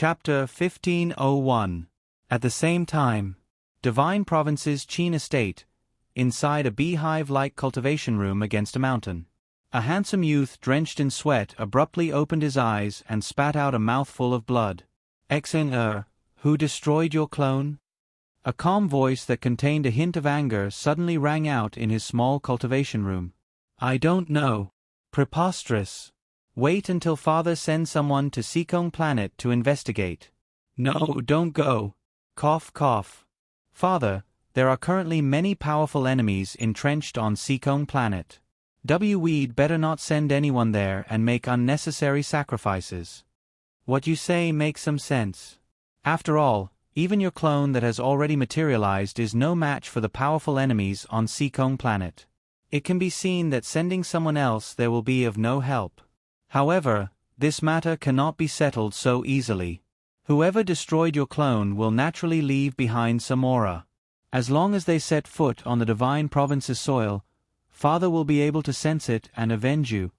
Chapter 1501. At the same time, Divine Province's Qin estate, inside a beehive-like cultivation room against a mountain. A handsome youth drenched in sweat abruptly opened his eyes and spat out a mouthful of blood. Xen who destroyed your clone? A calm voice that contained a hint of anger suddenly rang out in his small cultivation room. I don't know. Preposterous. Wait until Father sends someone to Seekong Planet to investigate. No, don't go. Cough, cough. Father, there are currently many powerful enemies entrenched on Seekong Planet. We'd better not send anyone there and make unnecessary sacrifices. What you say makes some sense. After all, even your clone that has already materialized is no match for the powerful enemies on Seekong Planet. It can be seen that sending someone else there will be of no help. However, this matter cannot be settled so easily. Whoever destroyed your clone will naturally leave behind some aura. As long as they set foot on the Divine Province's soil, Father will be able to sense it and avenge you.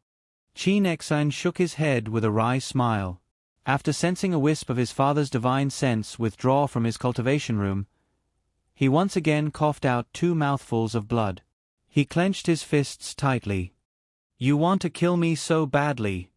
Qin Exan shook his head with a wry smile. After sensing a wisp of his father's divine sense withdraw from his cultivation room, he once again coughed out 2 mouthfuls of blood. He clenched his fists tightly. You want to kill me so badly?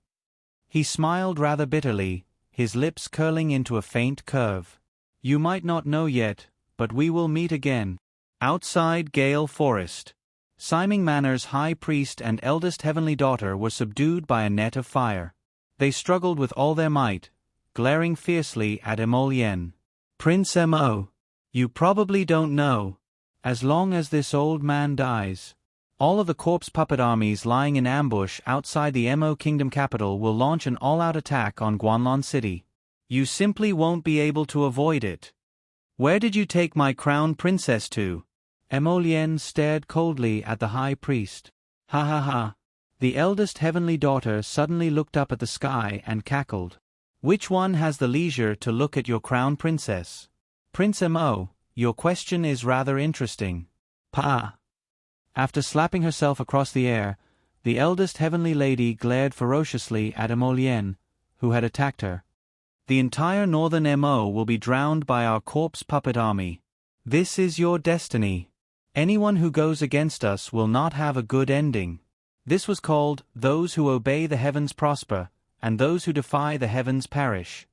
He smiled rather bitterly, his lips curling into a faint curve. You might not know yet, but we will meet again. Outside Gale Forest, Siming Manor's high priest and eldest heavenly daughter were subdued by a net of fire. They struggled with all their might, glaring fiercely at Emolien. Prince Mo, you probably don't know. As long as this old man dies, all of the corpse puppet armies lying in ambush outside the Mo Kingdom capital will launch an all-out attack on Guanlon City. You simply won't be able to avoid it. Where did you take my crown princess to? Emolien stared coldly at the high priest. Ha ha ha. The eldest heavenly daughter suddenly looked up at the sky and cackled. Which one has the leisure to look at your crown princess? Prince Mo, your question is rather interesting. Pa. After slapping herself across the air, the eldest heavenly lady glared ferociously at Emolien, who had attacked her. The entire northern Mo will be drowned by our corpse puppet army. This is your destiny. Anyone who goes against us will not have a good ending. This was called, those who obey the heavens prosper, and those who defy the heavens perish.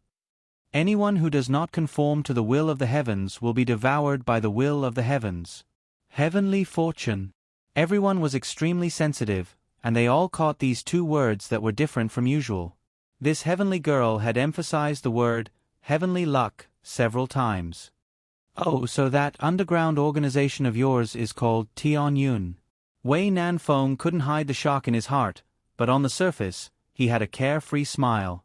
Anyone who does not conform to the will of the heavens will be devoured by the will of the heavens. Heavenly fortune. Everyone was extremely sensitive, and they all caught these 2 words that were different from usual. This heavenly girl had emphasized the word, heavenly luck, several times. Oh, so that underground organization of yours is called Tian Yun. Wei Nanfeng couldn't hide the shock in his heart, but on the surface, he had a carefree smile.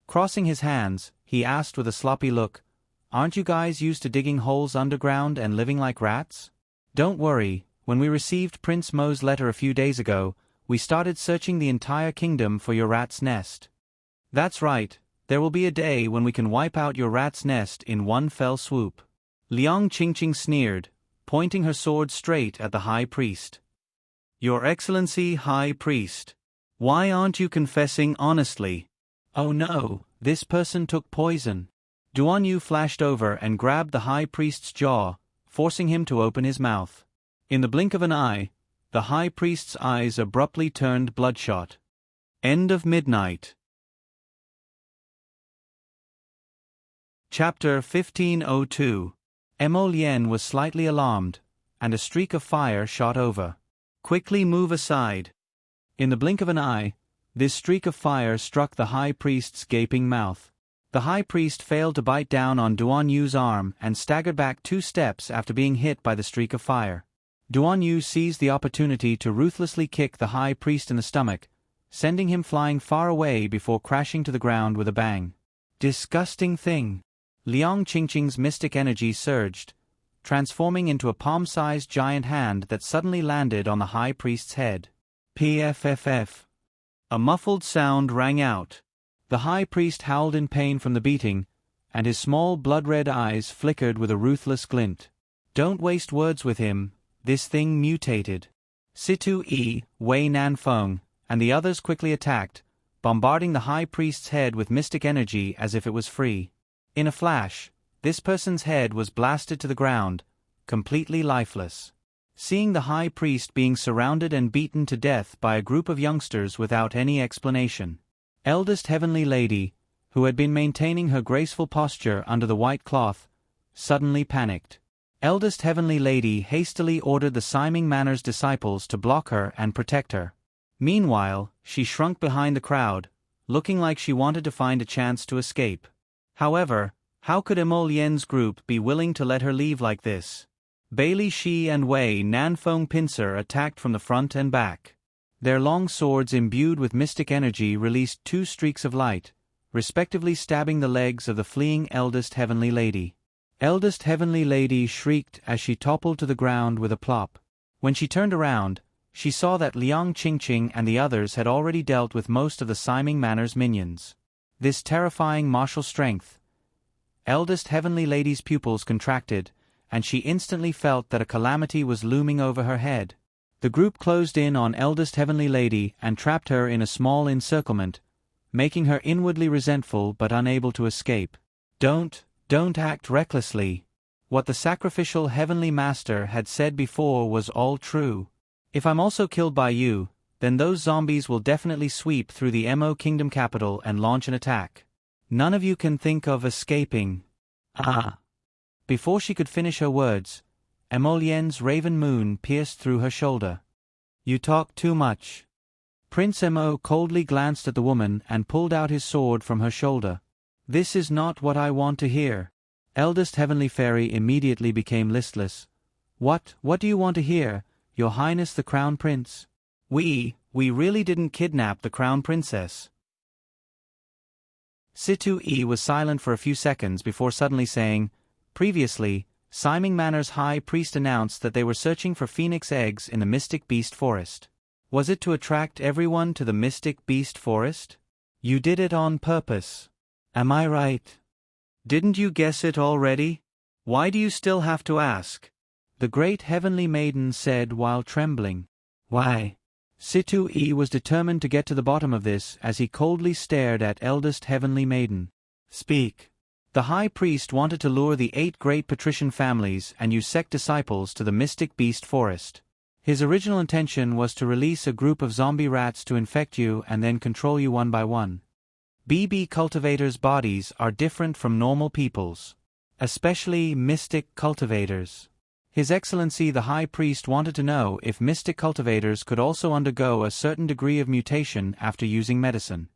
Crossing his hands, he asked with a sloppy look, Aren't you guys used to digging holes underground and living like rats? Don't worry, when we received Prince Mo's letter a few days ago, we started searching the entire kingdom for your rat's nest. That's right, there will be a day when we can wipe out your rat's nest in one fell swoop. Liang Qingqing sneered, pointing her sword straight at the high priest. Your Excellency, High Priest, why aren't you confessing honestly? Oh no, this person took poison. Duan Yu flashed over and grabbed the high priest's jaw, forcing him to open his mouth. In the blink of an eye, the high priest's eyes abruptly turned bloodshot. End of midnight. Chapter 1502. Emolien was slightly alarmed, and a streak of fire shot over. Quickly move aside. In the blink of an eye, this streak of fire struck the high priest's gaping mouth. The high priest failed to bite down on Duan Yu's arm and staggered back 2 steps after being hit by the streak of fire. Duan Yu seized the opportunity to ruthlessly kick the high priest in the stomach, sending him flying far away before crashing to the ground with a bang. Disgusting thing. Liang Qingqing's mystic energy surged, transforming into a palm-sized giant hand that suddenly landed on the high priest's head. PFFF. A muffled sound rang out. The high priest howled in pain from the beating, and his small blood-red eyes flickered with a ruthless glint. Don't waste words with him, this thing mutated. Situ Yi, Wei Nanfeng, and the others quickly attacked, bombarding the high priest's head with mystic energy as if it was free. In a flash, this person's head was blasted to the ground, completely lifeless. Seeing the high priest being surrounded and beaten to death by a group of youngsters without any explanation, Eldest Heavenly Lady, who had been maintaining her graceful posture under the white cloth, suddenly panicked. Eldest Heavenly Lady hastily ordered the Siming Manor's disciples to block her and protect her. Meanwhile, she shrunk behind the crowd, looking like she wanted to find a chance to escape. However, how could Emolyen's group be willing to let her leave like this? Bailey Shi and Wei Nanfeng Pincer attacked from the front and back. Their long swords imbued with mystic energy released 2 streaks of light, respectively stabbing the legs of the fleeing Eldest Heavenly Lady. Eldest Heavenly Lady shrieked as she toppled to the ground with a plop. When she turned around, she saw that Liang Qingqing and the others had already dealt with most of the Siming Manor's minions. This terrifying martial strength. Eldest Heavenly Lady's pupils contracted, and she instantly felt that a calamity was looming over her head. The group closed in on Eldest Heavenly Lady and trapped her in a small encirclement, making her inwardly resentful but unable to escape. Don't act recklessly. What the sacrificial Heavenly Master had said before was all true. If I'm also killed by you, then those zombies will definitely sweep through the Mo Kingdom capital and launch an attack. None of you can think of escaping. Ah! Before she could finish her words, Emolyen's raven moon pierced through her shoulder. You talk too much. Prince Mo coldly glanced at the woman and pulled out his sword from her shoulder. This is not what I want to hear. Eldest Heavenly Fairy immediately became listless. What do you want to hear, Your Highness the Crown Prince? We really didn't kidnap the Crown Princess. Situ-E was silent for a few seconds before suddenly saying, Previously, Siming Manor's High Priest announced that they were searching for phoenix eggs in the Mystic Beast Forest. Was it to attract everyone to the Mystic Beast Forest? You did it on purpose. Am I right? Didn't you guess it already? Why do you still have to ask? The great Heavenly Maiden said while trembling. Why? Situ-E was determined to get to the bottom of this as he coldly stared at Eldest Heavenly Maiden. Speak. The High Priest wanted to lure the 8 great patrician families and use sect disciples to the Mystic Beast Forest. His original intention was to release a group of zombie rats to infect you and then control you one by one. BB cultivators' bodies are different from normal people's, especially mystic cultivators. His Excellency the High Priest wanted to know if mystic cultivators could also undergo a certain degree of mutation after using medicine.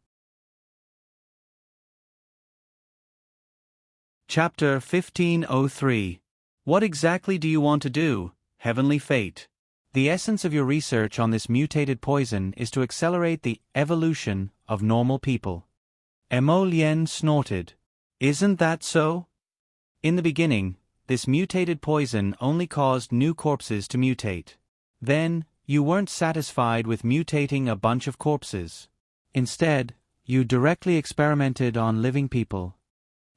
Chapter 1503. What exactly do you want to do, Heavenly Fate? The essence of your research on this mutated poison is to accelerate the evolution of normal people. Emolyen snorted. Isn't that so? In the beginning, this mutated poison only caused new corpses to mutate. Then, you weren't satisfied with mutating a bunch of corpses. Instead, you directly experimented on living people.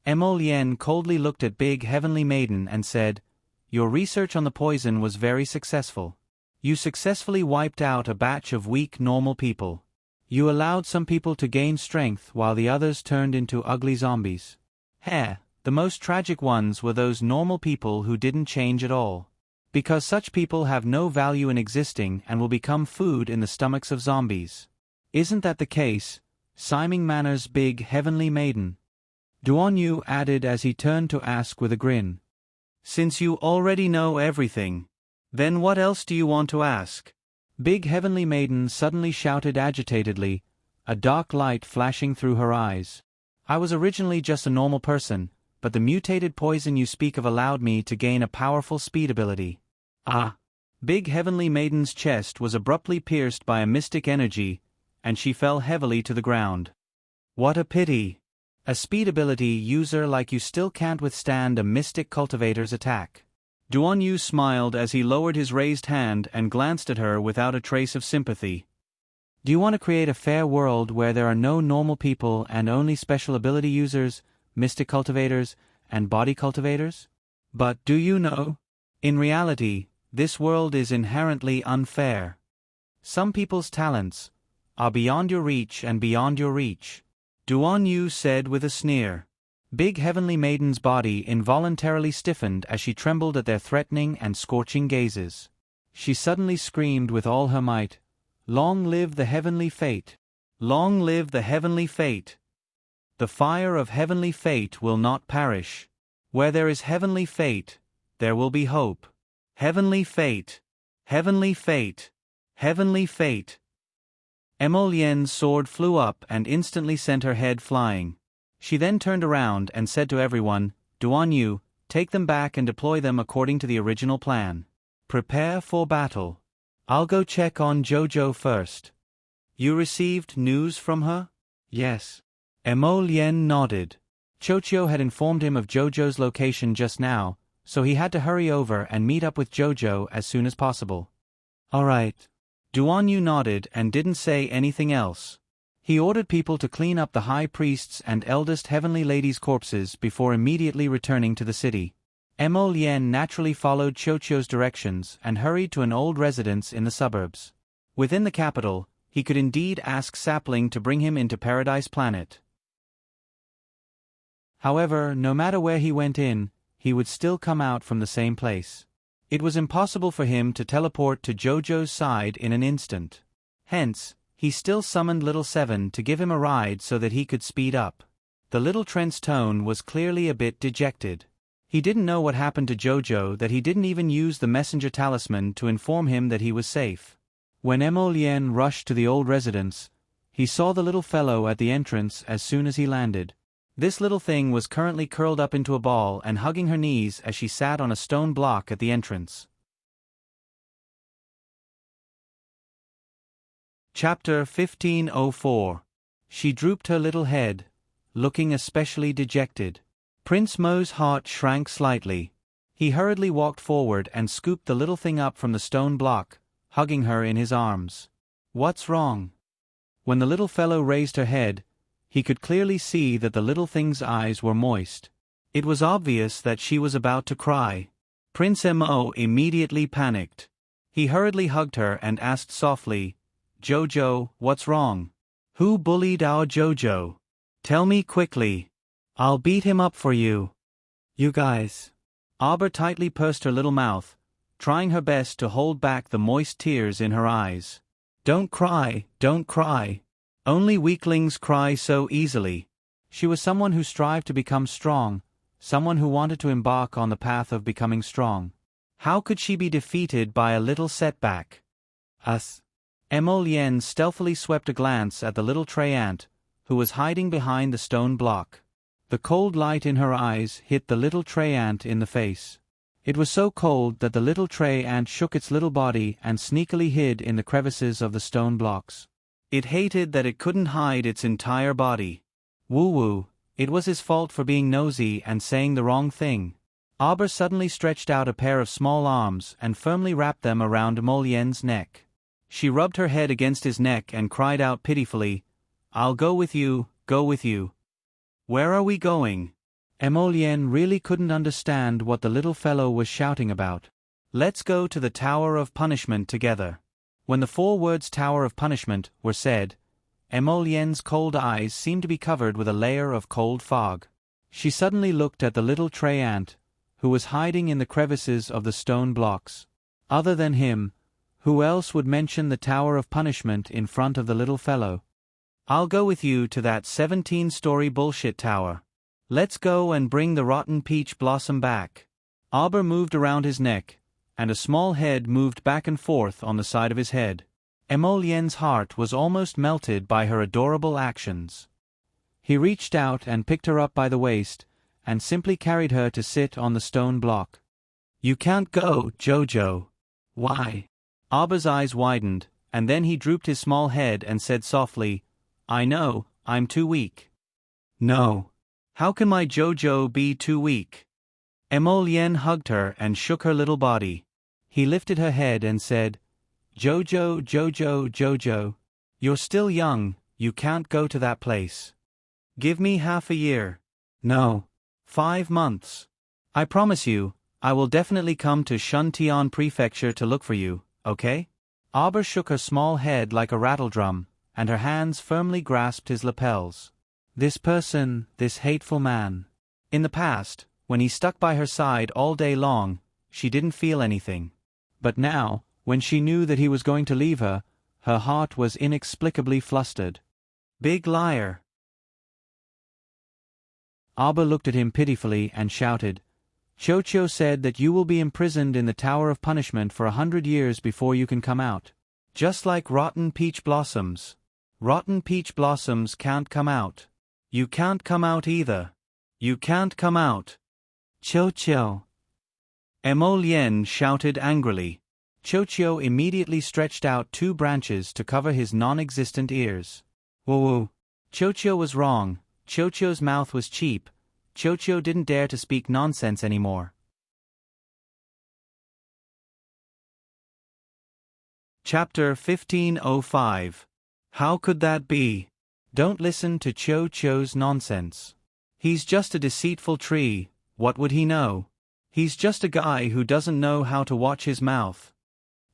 Emolyen coldly looked at Big Heavenly Maiden and said, Your research on the poison was very successful. You successfully wiped out a batch of weak normal people. You allowed some people to gain strength while the others turned into ugly zombies. The most tragic ones were those normal people who didn't change at all. Because such people have no value in existing and will become food in the stomachs of zombies. Isn't that the case, Siming Manor's Big Heavenly Maiden? Duanyu added as he turned to ask with a grin. Since you already know everything, then what else do you want to ask? Big Heavenly Maiden suddenly shouted agitatedly, a dark light flashing through her eyes. I was originally just a normal person, but the mutated poison you speak of allowed me to gain a powerful speed ability. Ah! Big Heavenly Maiden's chest was abruptly pierced by a mystic energy, and she fell heavily to the ground. What a pity! A speed ability user like you still can't withstand a mystic cultivator's attack. Duanyu smiled as he lowered his raised hand and glanced at her without a trace of sympathy. Do you want to create a fair world where there are no normal people and only special ability users, mystic cultivators, and body cultivators? But do you know? In reality, this world is inherently unfair. Some people's talents, are beyond your reach and beyond your reach. Duan Yu said with a sneer. Big Heavenly Maiden's body involuntarily stiffened as she trembled at their threatening and scorching gazes. She suddenly screamed with all her might, "Long live the heavenly fate! Long live the heavenly fate! The fire of heavenly fate will not perish. Where there is heavenly fate, there will be hope. Heavenly fate! Heavenly fate! Heavenly fate!" Emolien's sword flew up and instantly sent her head flying. She then turned around and said to everyone, "Duan Yu, take them back and deploy them according to the original plan. Prepare for battle. I'll go check on Jojo first." "You received news from her?" "Yes." Emolien nodded. Chochio had informed him of Jojo's location just now, so he had to hurry over and meet up with Jojo as soon as possible. "All right." Duan Yu nodded and didn't say anything else. He ordered people to clean up the high priest's and eldest heavenly lady's corpses before immediately returning to the city. Emolien naturally followed Chochio's directions and hurried to an old residence in the suburbs. Within the capital, he could indeed ask Sapling to bring him into Paradise Planet. However, no matter where he went in, he would still come out from the same place. It was impossible for him to teleport to Jojo's side in an instant. Hence, he still summoned Little Seven to give him a ride so that he could speed up. The little Trent's tone was clearly a bit dejected. He didn't know what happened to Jojo, that he didn't even use the messenger talisman to inform him that he was safe. When Emolien rushed to the old residence, he saw the little fellow at the entrance as soon as he landed. This little thing was currently curled up into a ball and hugging her knees as she sat on a stone block at the entrance. Chapter 1504. She drooped her little head, looking especially dejected. Prince Mo's heart shrank slightly. He hurriedly walked forward and scooped the little thing up from the stone block, hugging her in his arms. "What's wrong?" When the little fellow raised her head, he could clearly see that the little thing's eyes were moist. It was obvious that she was about to cry. Prince Mo immediately panicked. He hurriedly hugged her and asked softly, "Jojo, what's wrong? Who bullied our Jojo? Tell me quickly. I'll beat him up for you." "You guys." Arbor tightly pursed her little mouth, trying her best to hold back the moist tears in her eyes. "Don't cry, don't cry. Only weaklings cry so easily." She was someone who strived to become strong, someone who wanted to embark on the path of becoming strong. How could she be defeated by a little setback? Us. Emolien stealthily swept a glance at the little tray ant, who was hiding behind the stone block. The cold light in her eyes hit the little tray ant in the face. It was so cold that the little tray ant shook its little body and sneakily hid in the crevices of the stone blocks. It hated that it couldn't hide its entire body. Woo-woo, it was his fault for being nosy and saying the wrong thing. Arbor suddenly stretched out a pair of small arms and firmly wrapped them around Emolien's neck. She rubbed her head against his neck and cried out pitifully, "I'll go with you, go with you." "Where are we going?" Emolien really couldn't understand what the little fellow was shouting about. "Let's go to the Tower of Punishment together." When the 4 words Tower of Punishment were said, Emolien's cold eyes seemed to be covered with a layer of cold fog. She suddenly looked at the little tray ant, who was hiding in the crevices of the stone blocks. Other than him, who else would mention the Tower of Punishment in front of the little fellow? "I'll go with you to that 17-story bullshit tower. Let's go and bring the rotten peach blossom back." Arbor moved around his neck, and a small head moved back and forth on the side of his head. Emolien's heart was almost melted by her adorable actions. He reached out and picked her up by the waist, and simply carried her to sit on the stone block. "You can't go, Jojo." "Why?" Arbor's eyes widened, and then he drooped his small head and said softly, "I know, I'm too weak." "No. How can my Jojo be too weak?" Emolien hugged her and shook her little body. He lifted her head and said, "Jojo, Jojo, Jojo. You're still young, you can't go to that place. Give me half a year. No. 5 months. I promise you, I will definitely come to Shuntian Prefecture to look for you, okay?" Arbor shook her small head like a rattledrum, and her hands firmly grasped his lapels. This person, this hateful man. In the past, when he stuck by her side all day long, she didn't feel anything. But now, when she knew that he was going to leave her, her heart was inexplicably flustered. Big liar! Abba looked at him pitifully and shouted, Cho-Cho said that you will be imprisoned in the Tower of Punishment for 100 years before you can come out. Just like rotten peach blossoms. Rotten peach blossoms can't come out. You can't come out either. You can't come out. Cho-Cho. Emolien shouted angrily. Cho-Cho immediately stretched out 2 branches to cover his non-existent ears. Woo-woo. Cho-Cho was wrong. Cho-Cho's mouth was cheap. Cho-Cho didn't dare to speak nonsense anymore. Chapter 1505. How could that be? Don't listen to Cho-Cho's nonsense. He's just a deceitful tree, what would he know? He's just a guy who doesn't know how to watch his mouth.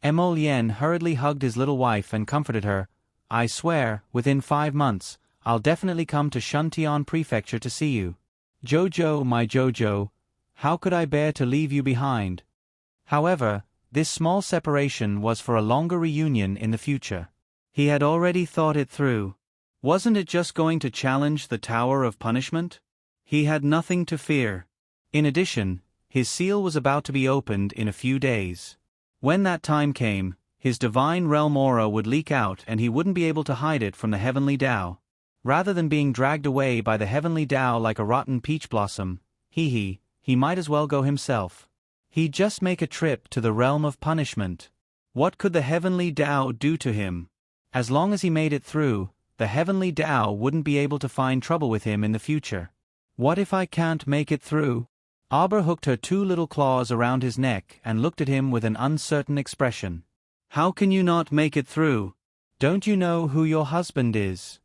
Emolien hurriedly hugged his little wife and comforted her. I swear, within 5 months, I'll definitely come to Shuntian Prefecture to see you. Jojo, my Jojo, how could I bear to leave you behind? However, this small separation was for a longer reunion in the future. He had already thought it through. Wasn't it just going to challenge the Tower of Punishment? He had nothing to fear. In addition, his seal was about to be opened in a few days. When that time came, his divine realm aura would leak out and he wouldn't be able to hide it from the heavenly Tao. Rather than being dragged away by the heavenly Tao like a rotten peach blossom, he might as well go himself. He'd just make a trip to the realm of punishment. What could the heavenly Tao do to him? As long as he made it through, the heavenly Tao wouldn't be able to find trouble with him in the future. What if I can't make it through? Abba hooked her 2 little claws around his neck and looked at him with an uncertain expression. How can you not make it through? Don't you know who your husband is?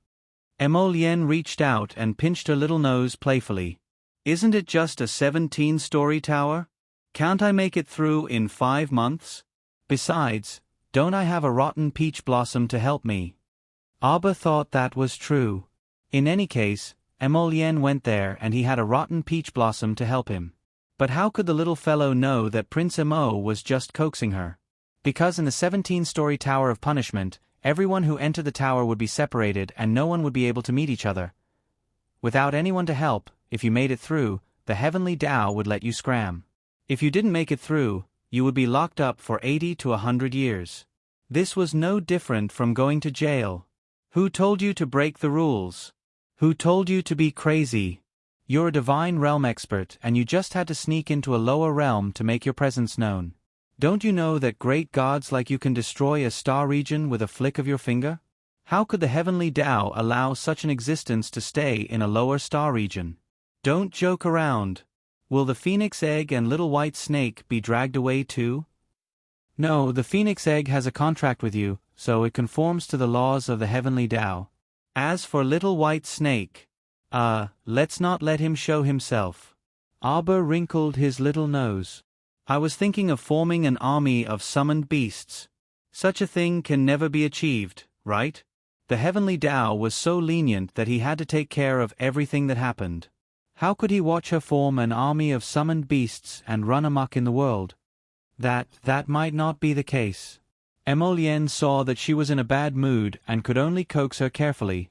Emolien reached out and pinched her little nose playfully. Isn't it just a 17-story tower? Can't I make it through in 5 months? Besides, don't I have a rotten peach blossom to help me? Abba thought that was true. In any case, Emolien went there and he had a rotten peach blossom to help him. But how could the little fellow know that Prince Emo was just coaxing her? Because in the 17-story Tower of Punishment, everyone who entered the tower would be separated and no one would be able to meet each other. Without anyone to help, if you made it through, the heavenly Tao would let you scram. If you didn't make it through, you would be locked up for 80 to 100 years. This was no different from going to jail. Who told you to break the rules? Who told you to be crazy? You're a divine realm expert and you just had to sneak into a lower realm to make your presence known. Don't you know that great gods like you can destroy a star region with a flick of your finger? How could the heavenly Tao allow such an existence to stay in a lower star region? Don't joke around. Will the phoenix egg and little white snake be dragged away too? No, the phoenix egg has a contract with you, so it conforms to the laws of the heavenly Tao. As for little white snake, let's not let him show himself. Abba wrinkled his little nose. I was thinking of forming an army of summoned beasts. Such a thing can never be achieved, right? The heavenly Tao was so lenient that he had to take care of everything that happened. How could he watch her form an army of summoned beasts and run amok in the world? That might not be the case. Emolien saw that she was in a bad mood and could only coax her carefully.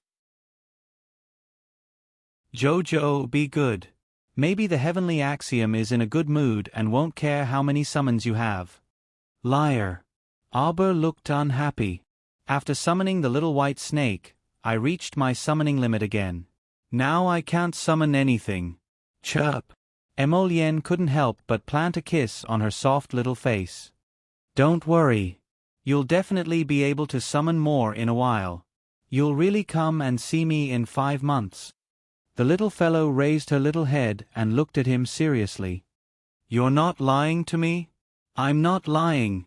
Jojo, be good. Maybe the heavenly axiom is in a good mood and won't care how many summons you have. Liar. Abba looked unhappy. After summoning the little white snake, I reached my summoning limit again. Now I can't summon anything. Chirp. Emolien couldn't help but plant a kiss on her soft little face. Don't worry. You'll definitely be able to summon more in a while. You'll really come and see me in 5 months. The little fellow raised her little head and looked at him seriously. You're not lying to me? I'm not lying.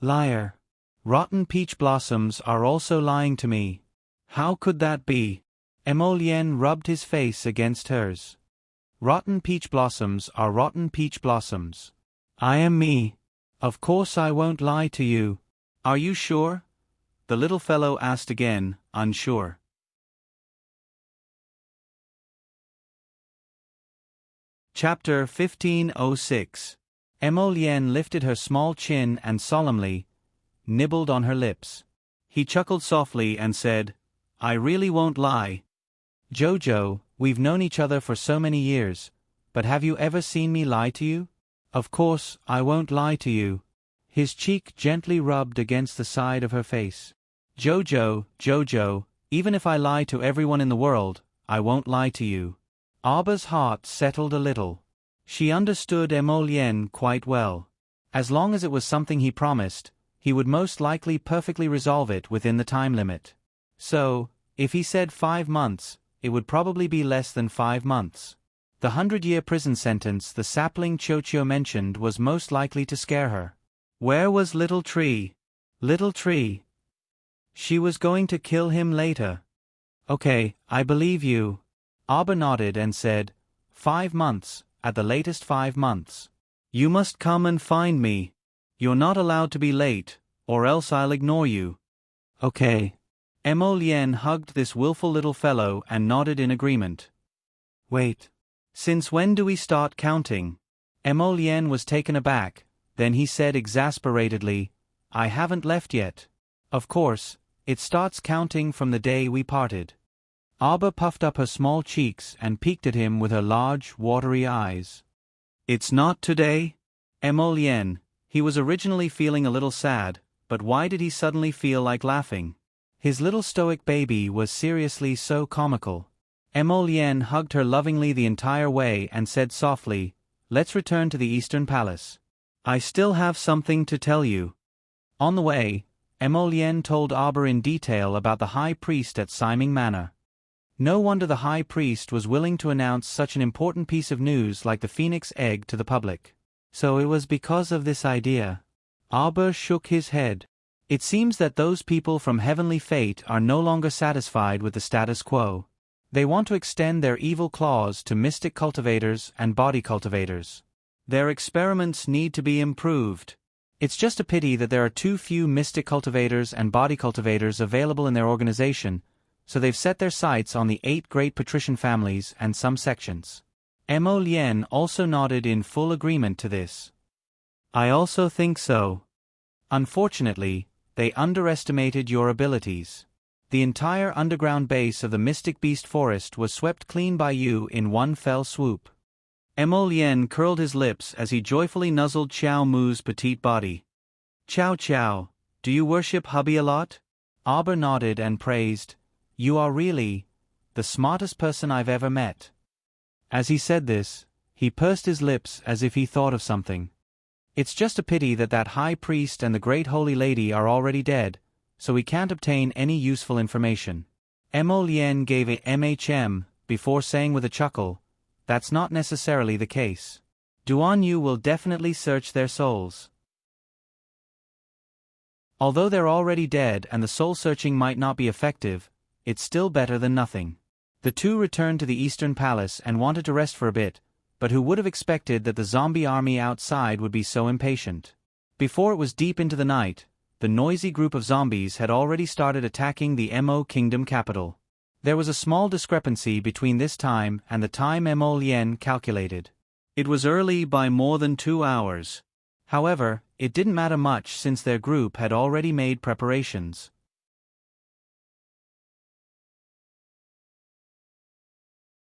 Liar. Rotten peach blossoms are also lying to me. How could that be? Emolien rubbed his face against hers. Rotten peach blossoms are rotten peach blossoms. I am me. Of course I won't lie to you. Are you sure? the little fellow asked again, unsure. Chapter 1506. Emolienne lifted her small chin and solemnly nibbled on her lips. He chuckled softly and said, "I really won't lie. Jojo, we've known each other for so many years, but have you ever seen me lie to you? Of course, I won't lie to you." His cheek gently rubbed against the side of her face. Jojo, even if I lie to everyone in the world, I won't lie to you." Arba's heart settled a little. She understood Emolienne quite well. As long as it was something he promised, he would most likely perfectly resolve it within the time limit. So, if he said 5 months, it would probably be less than 5 months. The 100-year prison sentence the sapling Chocho mentioned was most likely to scare her. Where was Little Tree? Little Tree. She was going to kill him later. Okay, I believe you. Arba nodded and said, 5 months, at the latest 5 months. You must come and find me. You're not allowed to be late, or else I'll ignore you. Okay. Emolienne hugged this willful little fellow and nodded in agreement. Wait. Since when do we start counting? Emolienne was taken aback, then he said exasperatedly, I haven't left yet. Of course, it starts counting from the day we parted. Arba puffed up her small cheeks and peeked at him with her large, watery eyes. It's not today? Emolienne, he was originally feeling a little sad, but why did he suddenly feel like laughing? His little stoic baby was seriously so comical. Emolienne hugged her lovingly the entire way and said softly, Let's return to the Eastern Palace. I still have something to tell you. On the way, Emolienne told Arba in detail about the High Priest at Siming Manor. No wonder the High Priest was willing to announce such an important piece of news like the phoenix egg to the public. So it was because of this idea. Arba shook his head. It seems that those people from Heavenly Fate are no longer satisfied with the status quo. They want to extend their evil claws to mystic cultivators and body cultivators. Their experiments need to be improved. It's just a pity that there are too few mystic cultivators and body cultivators available in their organization, so they've set their sights on the 8 great patrician families and some sections. Emolienne also nodded in full agreement to this. I also think so. Unfortunately, they underestimated your abilities. The entire underground base of the Mystic Beast Forest was swept clean by you in one fell swoop. Emolienne curled his lips as he joyfully nuzzled Xiao Mu's petite body. Xiao, do you worship hubby a lot? Arba nodded and praised, You are really the smartest person I've ever met. As he said this, he pursed his lips as if he thought of something. It's just a pity that High Priest and the Great Holy Lady are already dead, so we can't obtain any useful information. Emolienne gave a MHM, before saying with a chuckle, That's not necessarily the case. Duan Yu will definitely search their souls. Although they're already dead and the soul-searching might not be effective, it's still better than nothing. The two returned to the Eastern Palace and wanted to rest for a bit, but who would have expected that the zombie army outside would be so impatient? Before it was deep into the night, the noisy group of zombies had already started attacking the Mo Kingdom capital. There was a small discrepancy between this time and the time Emolienne calculated. It was early by more than 2 hours. However, it didn't matter much since their group had already made preparations.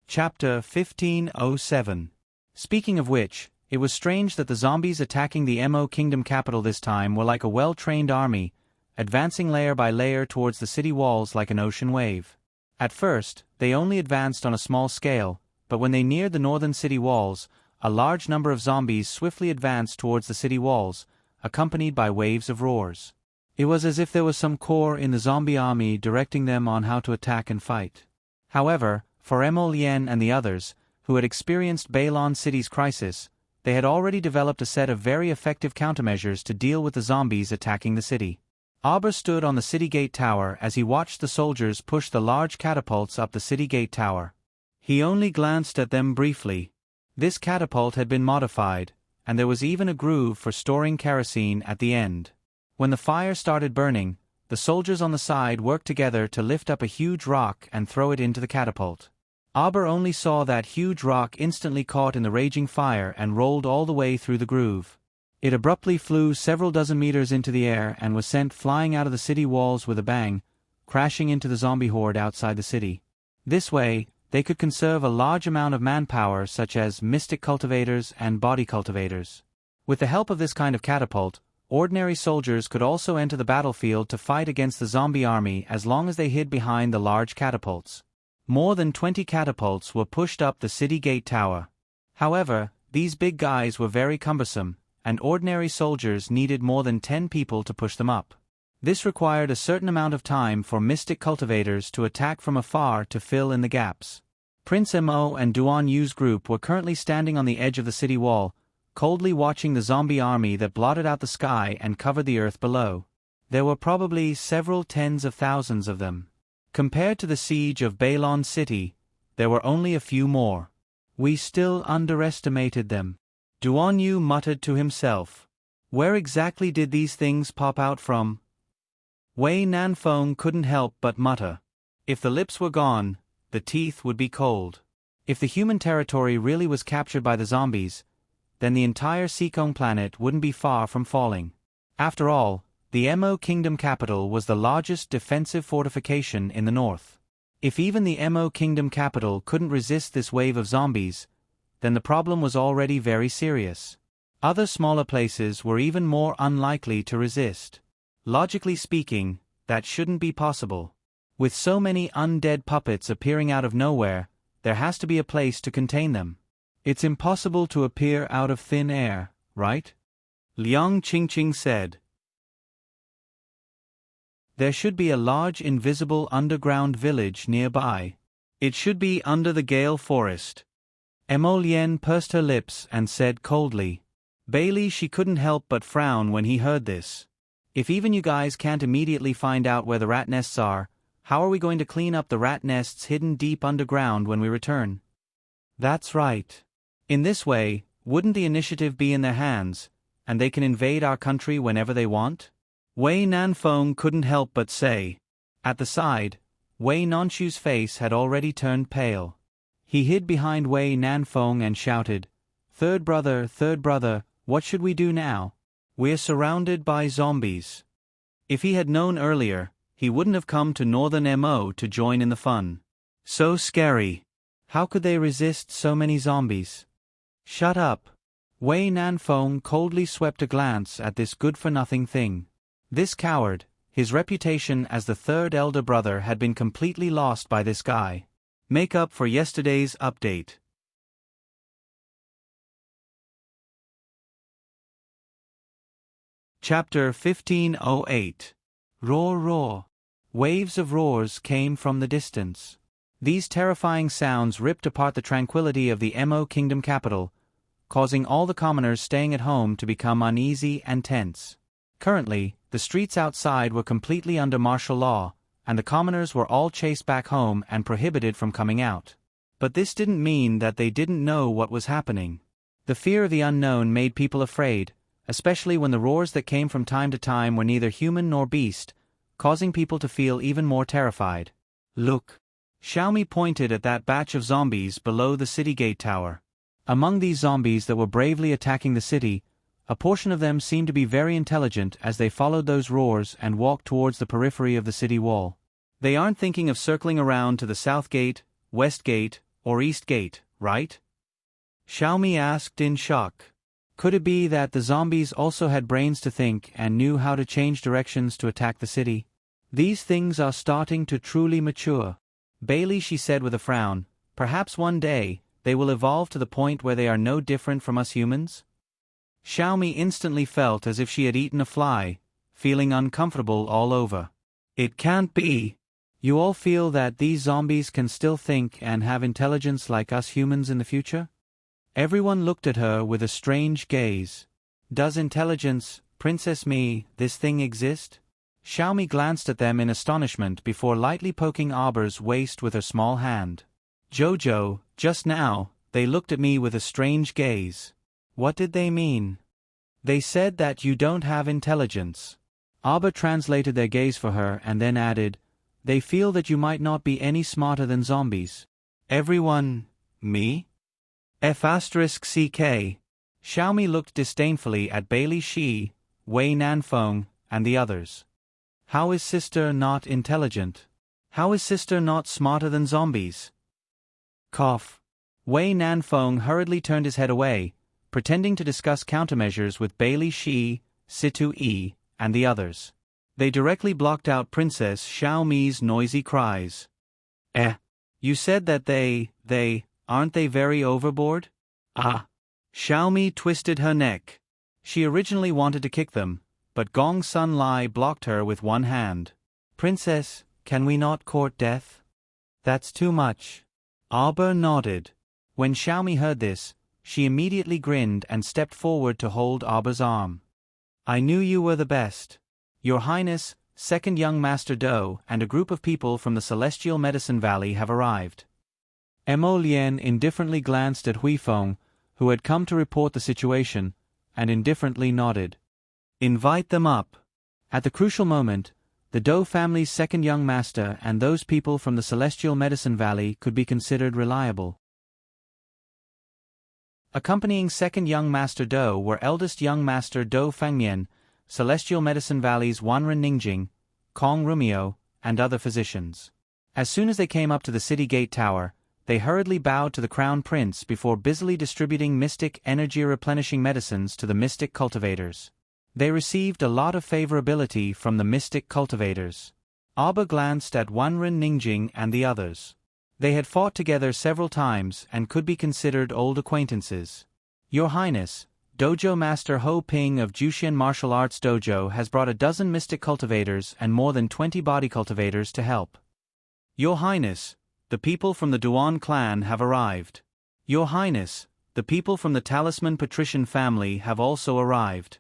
Chapter 1507. Speaking of which, it was strange that the zombies attacking the Mo Kingdom capital this time were like a well-trained army, advancing layer by layer towards the city walls like an ocean wave. At first, they only advanced on a small scale, but when they neared the northern city walls, a large number of zombies swiftly advanced towards the city walls, accompanied by waves of roars. It was as if there was some core in the zombie army directing them on how to attack and fight. However, for Emolienne and the others, who had experienced Bailon City's crisis, they had already developed a set of very effective countermeasures to deal with the zombies attacking the city. Arba stood on the city gate tower as he watched the soldiers push the large catapults up the city gate tower. He only glanced at them briefly. This catapult had been modified, and there was even a groove for storing kerosene at the end. When the fire started burning, the the soldiers on the side worked together to lift up a huge rock and throw it into the catapult. Aber only saw that huge rock instantly caught in the raging fire and rolled all the way through the groove. It abruptly flew several dozen meters into the air and was sent flying out of the city walls with a bang, crashing into the zombie horde outside the city. This way, they could conserve a large amount of manpower such as mystic cultivators and body cultivators. With the help of this kind of catapult, ordinary soldiers could also enter the battlefield to fight against the zombie army as long as they hid behind the large catapults. More than 20 catapults were pushed up the city gate tower. However, these big guys were very cumbersome, and ordinary soldiers needed more than 10 people to push them up. This required a certain amount of time for mystic cultivators to attack from afar to fill in the gaps. Prince Mo and Duan Yu's group were currently standing on the edge of the city wall, coldly watching the zombie army that blotted out the sky and covered the earth below. There were probably several tens of thousands of them. Compared to the siege of Bailon City, there were only a few more. We still underestimated them. Duan Yu muttered to himself. Where exactly did these things pop out from? Wei Nanfeng couldn't help but mutter. If the lips were gone, the teeth would be cold. If the human territory really was captured by the zombies, then the entire Seekong planet wouldn't be far from falling. After all, the Mo Kingdom capital was the largest defensive fortification in the north. If even the Mo Kingdom capital couldn't resist this wave of zombies, then the problem was already very serious. Other smaller places were even more unlikely to resist. Logically speaking, that shouldn't be possible. With so many undead puppets appearing out of nowhere, there has to be a place to contain them. It's impossible to appear out of thin air, right? Liang Qingqing said. There should be a large invisible underground village nearby. It should be under the Gale Forest. Mo Lien pursed her lips and said coldly. Bailey she couldn't help but frown when he heard this. If even you guys can't immediately find out where the rat nests are, how are we going to clean up the rat nests hidden deep underground when we return? That's right. In this way, wouldn't the initiative be in their hands, and they can invade our country whenever they want? Wei Nanfeng couldn't help but say. At the side, Wei Nanshu's face had already turned pale. He hid behind Wei Nanfeng and shouted, third brother, what should we do now? We're surrounded by zombies. If he had known earlier, he wouldn't have come to Northern Mo to join in the fun. So scary. How could they resist so many zombies? Shut up. Wei Nanfeng coldly swept a glance at this good-for-nothing thing. This coward, his reputation as the third elder brother had been completely lost by this guy. Make up for yesterday's update. Chapter 1508. Roar roar. Waves of roars came from the distance. These terrifying sounds ripped apart the tranquility of the Mo Kingdom capital, causing all the commoners staying at home to become uneasy and tense. Currently, the streets outside were completely under martial law, and the commoners were all chased back home and prohibited from coming out. But this didn't mean that they didn't know what was happening. The fear of the unknown made people afraid, especially when the roars that came from time to time were neither human nor beast, causing people to feel even more terrified. Look. Xiaomi pointed at that batch of zombies below the city gate tower. Among these zombies that were bravely attacking the city, a portion of them seemed to be very intelligent as they followed those roars and walked towards the periphery of the city wall. They aren't thinking of circling around to the south gate, west gate, or east gate, right? Xiaomi asked in shock. Could it be that the zombies also had brains to think and knew how to change directions to attack the city? These things are starting to truly mature. Bailey, she said with a frown, perhaps one day, they will evolve to the point where they are no different from us humans? Xiaomi instantly felt as if she had eaten a fly, feeling uncomfortable all over. It can't be. You all feel that these zombies can still think and have intelligence like us humans in the future? Everyone looked at her with a strange gaze. Does intelligence, Princess Me, this thing exist? Xiaomi glanced at them in astonishment before lightly poking Aber's waist with her small hand. Jojo, just now, they looked at me with a strange gaze. What did they mean? They said that you don't have intelligence. Arba translated their gaze for her and then added, "They feel that you might not be any smarter than zombies." Everyone, me? F***CK. Xiaomi looked disdainfully at Bailey Shi, Wei Nanfeng, and the others. How is sister not intelligent? How is sister not smarter than zombies? Cough. Wei Nanfeng hurriedly turned his head away, pretending to discuss countermeasures with Bailey Shi, Situ Yi, and the others. They directly blocked out Princess Xiaomi's noisy cries. You said that aren't they very overboard? Ah. Xiaomi twisted her neck. She originally wanted to kick them, but Gong Sun Lai blocked her with one hand. Princess, can we not court death? That's too much. Arba nodded. When Xiaomi heard this, she immediately grinned and stepped forward to hold Arba's arm. I knew you were the best. Your Highness, Second Young Master Do, and a group of people from the Celestial Medicine Valley have arrived. Mo Lian indifferently glanced at Huifeng, who had come to report the situation, and indifferently nodded. Invite them up. At the crucial moment, the Do family's second young master and those people from the Celestial Medicine Valley could be considered reliable. Accompanying second young master Do were eldest young master Do Fangmian, Celestial Medicine Valley's Wanren Ningjing, Kong Rumio, and other physicians. As soon as they came up to the city gate tower, they hurriedly bowed to the crown prince before busily distributing mystic energy-replenishing medicines to the mystic cultivators. They received a lot of favorability from the mystic cultivators. Arba glanced at Wanren Ningjing and the others. They had fought together several times and could be considered old acquaintances. Your Highness, Dojo Master Ho Ping of Jushin Martial Arts Dojo has brought a dozen mystic cultivators and more than 20 body cultivators to help. Your Highness, the people from the Duan clan have arrived. Your Highness, the people from the Talisman Patrician family have also arrived.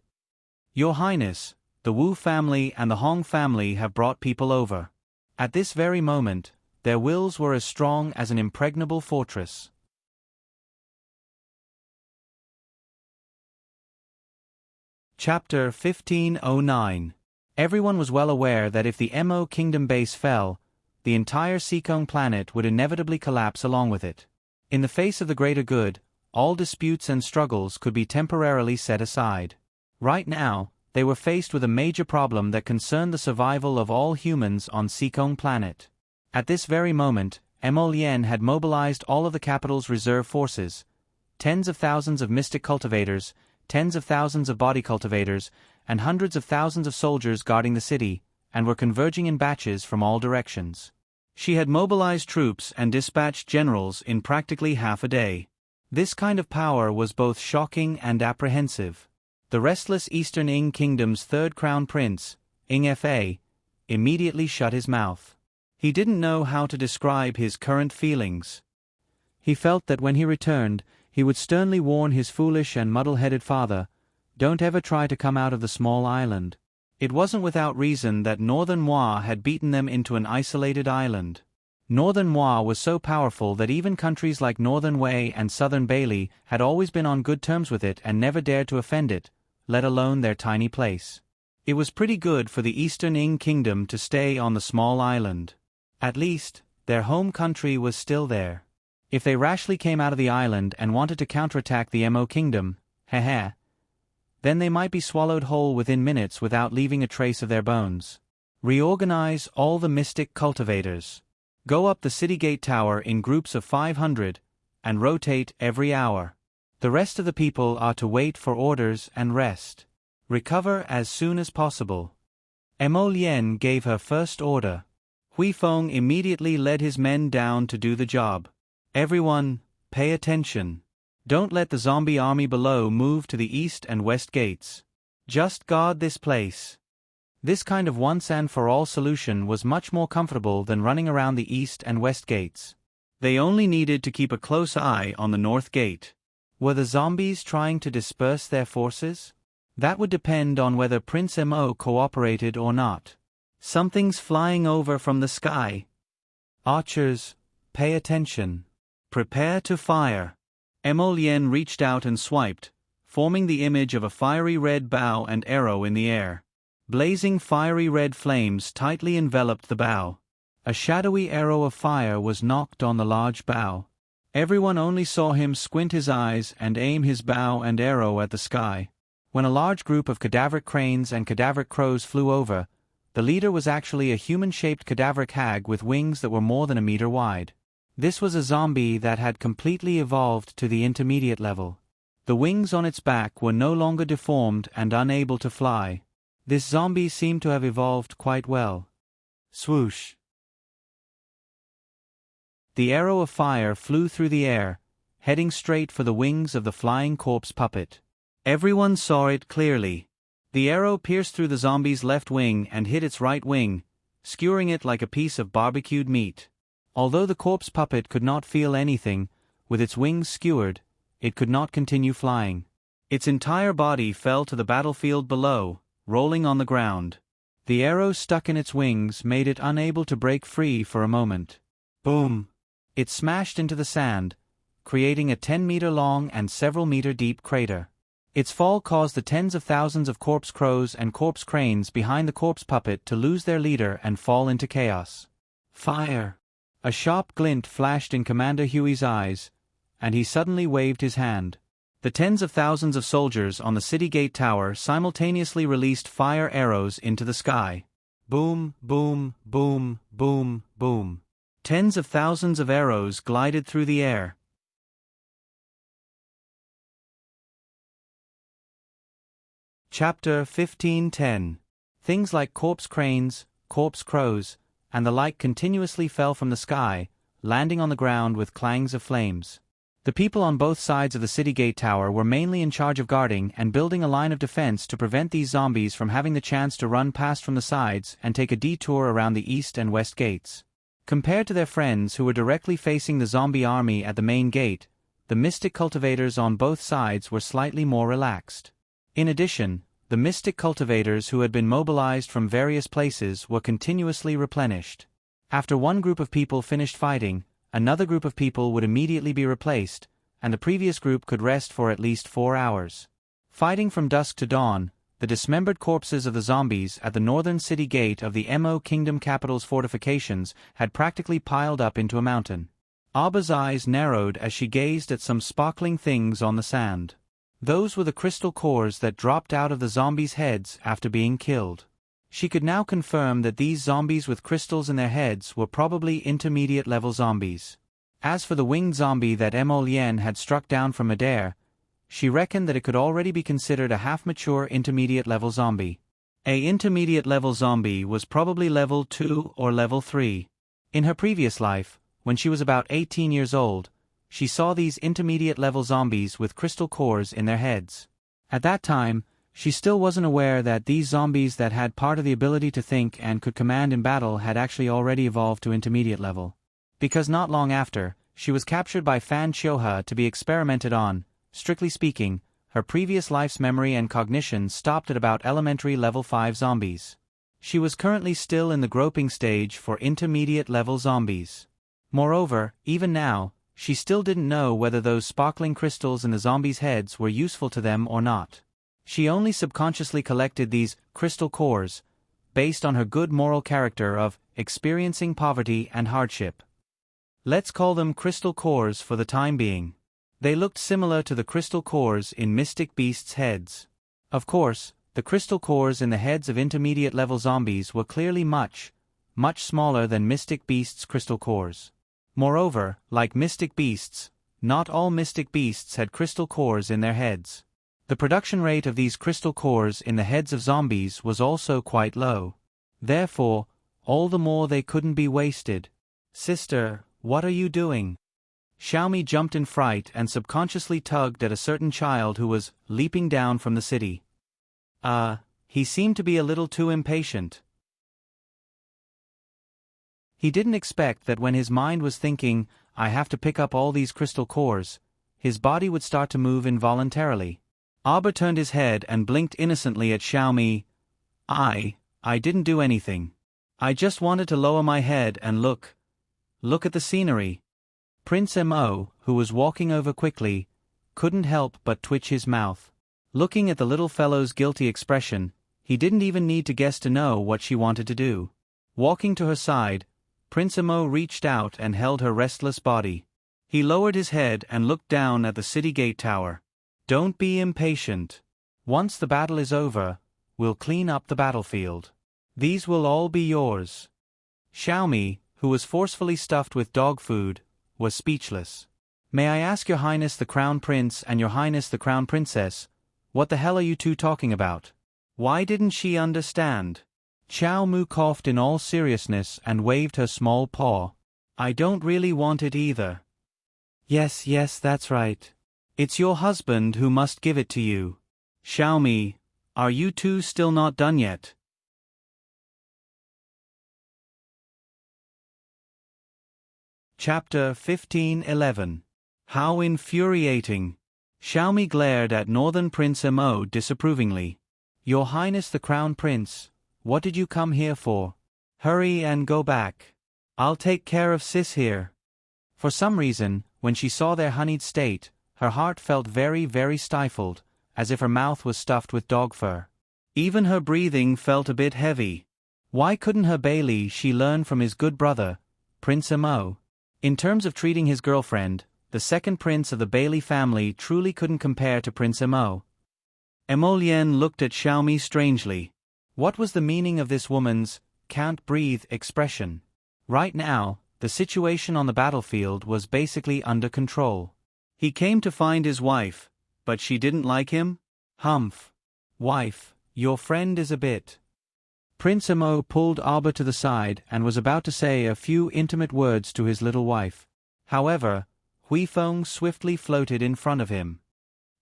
Your Highness, the Wu family and the Hong family have brought people over. At this very moment, their wills were as strong as an impregnable fortress. Chapter 1509. Everyone was well aware that if the Mo Kingdom base fell, the entire Seekong planet would inevitably collapse along with it. In the face of the greater good, all disputes and struggles could be temporarily set aside. Right now, they were faced with a major problem that concerned the survival of all humans on Seekong planet. At this very moment, Mo Lian had mobilized all of the capital's reserve forces, tens of thousands of mystic cultivators, tens of thousands of body cultivators, and hundreds of thousands of soldiers guarding the city, and were converging in batches from all directions. She had mobilized troops and dispatched generals in practically half a day. This kind of power was both shocking and apprehensive. The restless Eastern Ing Kingdom's third crown prince, Ing Fa, immediately shut his mouth. He didn't know how to describe his current feelings. He felt that when he returned, he would sternly warn his foolish and muddle-headed father, "Don't ever try to come out of the small island." It wasn't without reason that Northern Moi had beaten them into an isolated island. Northern Moi was so powerful that even countries like Northern Wei and Southern Bailey had always been on good terms with it and never dared to offend it, let alone their tiny place. It was pretty good for the Eastern Ing Kingdom to stay on the small island. At least, their home country was still there. If they rashly came out of the island and wanted to counterattack the Mo Kingdom, then they might be swallowed whole within minutes without leaving a trace of their bones. Reorganize all the mystic cultivators. Go up the city gate tower in groups of 500, and rotate every hour. The rest of the people are to wait for orders and rest. Recover as soon as possible. Mo Lian gave her first order. Huifeng immediately led his men down to do the job. Everyone, pay attention. Don't let the zombie army below move to the east and west gates. Just guard this place. This kind of once-and-for-all solution was much more comfortable than running around the east and west gates. They only needed to keep a close eye on the north gate. Were the zombies trying to disperse their forces? That would depend on whether Prince Mo cooperated or not. Something's flying over from the sky. Archers, pay attention. Prepare to fire. Mo Lian reached out and swiped, forming the image of a fiery red bow and arrow in the air. Blazing fiery red flames tightly enveloped the bow. A shadowy arrow of fire was nocked on the large bow. Everyone only saw him squint his eyes and aim his bow and arrow at the sky. When a large group of cadaveric cranes and cadaveric crows flew over, the leader was actually a human-shaped cadaveric hag with wings that were more than a meter wide. This was a zombie that had completely evolved to the intermediate level. The wings on its back were no longer deformed and unable to fly. This zombie seemed to have evolved quite well. Swoosh! The arrow of fire flew through the air, heading straight for the wings of the flying corpse puppet. Everyone saw it clearly. The arrow pierced through the zombie's left wing and hit its right wing, skewering it like a piece of barbecued meat. Although the corpse puppet could not feel anything, with its wings skewered, it could not continue flying. Its entire body fell to the battlefield below, rolling on the ground. The arrow stuck in its wings made it unable to break free for a moment. Boom! It smashed into the sand, creating a 10-meter-long and several-meter-deep crater. Its fall caused the tens of thousands of corpse crows and corpse cranes behind the corpse puppet to lose their leader and fall into chaos. Fire! A sharp glint flashed in Commander Huey's eyes, and he suddenly waved his hand. The tens of thousands of soldiers on the city gate tower simultaneously released fire arrows into the sky. Boom, boom, boom, boom, boom. Tens of thousands of arrows glided through the air. Chapter 1510. Things like corpse cranes, corpse crows, and the like continuously fell from the sky, landing on the ground with clangs of flames. The people on both sides of the city gate tower were mainly in charge of guarding and building a line of defense to prevent these zombies from having the chance to run past from the sides and take a detour around the east and west gates. Compared to their friends who were directly facing the zombie army at the main gate, the mystic cultivators on both sides were slightly more relaxed. In addition, the mystic cultivators who had been mobilized from various places were continuously replenished. After one group of people finished fighting, another group of people would immediately be replaced, and the previous group could rest for at least 4 hours. Fighting from dusk to dawn, the dismembered corpses of the zombies at the northern city gate of the Mo Kingdom capital's fortifications had practically piled up into a mountain. Arba's eyes narrowed as she gazed at some sparkling things on the sand. Those were the crystal cores that dropped out of the zombies' heads after being killed. She could now confirm that these zombies with crystals in their heads were probably intermediate-level zombies. As for the winged zombie that Mo Lien had struck down from midair, she reckoned that it could already be considered a half-mature intermediate-level zombie. A intermediate-level zombie was probably level 2 or level 3. In her previous life, when she was about 18 years old, she saw these intermediate-level zombies with crystal cores in their heads. At that time, she still wasn't aware that these zombies that had part of the ability to think and could command in battle had actually already evolved to intermediate level. Because not long after, she was captured by Fan Chioha to be experimented on. Strictly speaking, her previous life's memory and cognition stopped at about elementary level 5 zombies. She was currently still in the groping stage for intermediate level zombies. Moreover, even now, she still didn't know whether those sparkling crystals in the zombies' heads were useful to them or not. She only subconsciously collected these crystal cores, based on her good moral character of experiencing poverty and hardship. Let's call them crystal cores for the time being. They looked similar to the crystal cores in Mystic Beast's heads. Of course, the crystal cores in the heads of intermediate-level zombies were clearly much smaller than Mystic Beast's crystal cores. Moreover, like Mystic Beasts, not all Mystic Beasts had crystal cores in their heads. The production rate of these crystal cores in the heads of zombies was also quite low. Therefore, all the more they couldn't be wasted. "Sister, what are you doing?" Xiaomi jumped in fright and subconsciously tugged at a certain child who was leaping down from the city. He seemed to be a little too impatient. He didn't expect that when his mind was thinking, "I have to pick up all these crystal cores," his body would start to move involuntarily. Arba turned his head and blinked innocently at Xiaomi. I didn't do anything. I just wanted to lower my head and look at the scenery." Prince Mo, who was walking over quickly, couldn't help but twitch his mouth. Looking at the little fellow's guilty expression, He didn't even need to guess to know what she wanted to do. Walking to her side, Prince Emo reached out and held her restless body. He lowered his head and looked down at the city gate tower. Don't be impatient. Once the battle is over, we'll clean up the battlefield. These will all be yours. Xiaomi, who was forcefully stuffed with dog food, was speechless. May I ask Your Highness the Crown Prince and Your Highness the Crown Princess, what the hell are you two talking about? Why didn't she understand? Xiao Mu coughed in all seriousness and waved her small paw. I don't really want it either. Yes, that's right. It's your husband who must give it to you. Xiaomi, are you two still not done yet? Chapter 15:11. How infuriating. Xiaomi glared at Northern Prince Emo disapprovingly. Your Highness the Crown Prince, what did you come here for? Hurry and go back. I'll take care of Sis here. For some reason, when she saw their honeyed state, her heart felt very, very stifled, as if her mouth was stuffed with dog fur. Even her breathing felt a bit heavy. Why couldn't her Bailey she learn from his good brother, Prince Emo? In terms of treating his girlfriend, the second prince of the Bailey family truly couldn't compare to Prince Emo. Emo Lien looked at Xiaomi strangely. What was the meaning of this woman's can't breathe expression? Right now, the situation on the battlefield was basically under control. He came to find his wife, but she didn't like him? Humph. Wife, your friend is a bit. Prince Emo pulled Arba to the side and was about to say a few intimate words to his little wife. However, Huifeng swiftly floated in front of him.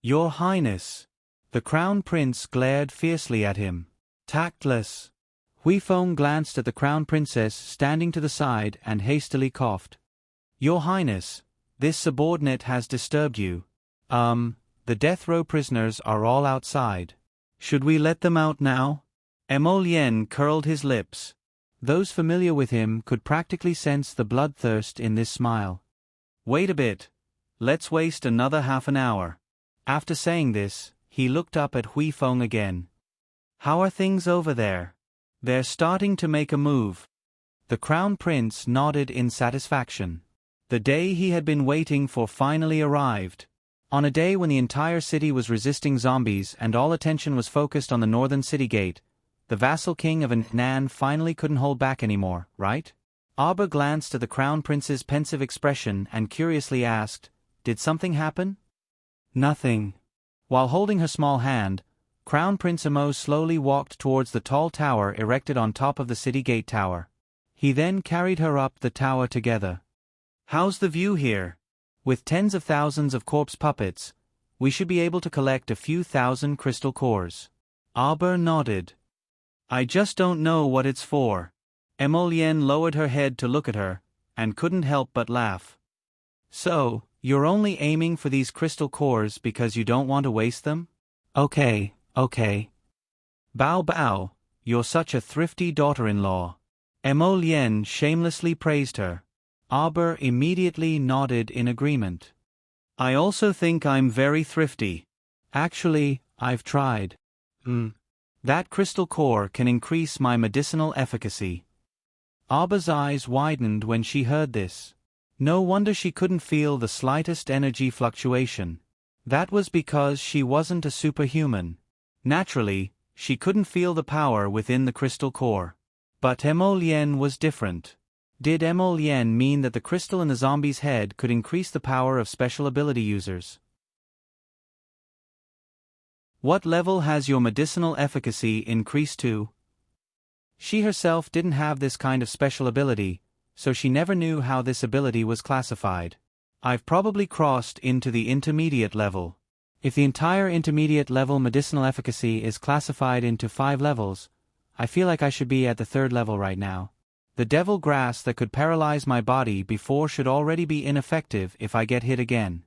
Your Highness. The Crown Prince glared fiercely at him. Tactless. Huifeng glanced at the Crown Princess standing to the side and hastily coughed. Your Highness, this subordinate has disturbed you. The death row prisoners are all outside. Should we let them out now? Emo Lien curled his lips. Those familiar with him could practically sense the bloodthirst in this smile. Wait a bit. Let's waste another half an hour. After saying this, he looked up at Huifeng again. How are things over there? They're starting to make a move. The Crown Prince nodded in satisfaction. The day he had been waiting for finally arrived. On a day when the entire city was resisting zombies and all attention was focused on the northern city gate, the vassal king of Nan finally couldn't hold back anymore, right? Arba glanced at the Crown Prince's pensive expression and curiously asked, Did something happen? Nothing. While holding her small hand, Crown Prince Emo slowly walked towards the tall tower erected on top of the city gate tower. He then carried her up the tower together. How's the view here? With tens of thousands of corpse puppets, we should be able to collect a few thousand crystal cores. Arba nodded. I just don't know what it's for. Emo Lien lowered her head to look at her, and couldn't help but laugh. So, you're only aiming for these crystal cores because you don't want to waste them? Okay. Bao Bao, you're such a thrifty daughter-in-law. Emo Lien shamelessly praised her. Arba immediately nodded in agreement. I also think I'm very thrifty. Actually, I've tried. That crystal core can increase my medicinal efficacy. Arba's eyes widened when she heard this. No wonder she couldn't feel the slightest energy fluctuation. That was because she wasn't a superhuman. Naturally, she couldn't feel the power within the crystal core. But Emo Lien was different. Did Emo Lien mean that the crystal in the zombie's head could increase the power of special ability users? What level has your medicinal efficacy increased to? She herself didn't have this kind of special ability, so she never knew how this ability was classified. I've probably crossed into the intermediate level. If the entire intermediate level medicinal efficacy is classified into 5 levels, I feel like I should be at the 3rd level right now. The devil grass that could paralyze my body before should already be ineffective if I get hit again.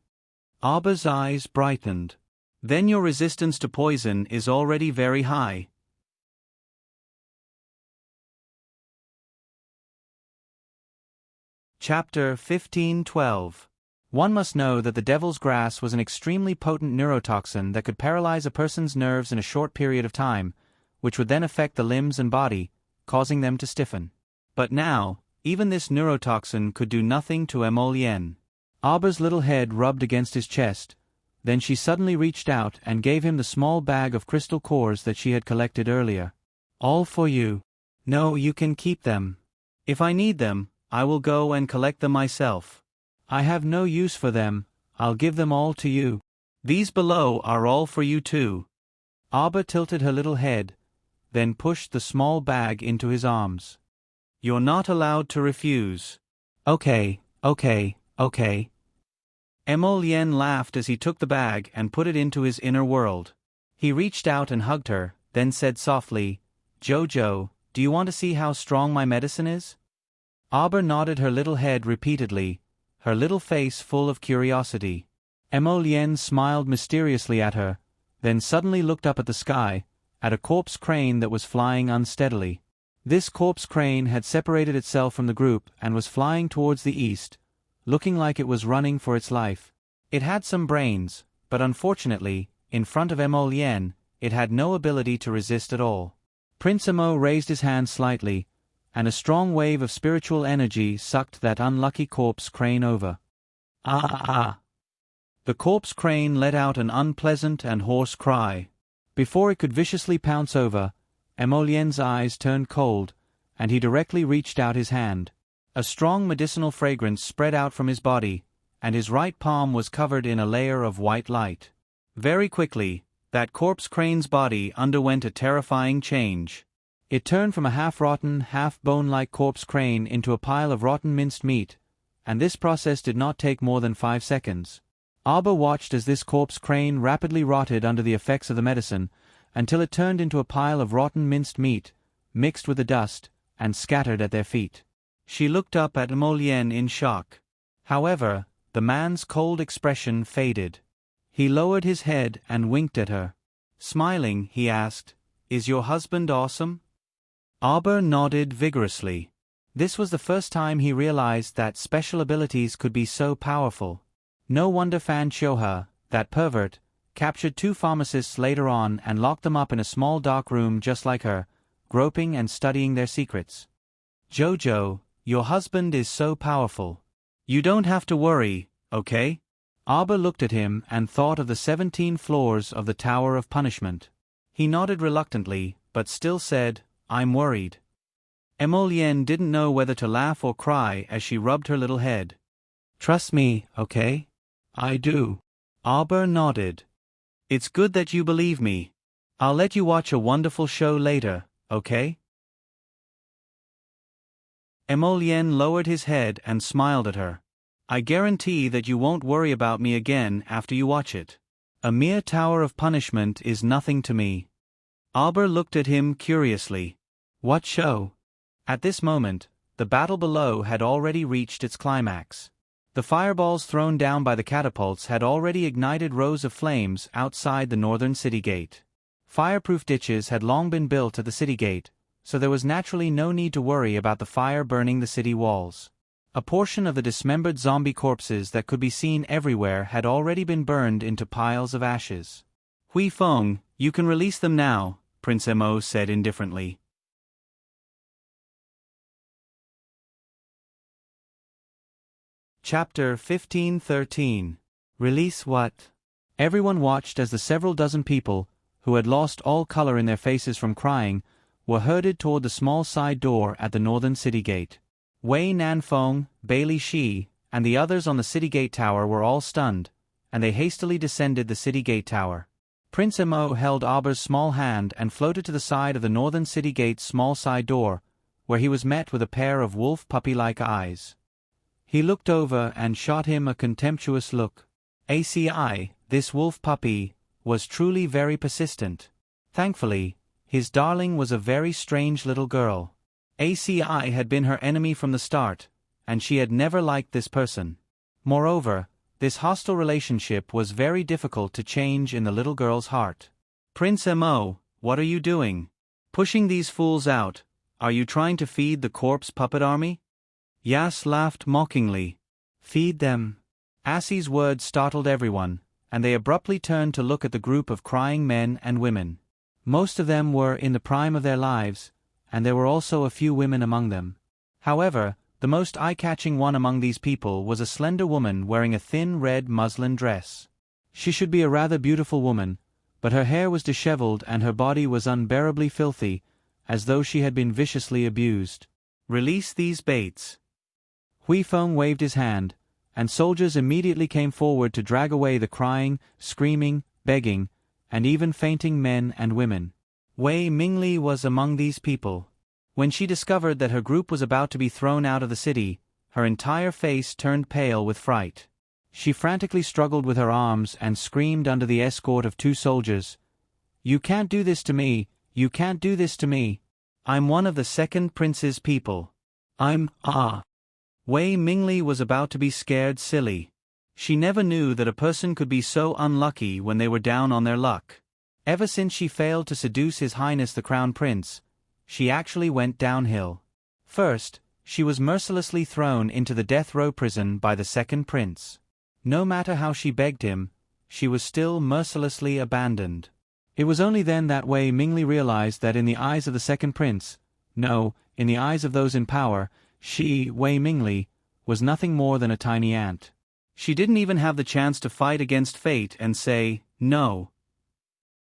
Arba's eyes brightened. Then your resistance to poison is already very high. Chapter 15:12. One must know that the devil's grass was an extremely potent neurotoxin that could paralyze a person's nerves in a short period of time, which would then affect the limbs and body, causing them to stiffen. But now, even this neurotoxin could do nothing to Emolienne. Auber's little head rubbed against his chest, then she suddenly reached out and gave him the small bag of crystal cores that she had collected earlier. All for you. No, you can keep them. If I need them, I will go and collect them myself. I have no use for them, I'll give them all to you. These below are all for you too. Auber tilted her little head, then pushed the small bag into his arms. You're not allowed to refuse. Okay. Emolienne laughed as he took the bag and put it into his inner world. He reached out and hugged her, then said softly, Jojo, do you want to see how strong my medicine is? Auber nodded her little head repeatedly, her little face full of curiosity. Emolienne smiled mysteriously at her, then suddenly looked up at the sky, at a corpse crane that was flying unsteadily. This corpse crane had separated itself from the group and was flying towards the east, looking like it was running for its life. It had some brains, but unfortunately, in front of Emolienne, it had no ability to resist at all. Prince Emo raised his hand slightly, and a strong wave of spiritual energy sucked that unlucky corpse crane over. Ah! The corpse crane let out an unpleasant and hoarse cry. Before it could viciously pounce over, Emolienne's eyes turned cold, and he directly reached out his hand. A strong medicinal fragrance spread out from his body, and his right palm was covered in a layer of white light. Very quickly, that corpse crane's body underwent a terrifying change. It turned from a half-rotten, half-bone-like corpse crane into a pile of rotten minced meat, and this process did not take more than 5 seconds. Auber watched as this corpse crane rapidly rotted under the effects of the medicine, until it turned into a pile of rotten minced meat, mixed with the dust, and scattered at their feet. She looked up at Emolienne in shock. However, the man's cold expression faded. He lowered his head and winked at her. Smiling, he asked, "Is your husband awesome?" Auber nodded vigorously. This was the first time he realized that special abilities could be so powerful. No wonder Fan Choha, that pervert, captured 2 pharmacists later on and locked them up in a small dark room just like her, groping and studying their secrets. Jojo, your husband is so powerful. You don't have to worry, okay? Auber looked at him and thought of the 17 floors of the Tower of Punishment. He nodded reluctantly, but still said, I'm worried. Emolienne didn't know whether to laugh or cry as she rubbed her little head. Trust me, okay? I do. Auber nodded. It's good that you believe me. I'll let you watch a wonderful show later, okay? Emolienne lowered his head and smiled at her. I guarantee that you won't worry about me again after you watch it. A mere Tower of Punishment is nothing to me. Auber looked at him curiously. What show? At this moment, the battle below had already reached its climax. The fireballs thrown down by the catapults had already ignited rows of flames outside the northern city gate. Fireproof ditches had long been built at the city gate, so there was naturally no need to worry about the fire burning the city walls. A portion of the dismembered zombie corpses that could be seen everywhere had already been burned into piles of ashes. Hui Feng, you can release them now, Prince Emo said indifferently. Chapter 1513. Release what? Everyone watched as the several dozen people, who had lost all color in their faces from crying, were herded toward the small side door at the northern city gate. Wei Nanfeng, Bailey Shi, and the others on the city gate tower were all stunned, and they hastily descended the city gate tower. Prince Emo held Auber's small hand and floated to the side of the northern city gate's small side door, where he was met with a pair of wolf puppy-like eyes. He looked over and shot him a contemptuous look. ACI, this wolf puppy, was truly very persistent. Thankfully, his darling was a very strange little girl. ACI had been her enemy from the start, and she had never liked this person. Moreover, this hostile relationship was very difficult to change in the little girl's heart. Prince Emo, what are you doing? Pushing these fools out, are you trying to feed the corpse puppet army? Yas laughed mockingly. Feed them. Assie's words startled everyone, and they abruptly turned to look at the group of crying men and women. Most of them were in the prime of their lives, and there were also a few women among them. However, the most eye-catching one among these people was a slender woman wearing a thin red muslin dress. She should be a rather beautiful woman, but her hair was disheveled and her body was unbearably filthy, as though she had been viciously abused. "Release these baits." Hui Feng waved his hand, and soldiers immediately came forward to drag away the crying, screaming, begging, and even fainting men and women. Wei Mingli was among these people. When she discovered that her group was about to be thrown out of the city, her entire face turned pale with fright. She frantically struggled with her arms and screamed under the escort of 2 soldiers, "You can't do this to me, you can't do this to me. I'm one of the second prince's people. Wei Mingli was about to be scared silly. She never knew that a person could be so unlucky when they were down on their luck. Ever since she failed to seduce His Highness the Crown Prince, she actually went downhill. First, she was mercilessly thrown into the death row prison by the second prince. No matter how she begged him, she was still mercilessly abandoned. It was only then that Wei Mingli realized that in the eyes of the second prince, no, in the eyes of those in power, she, Wei Mingli, was nothing more than a tiny ant. She didn't even have the chance to fight against fate and say, no.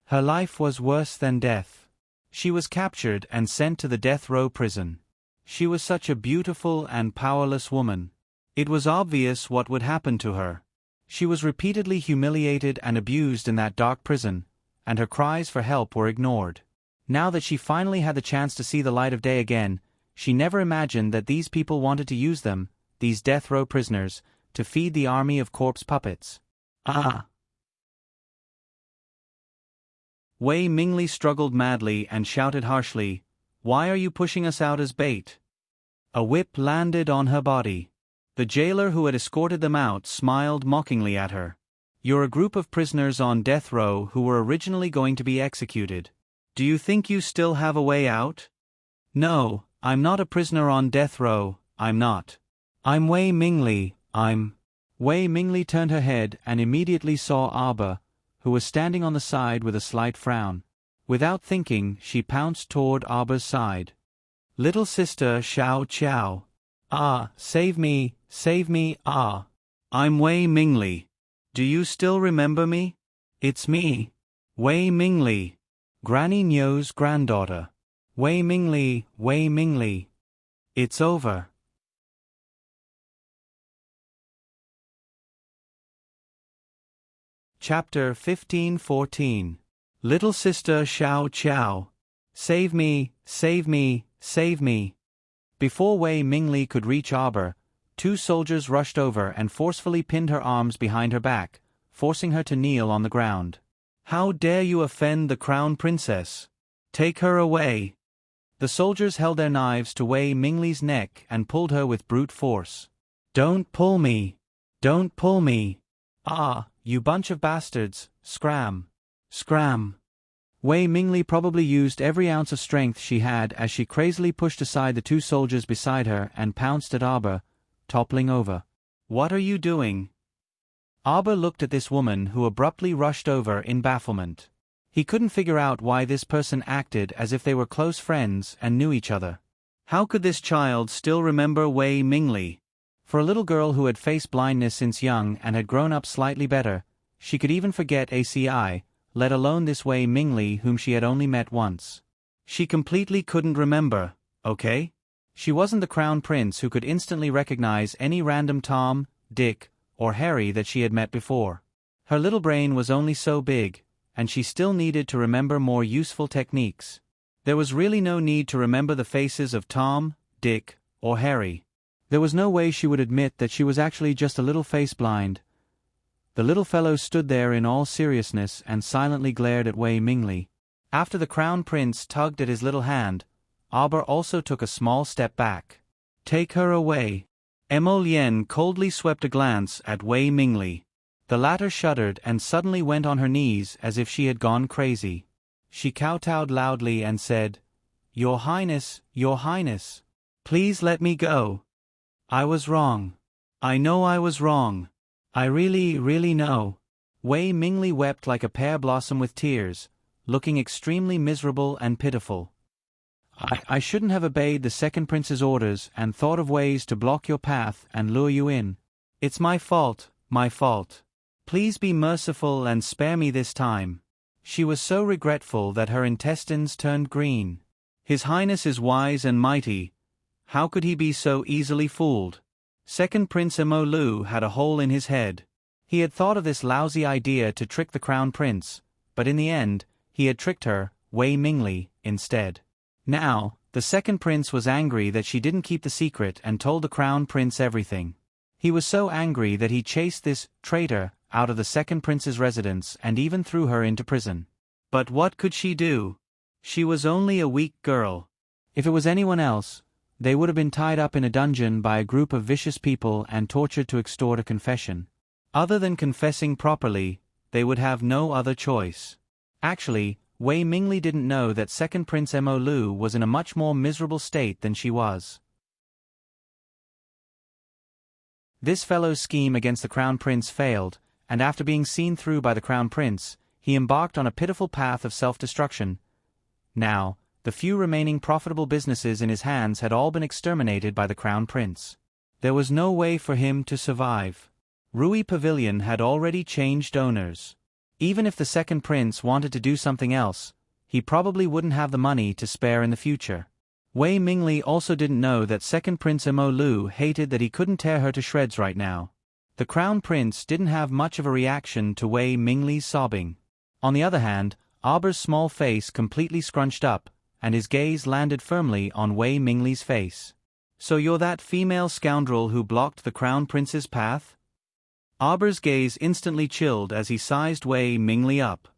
Her life was worse than death. She was captured and sent to the death row prison. She was such a beautiful and powerless woman. It was obvious what would happen to her. She was repeatedly humiliated and abused in that dark prison, and her cries for help were ignored. Now that she finally had the chance to see the light of day again, she never imagined that these people wanted to use them, these death row prisoners, to feed the army of corpse puppets. Wei Mingli struggled madly and shouted harshly, "Why are you pushing us out as bait?" A whip landed on her body. The jailer who had escorted them out smiled mockingly at her. "You're a group of prisoners on death row who were originally going to be executed. Do you think you still have a way out?" "No, I'm not a prisoner on death row, I'm not. I'm Wei Mingli, Wei Mingli turned her head and immediately saw Arba, who was standing on the side with a slight frown. Without thinking, she pounced toward Arba's side. "Little sister Xiao Qiao. Save me, I'm Wei Mingli. Do you still remember me? It's me, Wei Mingli, Granny Nyo's granddaughter. Wei Mingli. It's over." Chapter 15-14. Little Sister Xiao Qiao. Save me. Before Wei Mingli could reach Arba, 2 soldiers rushed over and forcefully pinned her arms behind her back, forcing her to kneel on the ground. "How dare you offend the crown princess? Take her away." The soldiers held their knives to Wei Mingli's neck and pulled her with brute force. Don't pull me. You bunch of bastards, scram. Wei Mingli probably used every ounce of strength she had as she crazily pushed aside the 2 soldiers beside her and pounced at Arba, toppling over. "What are you doing?" Arba looked at this woman who abruptly rushed over in bafflement. He couldn't figure out why this person acted as if they were close friends and knew each other. How could this child still remember Wei Mingli? For a little girl who had faced blindness since young and had grown up slightly better, she could even forget ACI, let alone this Wei Mingli whom she had only met once. She completely couldn't remember, okay? She wasn't the crown prince who could instantly recognize any random Tom, Dick, or Harry that she had met before. Her little brain was only so big, and she still needed to remember more useful techniques. There was really no need to remember the faces of Tom, Dick, or Harry. There was no way she would admit that she was actually just a little face blind. The little fellow stood there in all seriousness and silently glared at Wei Mingli. After the crown prince tugged at his little hand, Arba also took a small step back. "Take her away." Emo Lien coldly swept a glance at Wei Mingli. The latter shuddered and suddenly went on her knees as if she had gone crazy. She kowtowed loudly and said, Your Highness, please let me go. I was wrong. I know I was wrong. I really know." Wei Mingli wept like a pear blossom with tears, looking extremely miserable and pitiful. I shouldn't have obeyed the second prince's orders and thought of ways to block your path and lure you in. It's my fault, my fault. Please be merciful and spare me this time. She was so regretful that her intestines turned green. His Highness is wise and mighty. How could he be so easily fooled? Second Prince Emolu had a hole in his head. He had thought of this lousy idea to trick the Crown Prince, but in the end, he had tricked her, Wei Mingli, instead. Now, the second prince was angry that she didn't keep the secret and told the Crown Prince everything. He was so angry that he chased this traitor out of the second prince's residence and even threw her into prison. But what could she do? She was only a weak girl. If it was anyone else, they would have been tied up in a dungeon by a group of vicious people and tortured to extort a confession. Other than confessing properly, they would have no other choice. Actually, Wei Mingli didn't know that second Prince Emolu was in a much more miserable state than she was. This fellow's scheme against the Crown Prince failed, and after being seen through by the Crown Prince, he embarked on a pitiful path of self-destruction. Now, the few remaining profitable businesses in his hands had all been exterminated by the Crown Prince. There was no way for him to survive. Rui Pavilion had already changed owners. Even if the second prince wanted to do something else, he probably wouldn't have the money to spare in the future. Wei Mingli also didn't know that second Prince Emolu hated that he couldn't tear her to shreds right now. The Crown Prince didn't have much of a reaction to Wei Mingli's sobbing. On the other hand, Aber's small face completely scrunched up, and his gaze landed firmly on Wei Mingli's face. So you're that female scoundrel who blocked the Crown Prince's path? Aber's gaze instantly chilled as he sized Wei Mingli up.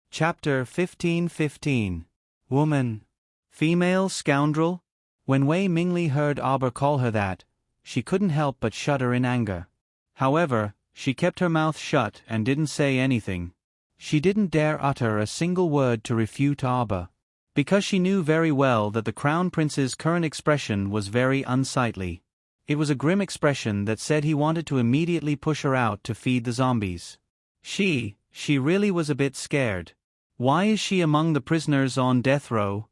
Chapter 1515. Woman. Female scoundrel? When Wei Mingli heard Aber call her that, she couldn't help but shudder in anger. However, she kept her mouth shut and didn't say anything. She didn't dare utter a single word to refute Aber, because she knew very well that the Crown Prince's current expression was very unsightly. It was a grim expression that said he wanted to immediately push her out to feed the zombies. She really was a bit scared. Why is she among the prisoners on death row?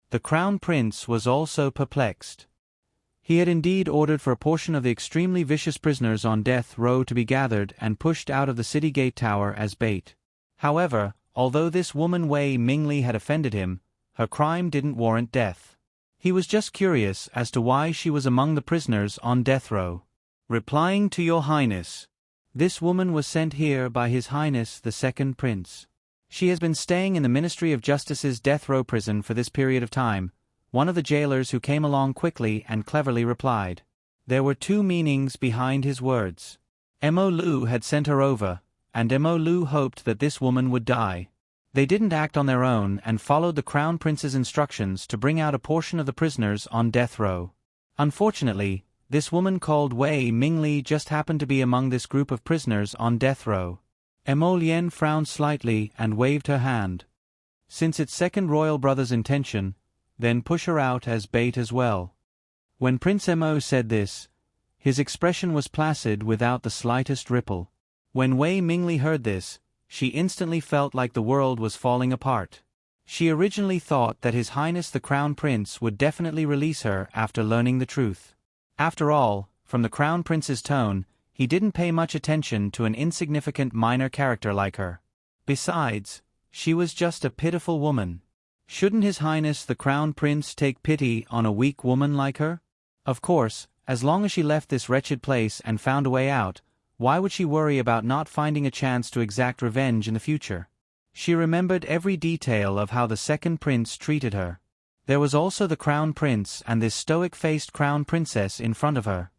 The Crown Prince was also perplexed. He had indeed ordered for a portion of the extremely vicious prisoners on death row to be gathered and pushed out of the city gate tower as bait. However, although this woman Wei Mingli had offended him, her crime didn't warrant death. He was just curious as to why she was among the prisoners on death row. Replying to Your Highness, this woman was sent here by His Highness the Second Prince. She has been staying in the Ministry of Justice's death row prison for this period of time. One of the jailers who came along quickly and cleverly replied. There were two meanings behind his words. Emolu had sent her over, and Emolu hoped that this woman would die. They didn't act on their own and followed the Crown Prince's instructions to bring out a portion of the prisoners on death row. Unfortunately, this woman called Wei Mingli just happened to be among this group of prisoners on death row. Emolien frowned slightly and waved her hand. Since it's second royal brother's intention, then push her out as bait as well. When Prince Emo said this, his expression was placid without the slightest ripple. When Wei Mingli heard this, she instantly felt like the world was falling apart. She originally thought that His Highness the Crown Prince would definitely release her after learning the truth. After all, from the Crown Prince's tone, he didn't pay much attention to an insignificant minor character like her. Besides, she was just a pitiful woman. Shouldn't His Highness the Crown Prince take pity on a weak woman like her? Of course, as long as she left this wretched place and found a way out, why would she worry about not finding a chance to exact revenge in the future? She remembered every detail of how the second prince treated her. There was also the Crown Prince and this stoic-faced Crown Princess in front of her.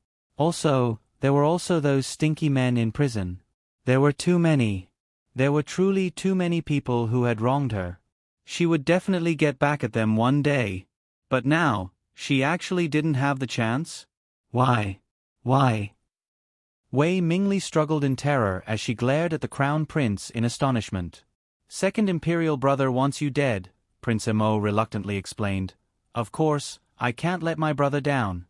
There were also those stinky men in prison. There were too many. There were truly too many people who had wronged her. She would definitely get back at them one day. But now, she actually didn't have the chance? Why? Wei Mingli struggled in terror as she glared at the Crown Prince in astonishment. Second Imperial brother wants you dead, Prince Emo reluctantly explained. Of course, I can't let my brother down.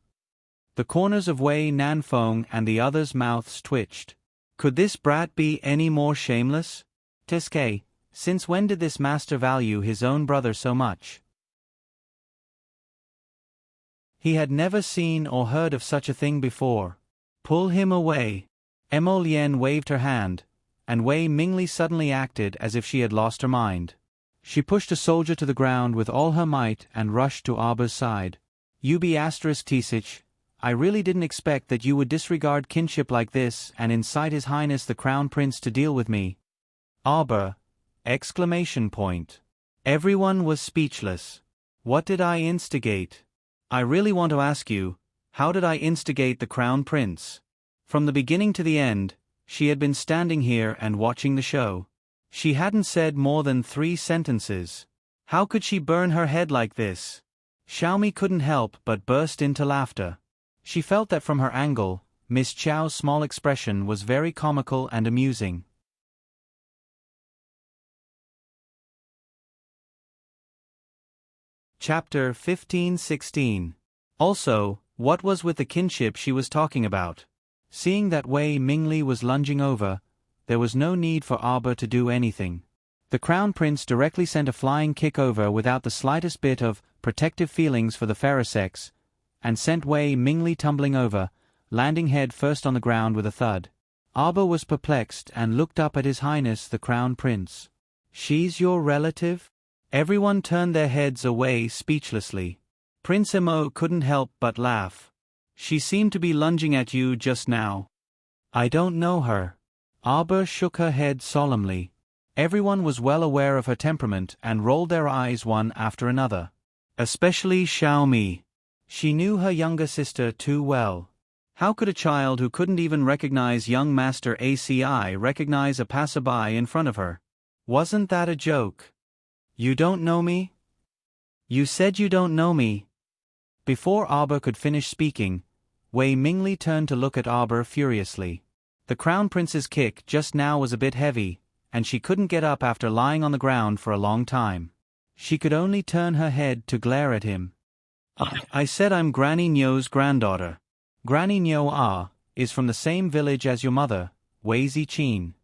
The corners of Wei Nanfeng and the others' mouths twitched. Could this brat be any more shameless? Tiske, since when did this master value his own brother so much? He had never seen or heard of such a thing before. Pull him away. Emo Lien waved her hand, and Wei Mingli suddenly acted as if she had lost her mind. She pushed a soldier to the ground with all her might and rushed to Arber's side. "You be *Tisich, I really didn't expect that you would disregard kinship like this and incite His Highness the Crown Prince to deal with me." Arber! Exclamation point. Everyone was speechless. What did I instigate? I really want to ask you, how did I instigate the Crown Prince? From the beginning to the end, she had been standing here and watching the show. She hadn't said more than 3 sentences. How could she burn her head like this? Xiaomi couldn't help but burst into laughter. She felt that from her angle, Miss Chow's small expression was very comical and amusing. Chapter 15-16. Also, what was with the kinship she was talking about? Seeing that Wei Mingli was lunging over, there was no need for Arber to do anything. The Crown Prince directly sent a flying kick over without the slightest bit of protective feelings for the fairer sex, and sent Wei Mingli tumbling over, landing head first on the ground with a thud. Arber was perplexed and looked up at His Highness the Crown Prince. "She's your relative?" Everyone turned their heads away speechlessly. Prince Emo couldn't help but laugh. "She seemed to be lunging at you just now." "I don't know her." Arber shook her head solemnly. Everyone was well aware of her temperament and rolled their eyes one after another. Especially Xiaomi. She knew her younger sister too well. How could a child who couldn't even recognize young Master ACI recognize a passerby in front of her? Wasn't that a joke? "You don't know me? You said you don't know me." Before Arber could finish speaking, Wei Mingli turned to look at Arber furiously. The Crown Prince's kick just now was a bit heavy, and she couldn't get up after lying on the ground for a long time. She could only turn her head to glare at him. I said I'm Granny Nyo's granddaughter. Granny Nyo is from the same village as your mother, Wei Ziqin.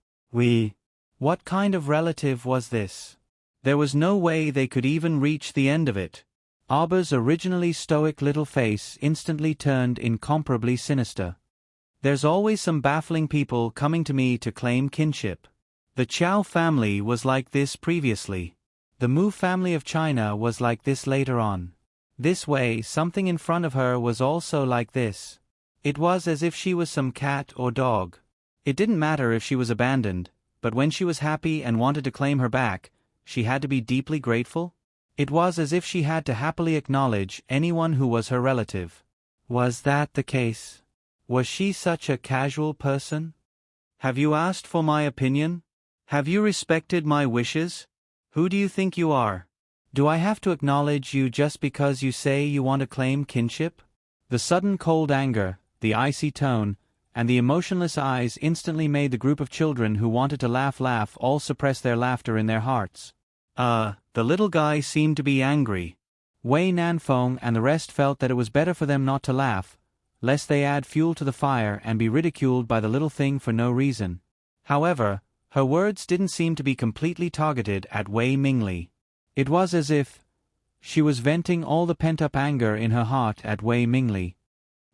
What kind of relative was this? There was no way they could even reach the end of it. Arber's originally stoic little face instantly turned incomparably sinister. "There's always some baffling people coming to me to claim kinship. The Chow family was like this previously. The Mu family of China was like this later on. This way, something in front of her was also like this. It was as if she was some cat or dog. It didn't matter if she was abandoned, but when she was happy and wanted to claim her back, she had to be deeply grateful. It was as if she had to happily acknowledge anyone who was her relative. Was that the case? Was she such a casual person? Have you asked for my opinion? Have you respected my wishes? Who do you think you are? Do I have to acknowledge you just because you say you want to claim kinship?" The sudden cold anger, the icy tone, and the emotionless eyes instantly made the group of children who wanted to laugh all suppress their laughter in their hearts. The little guy seemed to be angry. Wei Nanfeng and the rest felt that it was better for them not to laugh, lest they add fuel to the fire and be ridiculed by the little thing for no reason. However, her words didn't seem to be completely targeted at Wei Mingli. It was as if she was venting all the pent-up anger in her heart at Wei Mingli.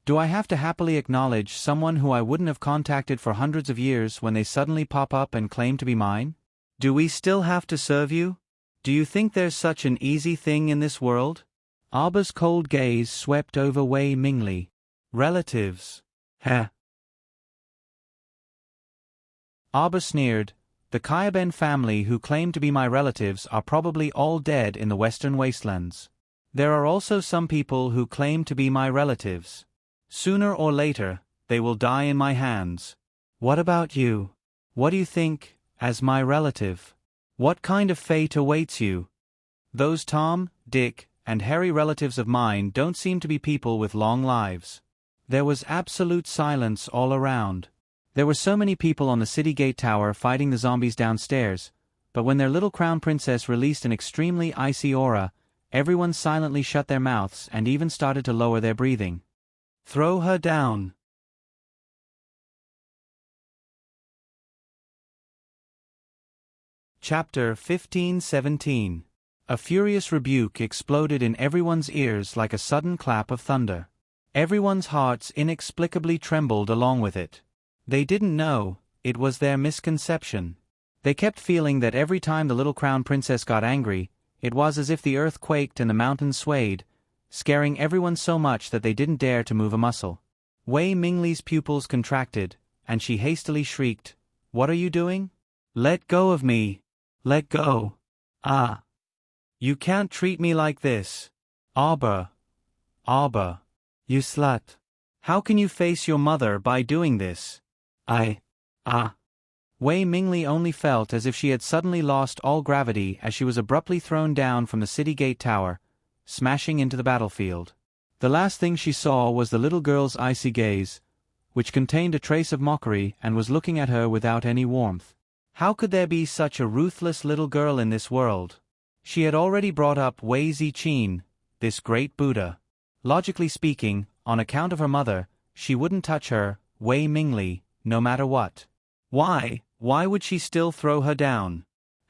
"Do I have to happily acknowledge someone who I wouldn't have contacted for hundreds of years when they suddenly pop up and claim to be mine? Do we still have to serve you? Do you think there's such an easy thing in this world?" Arber's cold gaze swept over Wei Mingli. "Relatives. Heh." Arber sneered. "The Kayaben family who claim to be my relatives are probably all dead in the western wastelands. There are also some people who claim to be my relatives. Sooner or later, they will die in my hands. What about you? What do you think, as my relative? What kind of fate awaits you? Those Tom, Dick, and Harry relatives of mine don't seem to be people with long lives." There was absolute silence all around. There were so many people on the city gate tower fighting the zombies downstairs, but when their little crown princess released an extremely icy aura, everyone silently shut their mouths and even started to lower their breathing. Throw her down. Chapter 15-17. A furious rebuke exploded in everyone's ears like a sudden clap of thunder. Everyone's hearts inexplicably trembled along with it. They didn't know, it was their misconception. They kept feeling that every time the little crown princess got angry, it was as if the earth quaked and the mountains swayed, scaring everyone so much that they didn't dare to move a muscle. Wei Mingli's pupils contracted, and she hastily shrieked, "What are you doing? Let go of me! Let go! Ah! You can't treat me like this! Arbor! Arbor! You slut! How can you face your mother by doing this? Wei Mingli only felt as if she had suddenly lost all gravity as she was abruptly thrown down from the city gate tower, smashing into the battlefield. The last thing she saw was the little girl's icy gaze, which contained a trace of mockery and was looking at her without any warmth. How could there be such a ruthless little girl in this world? She had already brought up Wei Ziqin, this great Buddha. Logically speaking, on account of her mother, she wouldn't touch her, Wei Mingli, no matter what. Why would she still throw her down?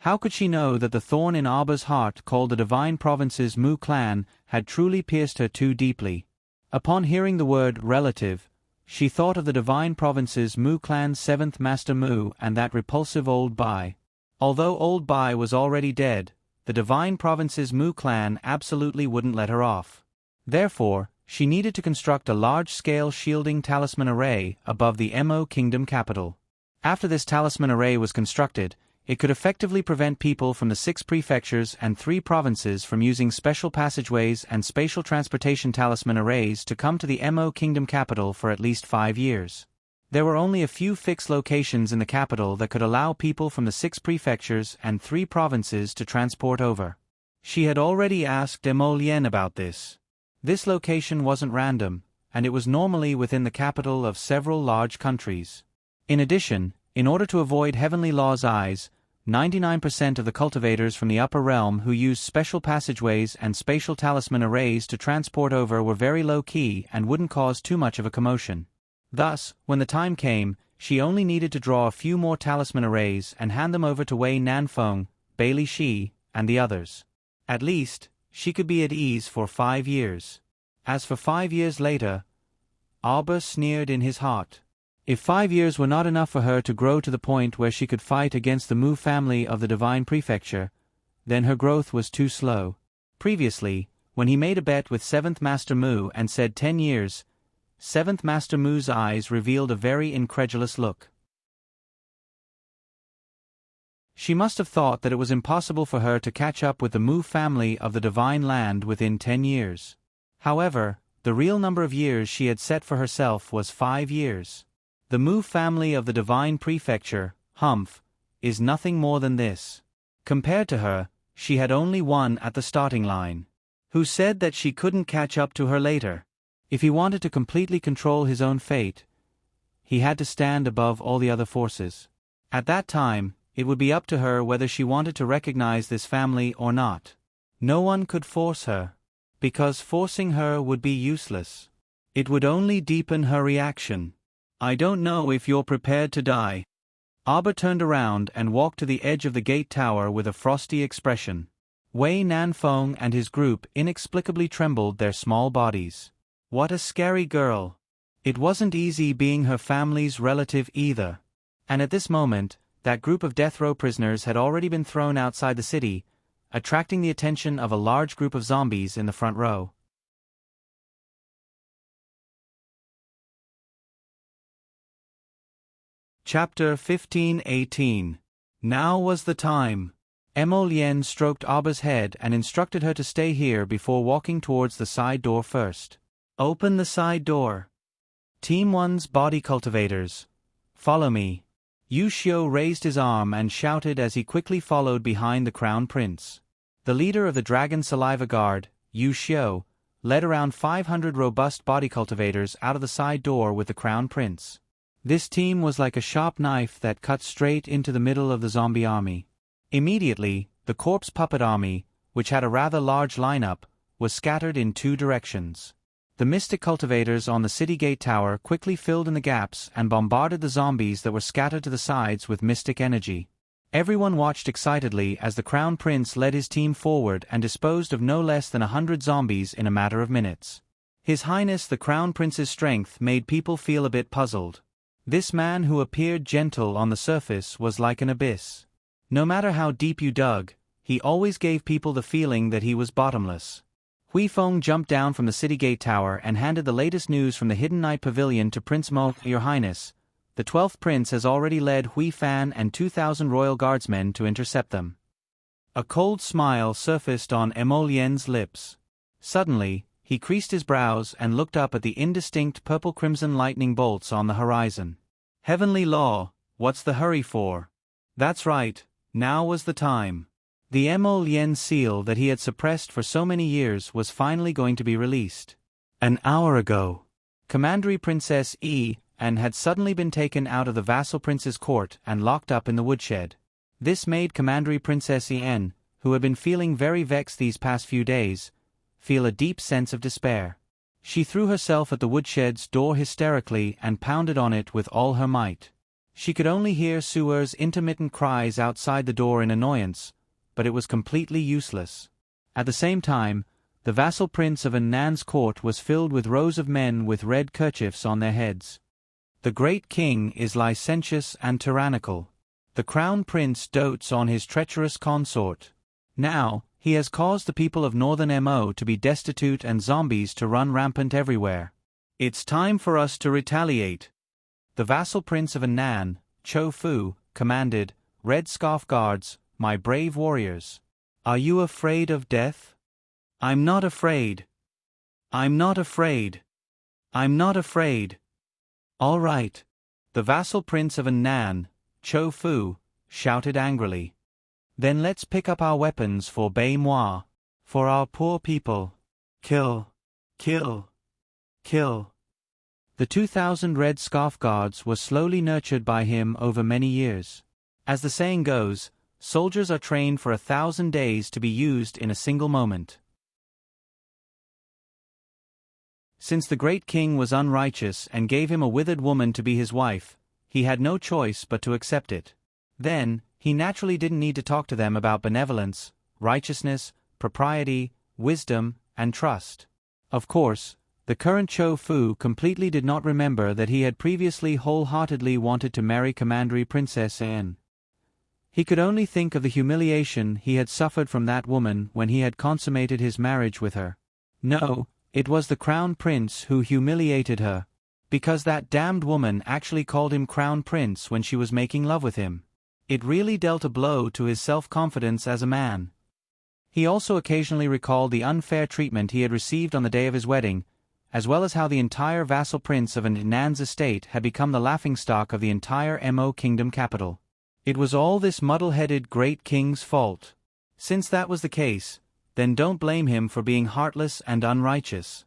How could she know that the thorn in Arbor's heart called the Divine Province's Mu clan had truly pierced her too deeply? Upon hearing the word relative, she thought of the Divine Province's Mu clan's 7th Master Mu and that repulsive old Bai. Although old Bai was already dead, the Divine Province's Mu clan absolutely wouldn't let her off. Therefore, she needed to construct a large-scale shielding talisman array above the Mo Kingdom capital. After this talisman array was constructed, it could effectively prevent people from the 6 prefectures and 3 provinces from using special passageways and spatial transportation talisman arrays to come to the Mo Kingdom capital for at least 5 years. There were only a few fixed locations in the capital that could allow people from the 6 prefectures and 3 provinces to transport over. She had already asked Mo Lien about this. This location wasn't random, and it was normally within the capital of several large countries. In addition, in order to avoid Heavenly Law's eyes, 99% of the cultivators from the upper realm who used special passageways and spatial talisman arrays to transport over were very low-key and wouldn't cause too much of a commotion. Thus, when the time came, she only needed to draw a few more talisman arrays and hand them over to Wei Nanfeng, Bailey Shi, and the others. At least, she could be at ease for 5 years. As for 5 years later, Arbor sneered in his heart. If 5 years were not enough for her to grow to the point where she could fight against the Mu family of the Divine Prefecture, then her growth was too slow. Previously, when he made a bet with 7th Master Mu and said 10 years, 7th Master Mu's eyes revealed a very incredulous look. She must have thought that it was impossible for her to catch up with the Mu family of the Divine Land within 10 years. However, the real number of years she had set for herself was 5 years. The Mu family of the Divine Prefecture, Humph, is nothing more than this. Compared to her, she had only one at the starting line. Who said that she couldn't catch up to her later? If he wanted to completely control his own fate, he had to stand above all the other forces. At that time, it would be up to her whether she wanted to recognize this family or not. No one could force her, because forcing her would be useless. It would only deepen her reaction. I don't know if you're prepared to die. Arbor turned around and walked to the edge of the gate tower with a frosty expression. Wei Nanfeng and his group inexplicably trembled their small bodies. What a scary girl. It wasn't easy being her family's relative either. And at this moment, that group of death row prisoners had already been thrown outside the city, attracting the attention of a large group of zombies in the front row. Chapter 15-18. Now was the time. Mo Lien stroked Arbor's head and instructed her to stay here before walking towards the side door first. Open the side door. Team 1's body cultivators. Follow me. Yu Xiu raised his arm and shouted as he quickly followed behind the Crown Prince. The leader of the Dragon Saliva Guard, Yu Xiu, led around 500 robust body cultivators out of the side door with the Crown Prince. This team was like a sharp knife that cut straight into the middle of the zombie army. Immediately, the corpse puppet army, which had a rather large lineup, was scattered in 2 directions. The mystic cultivators on the city gate tower quickly filled in the gaps and bombarded the zombies that were scattered to the sides with mystic energy. Everyone watched excitedly as the Crown Prince led his team forward and disposed of no less than 100 zombies in a matter of minutes. His Highness the Crown Prince's strength made people feel a bit puzzled. This man who appeared gentle on the surface was like an abyss. No matter how deep you dug, he always gave people the feeling that he was bottomless. Hui Feng jumped down from the city gate tower and handed the latest news from the Hidden Night Pavilion to Prince Mo. Your Highness, the 12th Prince has already led Hui Fan and 2,000 royal guardsmen to intercept them. A cold smile surfaced on Mo Lian's lips. Suddenly, he creased his brows and looked up at the indistinct purple-crimson lightning bolts on the horizon. Heavenly law, what's the hurry for? That's right, now was the time. The Mo Lien seal that he had suppressed for so many years was finally going to be released. An hour ago, Commandery Princess E. An had suddenly been taken out of the vassal prince's court and locked up in the woodshed. This made Commandery Princess E. N., who had been feeling very vexed these past few days, feel a deep sense of despair. She threw herself at the woodshed's door hysterically and pounded on it with all her might. She could only hear Suer's intermittent cries outside the door in annoyance, but it was completely useless. At the same time, the vassal prince of Annan's court was filled with rows of men with red kerchiefs on their heads. The great king is licentious and tyrannical. The crown prince dotes on his treacherous consort. Now, he has caused the people of northern Mo to be destitute and zombies to run rampant everywhere. It's time for us to retaliate. The vassal prince of Annan, Cho Fu, commanded, Red Scarf Guards, my brave warriors. Are you afraid of death? I'm not afraid. I'm not afraid. I'm not afraid. All right. The vassal prince of Annan, Cho Fu, shouted angrily. Then let's pick up our weapons for Bei Moi, for our poor people. Kill, kill, kill. The 2,000 Red Scarf Guards were slowly nurtured by him over many years. As the saying goes, soldiers are trained for 1,000 days to be used in a single moment. Since the great king was unrighteous and gave him a withered woman to be his wife, he had no choice but to accept it. Then, he naturally didn't need to talk to them about benevolence, righteousness, propriety, wisdom, and trust. Of course, the current Cho Fu completely did not remember that he had previously wholeheartedly wanted to marry Commandery Princess An. He could only think of the humiliation he had suffered from that woman when he had consummated his marriage with her. No, it was the Crown Prince who humiliated her, because that damned woman actually called him Crown Prince when she was making love with him. It really dealt a blow to his self-confidence as a man. He also occasionally recalled the unfair treatment he had received on the day of his wedding, as well as how the entire vassal prince of Annan's estate had become the laughingstock of the entire Mo kingdom capital. It was all this muddle-headed great king's fault. Since that was the case, then don't blame him for being heartless and unrighteous.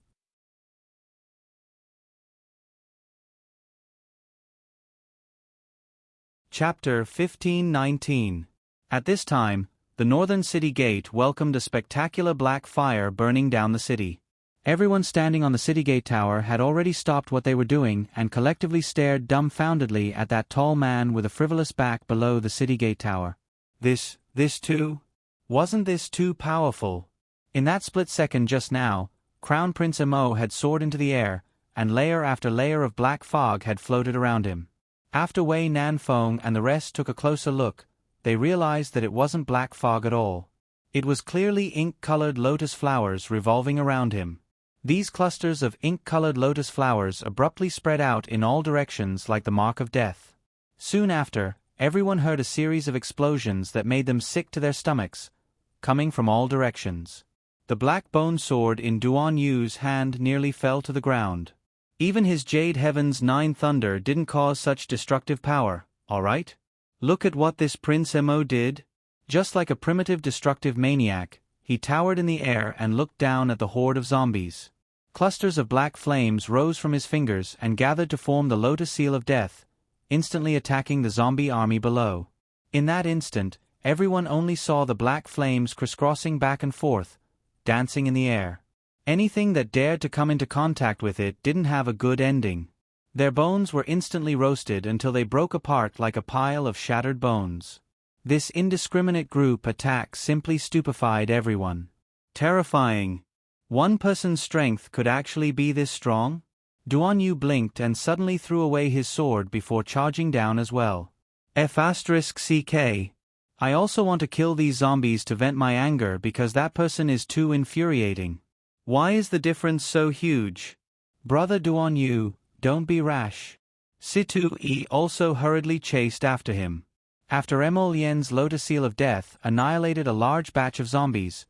Chapter 1519. At this time, the northern city gate welcomed a spectacular black fire burning down the city. Everyone standing on the city gate tower had already stopped what they were doing and collectively stared dumbfoundedly at that tall man with a frivolous back below the city gate tower. This too? Wasn't this too powerful? In that split second just now, Crown Prince Mo had soared into the air, and layer after layer of black fog had floated around him. After Wei Nanfeng and the rest took a closer look, they realized that it wasn't black fog at all. It was clearly ink-colored lotus flowers revolving around him. These clusters of ink-colored lotus flowers abruptly spread out in all directions like the mark of death. Soon after, everyone heard a series of explosions that made them sick to their stomachs, coming from all directions. The black bone sword in Duan Yu's hand nearly fell to the ground. Even his Jade Heaven's 9 thunder didn't cause such destructive power, alright? Look at what this Prince Mo did. Just like a primitive destructive maniac, he towered in the air and looked down at the horde of zombies. Clusters of black flames rose from his fingers and gathered to form the lotus seal of death, instantly attacking the zombie army below. In that instant, everyone only saw the black flames crisscrossing back and forth, dancing in the air. Anything that dared to come into contact with it didn't have a good ending. Their bones were instantly roasted until they broke apart like a pile of shattered bones. This indiscriminate group attack simply stupefied everyone. Terrifying. One person's strength could actually be this strong? Duan Yu blinked and suddenly threw away his sword before charging down as well. F***CK. I also want to kill these zombies to vent my anger because that person is too infuriating. Why is the difference so huge? Brother Duan Yu, don't be rash. Situ Yi also hurriedly chased after him. After Mo Lian's Lotus Seal of Death annihilated a large batch of zombies,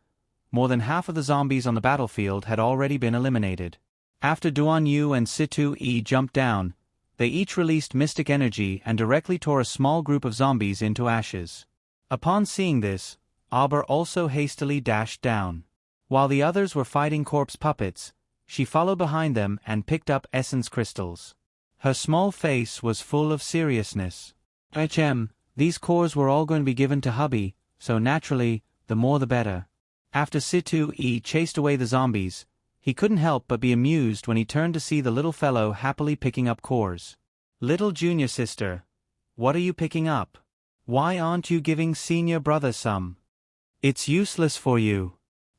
more than half of the zombies on the battlefield had already been eliminated. After Duan Yu and Situ Yi jumped down, they each released mystic energy and directly tore a small group of zombies into ashes. Upon seeing this, Aber also hastily dashed down. While the others were fighting corpse puppets, she followed behind them and picked up essence crystals. Her small face was full of seriousness. These cores were all going to be given to hubby, so naturally, the more the better. After Situ Yi chased away the zombies, he couldn't help but be amused when he turned to see the little fellow happily picking up cores. Little junior sister, what are you picking up? Why aren't you giving senior brother some? It's useless for you.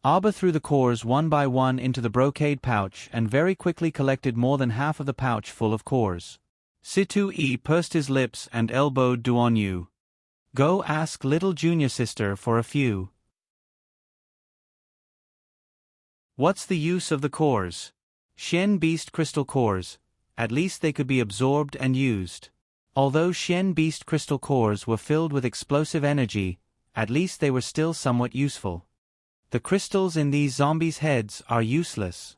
Aber threw the cores one by one into the brocade pouch and very quickly collected more than half of the pouch full of cores. Situ Yi pursed his lips and elbowed Duan Yu. Go ask little junior sister for a few. What's the use of the cores? Shen Beast Crystal Cores, at least they could be absorbed and used. Although Shen Beast Crystal Cores were filled with explosive energy, at least they were still somewhat useful. The crystals in these zombies' heads are useless.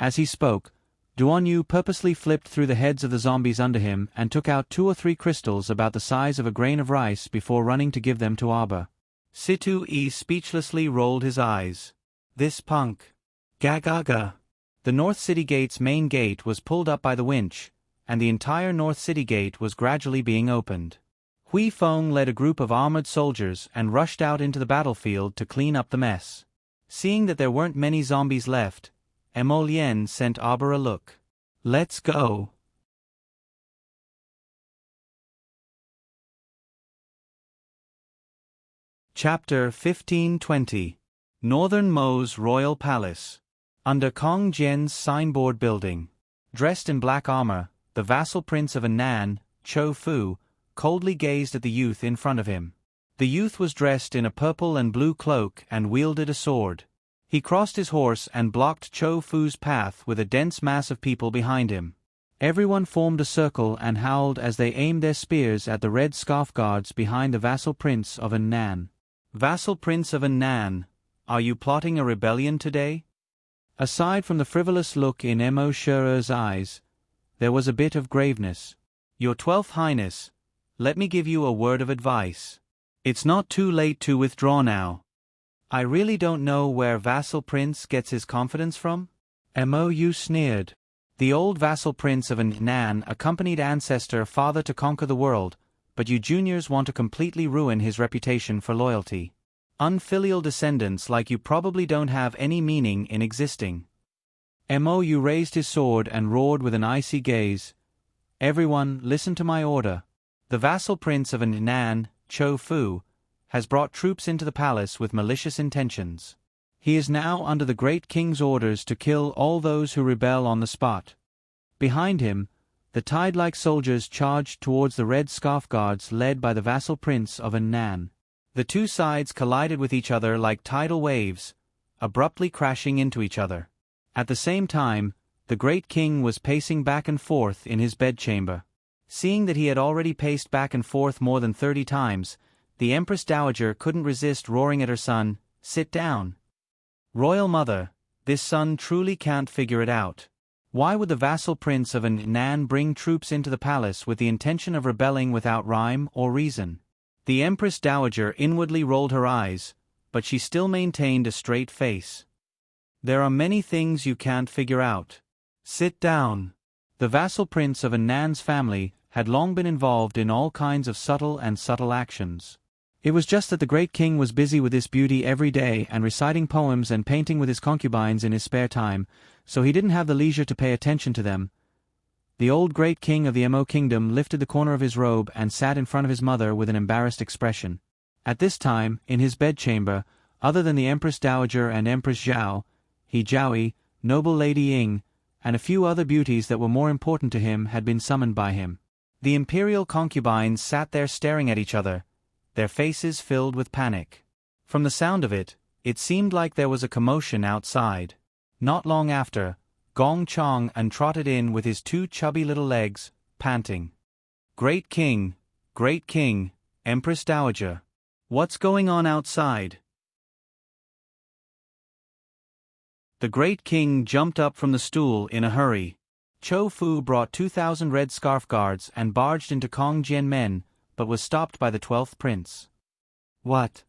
As he spoke, Duan Yu purposely flipped through the heads of the zombies under him and took out 2 or 3 crystals about the size of a grain of rice before running to give them to Aber. Situ Yi speechlessly rolled his eyes. This punk. Ga. The North City Gate's main gate was pulled up by the winch, and the entire North City Gate was gradually being opened. Hui Feng led a group of armored soldiers and rushed out into the battlefield to clean up the mess. Seeing that there weren't many zombies left, Mo Lian sent Aber a look. Let's go. Chapter 1520. Northern Mo's Royal Palace. Under Kong Jian's signboard building. Dressed in black armor, the vassal prince of Annan, Chou Fu, coldly gazed at the youth in front of him. The youth was dressed in a purple and blue cloak and wielded a sword. He crossed his horse and blocked Chou Fu's path with a dense mass of people behind him. Everyone formed a circle and howled as they aimed their spears at the red scarf guards behind the vassal prince of Annan. Vassal prince of Annan, are you plotting a rebellion today? Aside from the frivolous look in Mo Sherer's eyes, there was a bit of graveness. Your 12th Highness, let me give you a word of advice. It's not too late to withdraw now. I really don't know where Vassal Prince gets his confidence from. Mo sneered. The old Vassal Prince of Annan accompanied ancestor father to conquer the world, but you juniors want to completely ruin his reputation for loyalty. Unfilial descendants like you probably don't have any meaning in existing. Mo raised his sword and roared with an icy gaze. Everyone, listen to my order. The vassal prince of Annan, Chou Fu, has brought troops into the palace with malicious intentions. He is now under the great king's orders to kill all those who rebel on the spot. Behind him, the tide-like soldiers charged towards the red scarf guards led by the vassal prince of Annan. The two sides collided with each other like tidal waves, abruptly crashing into each other. At the same time, the great king was pacing back and forth in his bedchamber. Seeing that he had already paced back and forth more than 30 times, the Empress Dowager couldn't resist roaring at her son, "Sit down. Royal Mother, this son truly can't figure it out. Why would the vassal prince of Annan bring troops into the palace with the intention of rebelling without rhyme or reason?" The Empress Dowager inwardly rolled her eyes, but she still maintained a straight face. There are many things you can't figure out. Sit down. The vassal prince of Annan's family had long been involved in all kinds of subtle actions. It was just that the great king was busy with this beauty every day and reciting poems and painting with his concubines in his spare time, so he didn't have the leisure to pay attention to them. The old great king of the Mo kingdom lifted the corner of his robe and sat in front of his mother with an embarrassed expression. At this time, in his bedchamber, other than the Empress Dowager and Empress Zhao, He Jiaoyi, noble Lady Ying, and a few other beauties that were more important to him had been summoned by him. The imperial concubines sat there staring at each other, their faces filled with panic. From the sound of it, it seemed like there was a commotion outside. Not long after, Gong Chong trotted in with his 2 chubby little legs, panting. Great King, Empress Dowager. What's going on outside? The great king jumped up from the stool in a hurry. Chou Fu brought 2,000 red scarf guards and barged into Kong Jianmen, but was stopped by the 12th prince. What?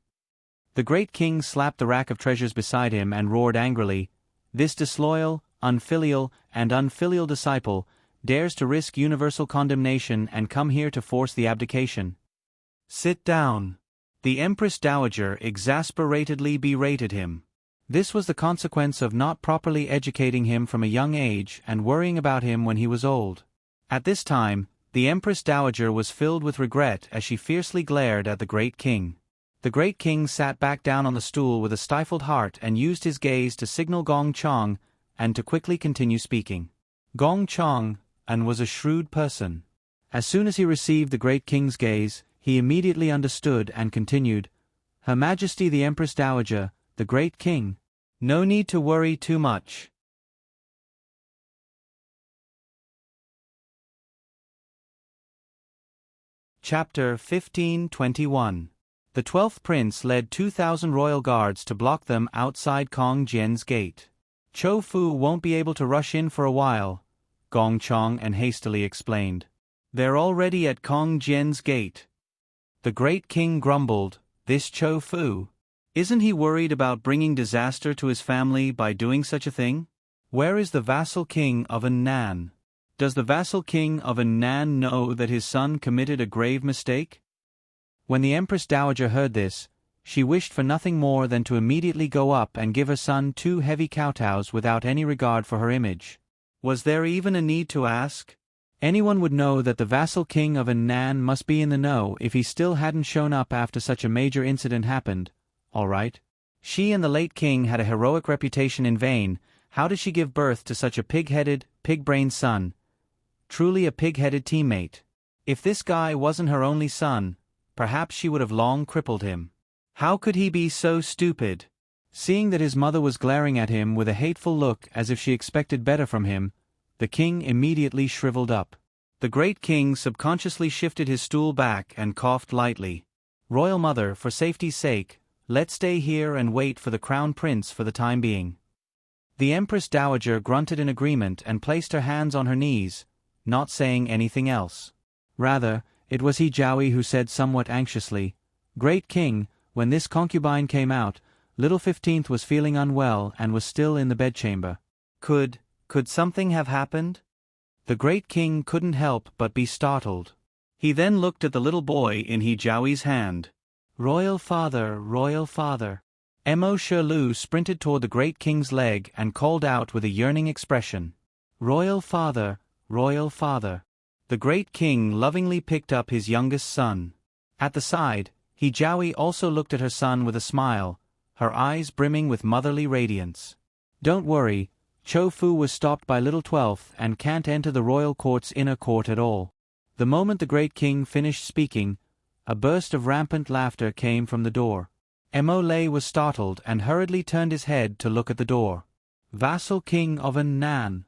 The great king slapped the rack of treasures beside him and roared angrily, "This disloyal, unfilial, and unfilial disciple dares to risk universal condemnation and come here to force the abdication." "Sit down." The Empress Dowager exasperatedly berated him. This was the consequence of not properly educating him from a young age and worrying about him when he was old. At this time, the Empress Dowager was filled with regret as she fiercely glared at the great king. The great king sat back down on the stool with a stifled heart and used his gaze to signal Gong Chong and to quickly continue speaking. Gong Chong was a shrewd person. As soon as he received the great king's gaze, he immediately understood and continued, "Her Majesty the Empress Dowager, the great king. No need to worry too much." Chapter 15:21. The 12th prince led 2,000 royal guards to block them outside Kong Jian's gate. "Chou Fu won't be able to rush in for a while," Gong Chong hastily explained. "They're already at Kong Jian's gate." The great king grumbled, "This Chou Fu. Isn't he worried about bringing disaster to his family by doing such a thing? Where is the vassal king of Nan? Does the vassal king of Nan know that his son committed a grave mistake?" When the Empress Dowager heard this, she wished for nothing more than to immediately go up and give her son 2 heavy kowtows without any regard for her image. Was there even a need to ask? Anyone would know that the vassal king of Nan must be in the know if he still hadn't shown up after such a major incident happened. All right. She and the late king had a heroic reputation in vain. How did she give birth to such a pig-headed, pig-brained son? Truly a pig-headed teammate. If this guy wasn't her only son, perhaps she would have long crippled him. How could he be so stupid? Seeing that his mother was glaring at him with a hateful look as if she expected better from him, the king immediately shriveled up. The great king subconsciously shifted his stool back and coughed lightly. "Royal mother, for safety's sake, let's stay here and wait for the crown prince for the time being." The Empress Dowager grunted in agreement and placed her hands on her knees, not saying anything else. Rather, it was He Jiaoyi who said somewhat anxiously, "Great king, when this concubine came out, little 15th was feeling unwell and was still in the bedchamber. Could something have happened?" The great king couldn't help but be startled. He then looked at the little boy in He Jiaoyi's hand. "Royal father, royal father." Mo Shelu sprinted toward the great king's leg and called out with a yearning expression, "Royal father, royal father." The great king lovingly picked up his youngest son. At the side, He Jiaoyi also looked at her son with a smile, her eyes brimming with motherly radiance. "Don't worry, Chou Fu was stopped by little 12th and can't enter the royal court's inner court at all." The moment the great king finished speaking, a burst of rampant laughter came from the door. Mo Lei was startled and hurriedly turned his head to look at the door. "Vassal king of Nan."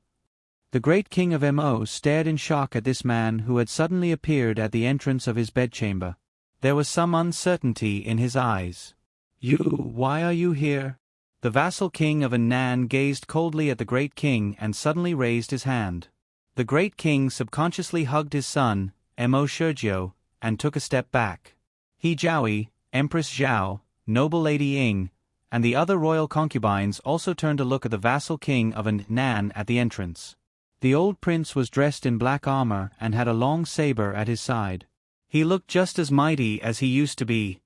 The great king of Mo stared in shock at this man who had suddenly appeared at the entrance of his bedchamber. There was some uncertainty in his eyes. Why are you here?" The vassal king of Nan gazed coldly at the great king and suddenly raised his hand. The great king subconsciously hugged his son, Mo Shurjiu, and took a step back. He Jiaoyi, Empress Zhao, noble Lady Ying, and the other royal concubines also turned to look at the vassal king of Nan at the entrance. The old prince was dressed in black armor and had a long saber at his side. He looked just as mighty as he used to be.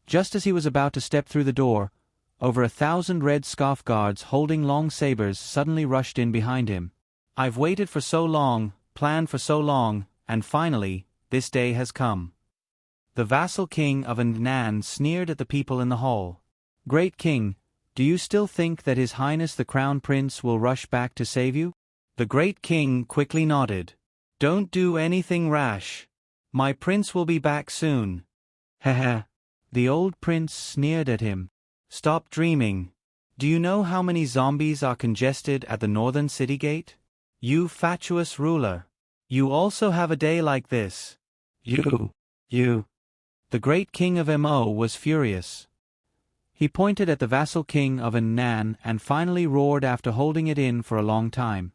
Just as he was about to step through the door, over 1,000 red scarf guards holding long sabers suddenly rushed in behind him. "I've waited for so long, planned for so long, and finally, this day has come." The vassal king of Nan sneered at the people in the hall. "Great king, do you still think that His Highness the Crown Prince will rush back to save you?" The great king quickly nodded. "Don't do anything rash. My prince will be back soon." Heh. The old prince sneered at him. "Stop dreaming. Do you know how many zombies are congested at the northern city gate? You fatuous ruler. You also have a day like this. You. The great king of Mo was furious. He pointed at the vassal king of Nan and finally roared after holding it in for a long time.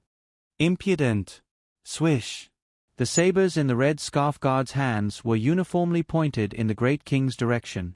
"Impudent!" Swish! The sabers in the red scarf guards' hands were uniformly pointed in the great king's direction.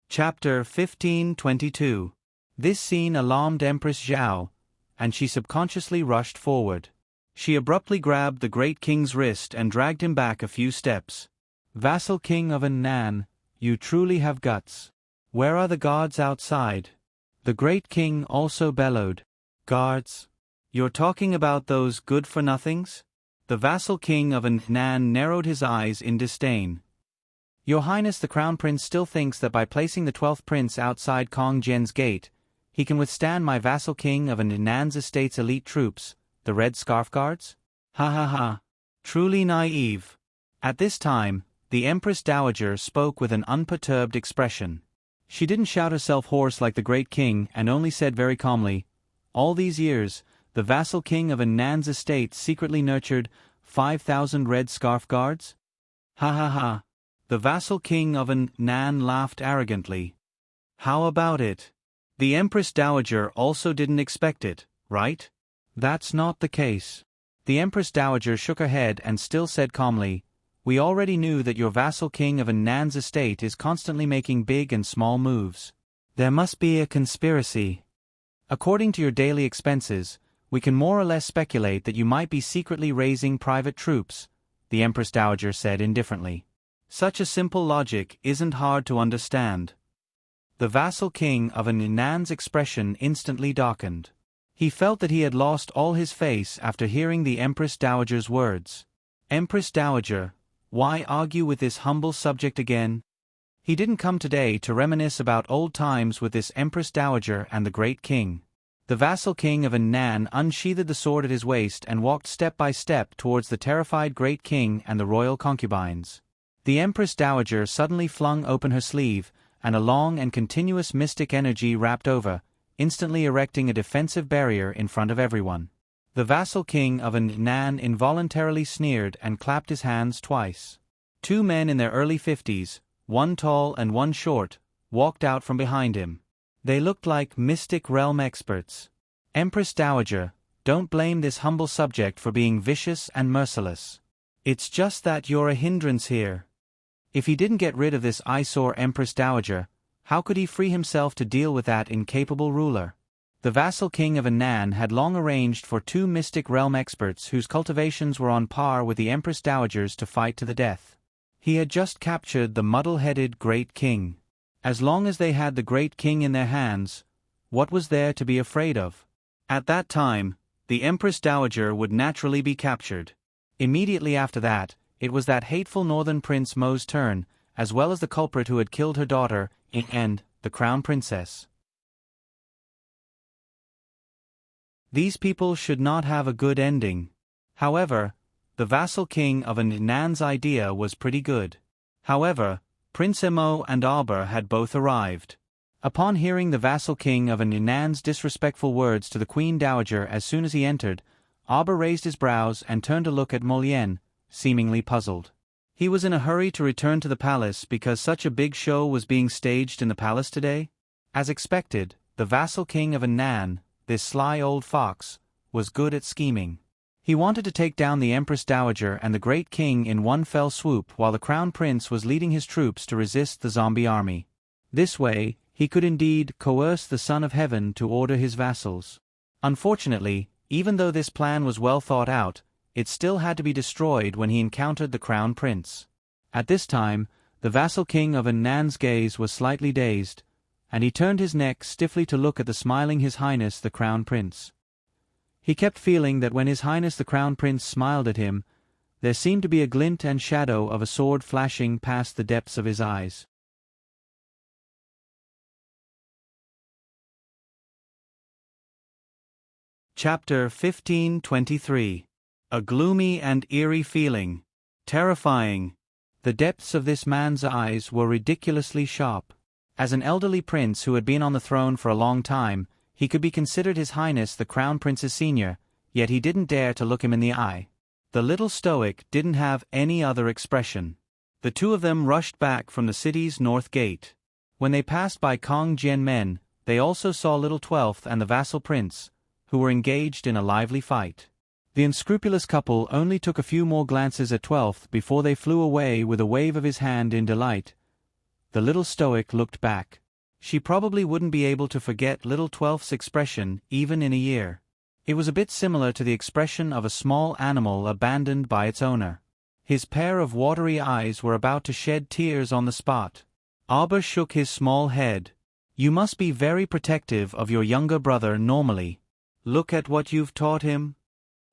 Chapter 15:22. This scene alarmed Empress Zhao, and she subconsciously rushed forward. She abruptly grabbed the great king's wrist and dragged him back a few steps. "Vassal king of Nan, you truly have guts. Where are the guards outside?" The great king also bellowed. "Guards? You're talking about those good-for-nothings?" The vassal king of Nan narrowed his eyes in disdain. "Your Highness the Crown Prince still thinks that by placing the 12th prince outside Kong Jian's gate, he can withstand my vassal king of Nan's estate's elite troops, the Red Scarf Guards? Ha. Truly naive." At this time, the Empress Dowager spoke with an unperturbed expression. She didn't shout herself hoarse like the great king and only said very calmly, "All these years, the vassal king of Nan's estate secretly nurtured 5,000 Red Scarf Guards?" Ha. The vassal king of Nan laughed arrogantly. "How about it? The Empress Dowager also didn't expect it, right?" "That's not the case." The Empress Dowager shook her head and still said calmly, "We already knew that your vassal king of Nan's estate is constantly making big and small moves. There must be a conspiracy. According to your daily expenses, we can more or less speculate that you might be secretly raising private troops," the Empress Dowager said indifferently. "Such a simple logic isn't hard to understand." The vassal king of Nan's expression instantly darkened. He felt that he had lost all his face after hearing the Empress Dowager's words. "Empress Dowager, why argue with this humble subject again?" He didn't come today to reminisce about old times with this Empress Dowager and the great king. The vassal king of Nan unsheathed the sword at his waist and walked step by step towards the terrified great king and the royal concubines. The Empress Dowager suddenly flung open her sleeve, and a long and continuous mystic energy wrapped over, instantly erecting a defensive barrier in front of everyone. The vassal king of Nan involuntarily sneered and clapped his hands twice. Two men in their early 50s, one tall and one short, walked out from behind him. They looked like mystic realm experts. "Empress Dowager, don't blame this humble subject for being vicious and merciless. It's just that you're a hindrance here." If he didn't get rid of this eyesore Empress Dowager, how could he free himself to deal with that incapable ruler? The vassal king of Nan had long arranged for two mystic realm experts whose cultivations were on par with the Empress Dowager's to fight to the death. He had just captured the muddle-headed great king. As long as they had the great king in their hands, what was there to be afraid of? At that time, the Empress Dowager would naturally be captured. Immediately after that, it was that hateful northern prince Mo's turn, as well as the culprit who had killed her daughter, and the crown princess. These people should not have a good ending. However, the vassal king of Nan's idea was pretty good. However, Prince Mo and Arbor had both arrived. Upon hearing the vassal king of Nan's disrespectful words to the Queen Dowager as soon as he entered, Arbor raised his brows and turned to look at Molien, seemingly puzzled. He was in a hurry to return to the palace because such a big show was being staged in the palace today. As expected, the vassal king of Nan, this sly old fox, was good at scheming. He wanted to take down the Empress Dowager and the great king in one fell swoop while the crown prince was leading his troops to resist the zombie army. This way, he could indeed coerce the Son of Heaven to order his vassals. Unfortunately, even though this plan was well thought out, it still had to be destroyed when he encountered the crown prince. At this time, the vassal king of Annan's gaze was slightly dazed, and he turned his neck stiffly to look at the smiling His Highness the Crown Prince. He kept feeling that when His Highness the Crown Prince smiled at him, there seemed to be a glint and shadow of a sword flashing past the depths of his eyes. Chapter 15:23. A gloomy and eerie feeling. Terrifying. The depths of this man's eyes were ridiculously sharp. As an elderly prince who had been on the throne for a long time, he could be considered His Highness the Crown Prince's senior, yet he didn't dare to look him in the eye. The little stoic didn't have any other expression. The two of them rushed back from the city's north gate. When they passed by Kong Jianmen, they also saw Little Twelfth and the vassal prince, who were engaged in a lively fight. The unscrupulous couple only took a few more glances at Twelfth before they flew away with a wave of his hand in delight. The little stoic looked back. She probably wouldn't be able to forget Little Twelfth's expression even in a year. It was a bit similar to the expression of a small animal abandoned by its owner. His pair of watery eyes were about to shed tears on the spot. Arba shook his small head. "You must be very protective of your younger brother normally. Look at what you've taught him.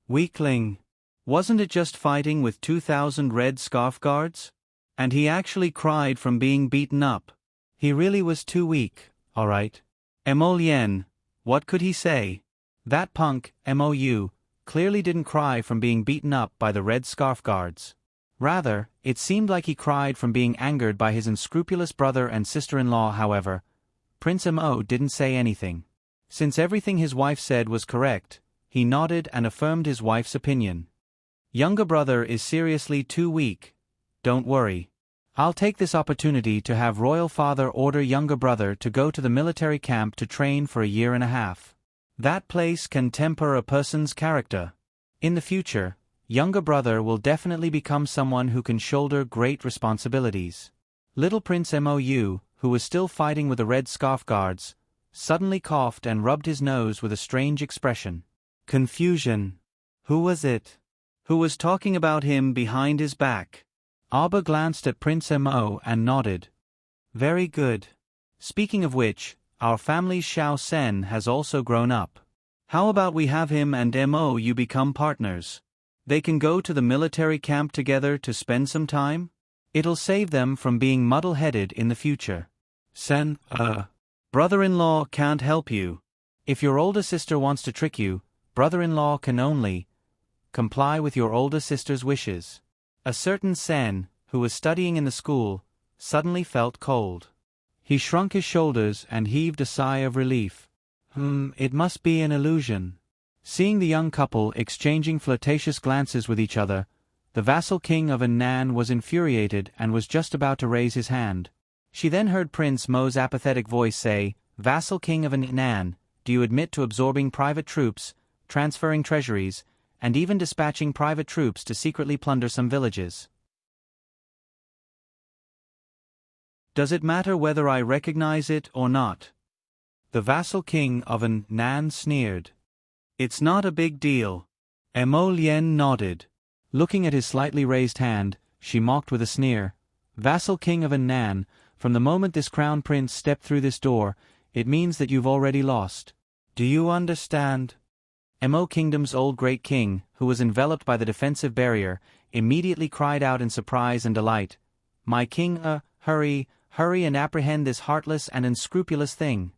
Weakling. Wasn't it just fighting with 2,000 red scarf guards? And he actually cried from being beaten up. He really was too weak, all right. Emolien, what could he say? That punk, Mou, clearly didn't cry from being beaten up by the red scarf guards. Rather, it seemed like he cried from being angered by his unscrupulous brother and sister-in-law. However, Prince Mo didn't say anything. Since everything his wife said was correct, he nodded and affirmed his wife's opinion. Younger brother is seriously too weak. Don't worry. I'll take this opportunity to have royal father order younger brother to go to the military camp to train for a year and a half. That place can temper a person's character. In the future, younger brother will definitely become someone who can shoulder great responsibilities. Little Prince Mou, who was still fighting with the red scarf guards, suddenly coughed and rubbed his nose with a strange expression. Confusion. Who was it? Who was talking about him behind his back? Arba glanced at Prince Mo and nodded. Very good. Speaking of which, our family's Xiao Sen has also grown up. How about we have him and Mo you become partners? They can go to the military camp together to spend some time? It'll save them from being muddle-headed in the future. Sen, brother-in-law can't help you. If your older sister wants to trick you, brother-in-law can only comply with your older sister's wishes. A certain Sen, who was studying in the school, suddenly felt cold. He shrunk his shoulders and heaved a sigh of relief. It must be an illusion. Seeing the young couple exchanging flirtatious glances with each other, the vassal king of Annan was infuriated and was just about to raise his hand. She then heard Prince Mo's apathetic voice say, "Vassal king of Annan, do you admit to absorbing private troops, transferring treasuries, and even dispatching private troops to secretly plunder some villages? Does it matter whether I recognize it or not?" The vassal king of Annan sneered. "It's not a big deal." Mo Lien nodded. Looking at his slightly raised hand, she mocked with a sneer. "Vassal king of Annan, from the moment this crown prince stepped through this door, it means that you've already lost. Do you understand?" Mo Kingdom's old great king, who was enveloped by the defensive barrier, immediately cried out in surprise and delight. "My king, hurry and apprehend this heartless and unscrupulous thing.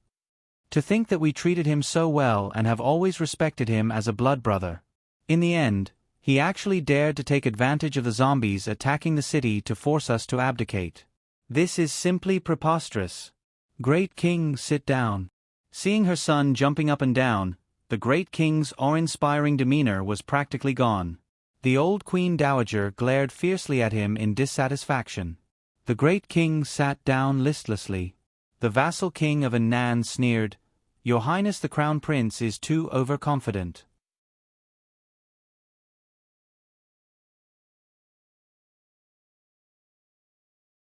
To think that we treated him so well and have always respected him as a blood brother. In the end, he actually dared to take advantage of the zombies attacking the city to force us to abdicate. This is simply preposterous. Great king, sit down." Seeing her son jumping up and down, the great king's awe-inspiring demeanor was practically gone. The old queen dowager glared fiercely at him in dissatisfaction. The great king sat down listlessly. The vassal king of Annan sneered, "Your Highness the Crown Prince is too overconfident."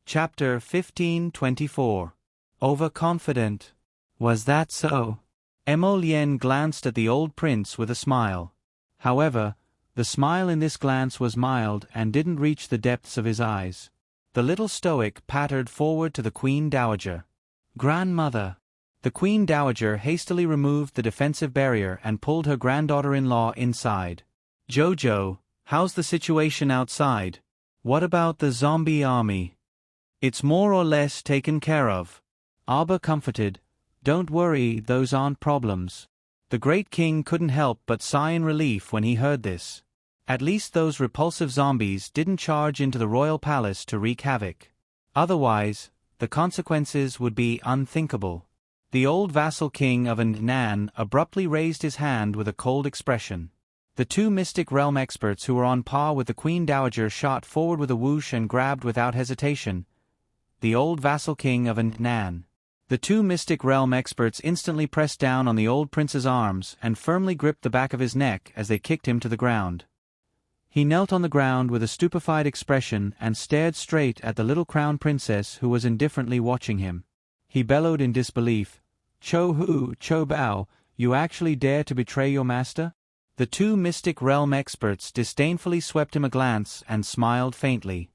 Chapter 15:24. Overconfident. Was that so? Mo Lien glanced at the old prince with a smile. However, The smile in this glance was mild and didn't reach the depths of his eyes. The little stoic pattered forward to the Queen Dowager. "Grandmother." The Queen Dowager hastily removed the defensive barrier and pulled her granddaughter-in-law inside. "Jojo, how's the situation outside? What about the zombie army?" "It's more or less taken care of." Abba comforted. "Don't worry, those aren't problems." The great king couldn't help but sigh in relief when he heard this. At least those repulsive zombies didn't charge into the royal palace to wreak havoc. Otherwise, the consequences would be unthinkable. The old vassal king of Nan abruptly raised his hand with a cold expression. The two Mystic Realm experts who were on par with the Queen Dowager shot forward with a whoosh and grabbed without hesitation the old vassal king of Nan. The two Mystic Realm experts instantly pressed down on the old prince's arms and firmly gripped the back of his neck as they kicked him to the ground. He knelt on the ground with a stupefied expression and stared straight at the little crown princess who was indifferently watching him. He bellowed in disbelief, "Cho Hu, Cho Bao, you actually dare to betray your master?" The two Mystic Realm experts disdainfully swept him a glance and smiled faintly.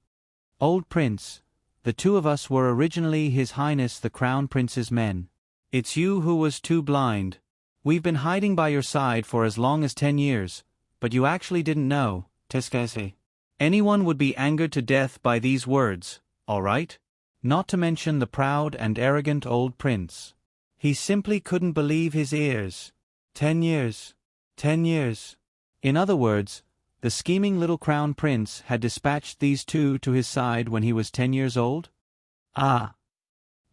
"Old Prince, the two of us were originally His Highness the Crown Prince's men. It's you who was too blind. We've been hiding by your side for as long as 10 years, but you actually didn't know, Teskase. Anyone would be angered to death by these words, all right? Not to mention the proud and arrogant old prince. He simply couldn't believe his ears. 10 years. 10 years. In other words, the scheming little crown prince had dispatched these two to his side when he was 10 years old? Ah!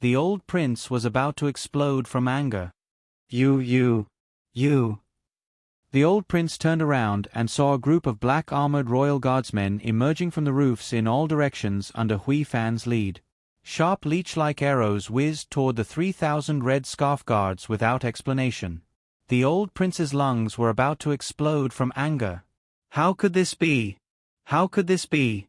The old prince was about to explode from anger. You. The old prince turned around and saw a group of black-armored royal guardsmen emerging from the roofs in all directions under Hui Fan's lead. Sharp leech-like arrows whizzed toward the 3,000 red scarf guards without explanation. The old prince's lungs were about to explode from anger. How could this be? How could this be?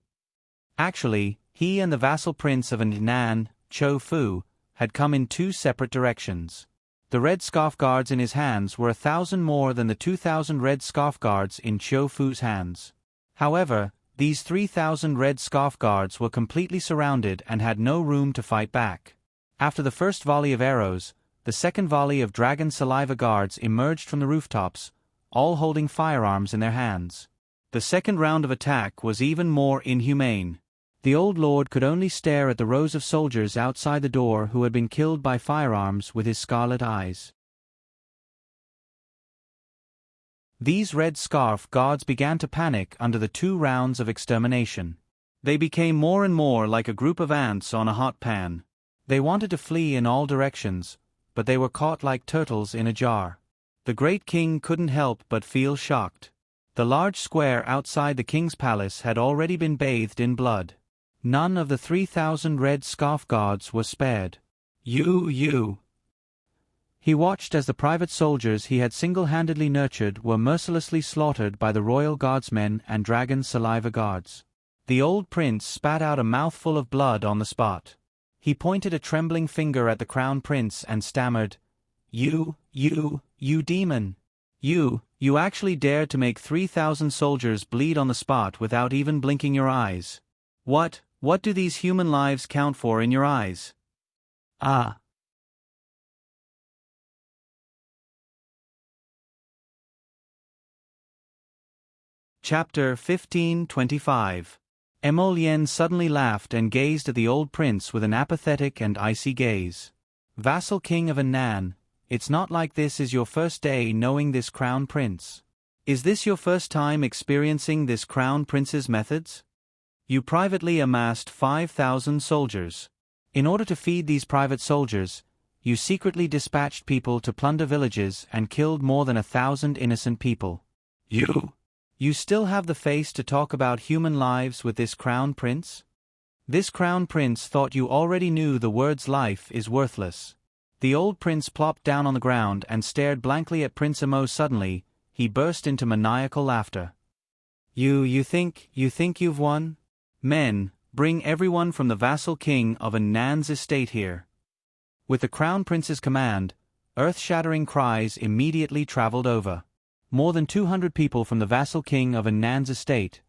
Actually, he and the vassal prince of Nan, Cho Fu, had come in two separate directions. The red scarf guards in his hands were 1,000 more than the 2,000 red scarf guards in Cho Fu's hands. However, these 3,000 red scarf guards were completely surrounded and had no room to fight back. After the first volley of arrows, the second volley of dragon saliva guards emerged from the rooftops, all holding firearms in their hands. The second round of attack was even more inhumane. The old lord could only stare at the rows of soldiers outside the door who had been killed by firearms with his scarlet eyes. These red scarf guards began to panic under the 2 rounds of extermination. They became more and more like a group of ants on a hot pan. They wanted to flee in all directions, but they were caught like turtles in a jar. The great king couldn't help but feel shocked. The large square outside the king's palace had already been bathed in blood. None of the 3,000 red scarf guards was spared. You. He watched as the private soldiers he had single-handedly nurtured were mercilessly slaughtered by the royal guardsmen and dragon saliva guards. The old prince spat out a mouthful of blood on the spot. He pointed a trembling finger at the crown prince and stammered, You demon! You actually dared to make 3,000 soldiers bleed on the spot without even blinking your eyes. What do these human lives count for in your eyes? Ah. Chapter 15:25. Emolien suddenly laughed and gazed at the old prince with an apathetic and icy gaze. Vassal king of Nan, it's not like this is your first day knowing this crown prince. Is this your first time experiencing this crown prince's methods? You privately amassed 5,000 soldiers. In order to feed these private soldiers, you secretly dispatched people to plunder villages and killed more than 1,000 innocent people. You still have the face to talk about human lives with this crown prince? This crown prince thought you already knew the words life is worthless. The old prince plopped down on the ground and stared blankly at Prince Emo. Suddenly, he burst into maniacal laughter. You think you've won? Men, bring everyone from the vassal king of Nan's estate here. With the crown prince's command, earth-shattering cries immediately traveled over. more than 200 people from the vassal king of Nan's estate,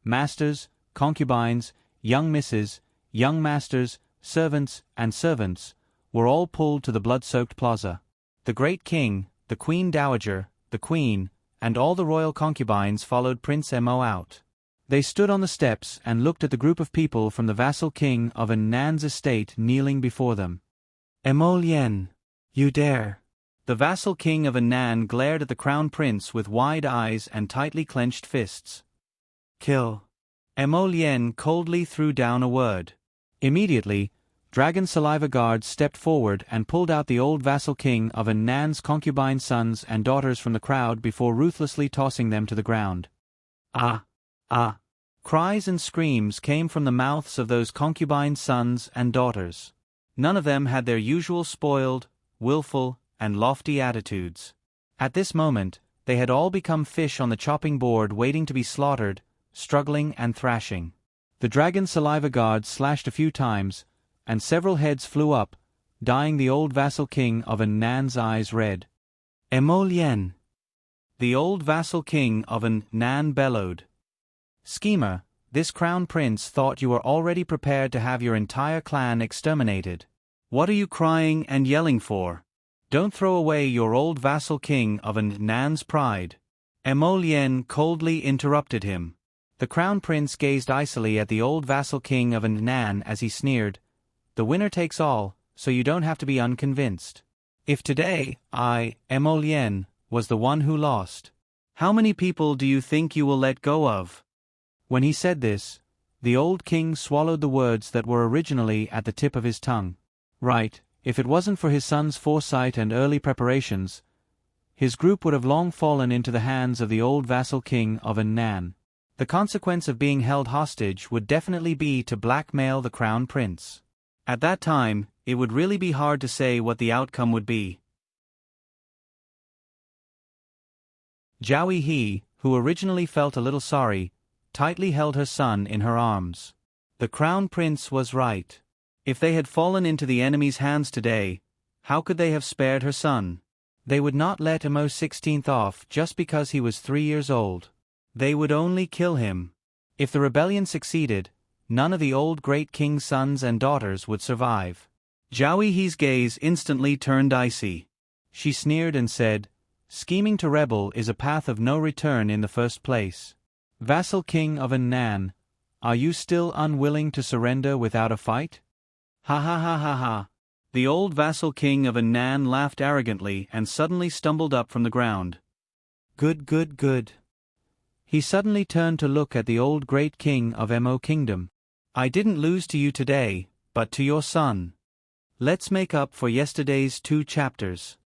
masters, concubines, young misses, young masters, servants, and servants, were all pulled to the blood-soaked plaza. The great king, the queen dowager, the queen, and all the royal concubines followed Prince Mo out. They stood on the steps and looked at the group of people from the vassal king of Nan's estate kneeling before them. Mo Lien, you dare! The vassal king of Nan glared at the crown prince with wide eyes and tightly clenched fists. Kill! Mo Lien coldly threw down a word. Immediately, Dragon Saliva Guards stepped forward and pulled out the old vassal king of Nan's concubine sons and daughters from the crowd before ruthlessly tossing them to the ground. Ah! Ah! Cries and screams came from the mouths of those concubine sons and daughters. None of them had their usual spoiled, willful, and lofty attitudes. At this moment, they had all become fish on the chopping board waiting to be slaughtered, struggling and thrashing. The Dragon Saliva Guard slashed a few times, and several heads flew up, dyeing the old vassal king of Nan's eyes red. Mo Lien! The old vassal king of Nan bellowed. Schemer, this crown prince thought you were already prepared to have your entire clan exterminated. What are you crying and yelling for? Don't throw away your old vassal king of Nan's pride. Mo Lien coldly interrupted him. The crown prince gazed icily at the old vassal king of Nan as he sneered, "The winner takes all, so you don't have to be unconvinced. If today, I, Mo Lien, was the one who lost, how many people do you think you will let go of?" When he said this, the old king swallowed the words that were originally at the tip of his tongue. Right, if it wasn't for his son's foresight and early preparations, his group would have long fallen into the hands of the old vassal king of Nan. The consequence of being held hostage would definitely be to blackmail the crown prince. At that time, it would really be hard to say what the outcome would be. Zhao He, who originally felt a little sorry, tightly held her son in her arms. The crown prince was right. If they had fallen into the enemy's hands today, how could they have spared her son? They would not let Mo 16th off just because he was 3 years old. They would only kill him. If the rebellion succeeded, none of the old great king's sons and daughters would survive. Zhao He's gaze instantly turned icy. She sneered and said, "Scheming to rebel is a path of no return in the first place. Vassal king of Nan, are you still unwilling to surrender without a fight?" Ha ha ha ha ha. The old vassal king of Nan laughed arrogantly and suddenly stumbled up from the ground. Good, good, good. He suddenly turned to look at the old great king of Mo Kingdom. I didn't lose to you today, but to your son. Let's make up for yesterday's 2 chapters.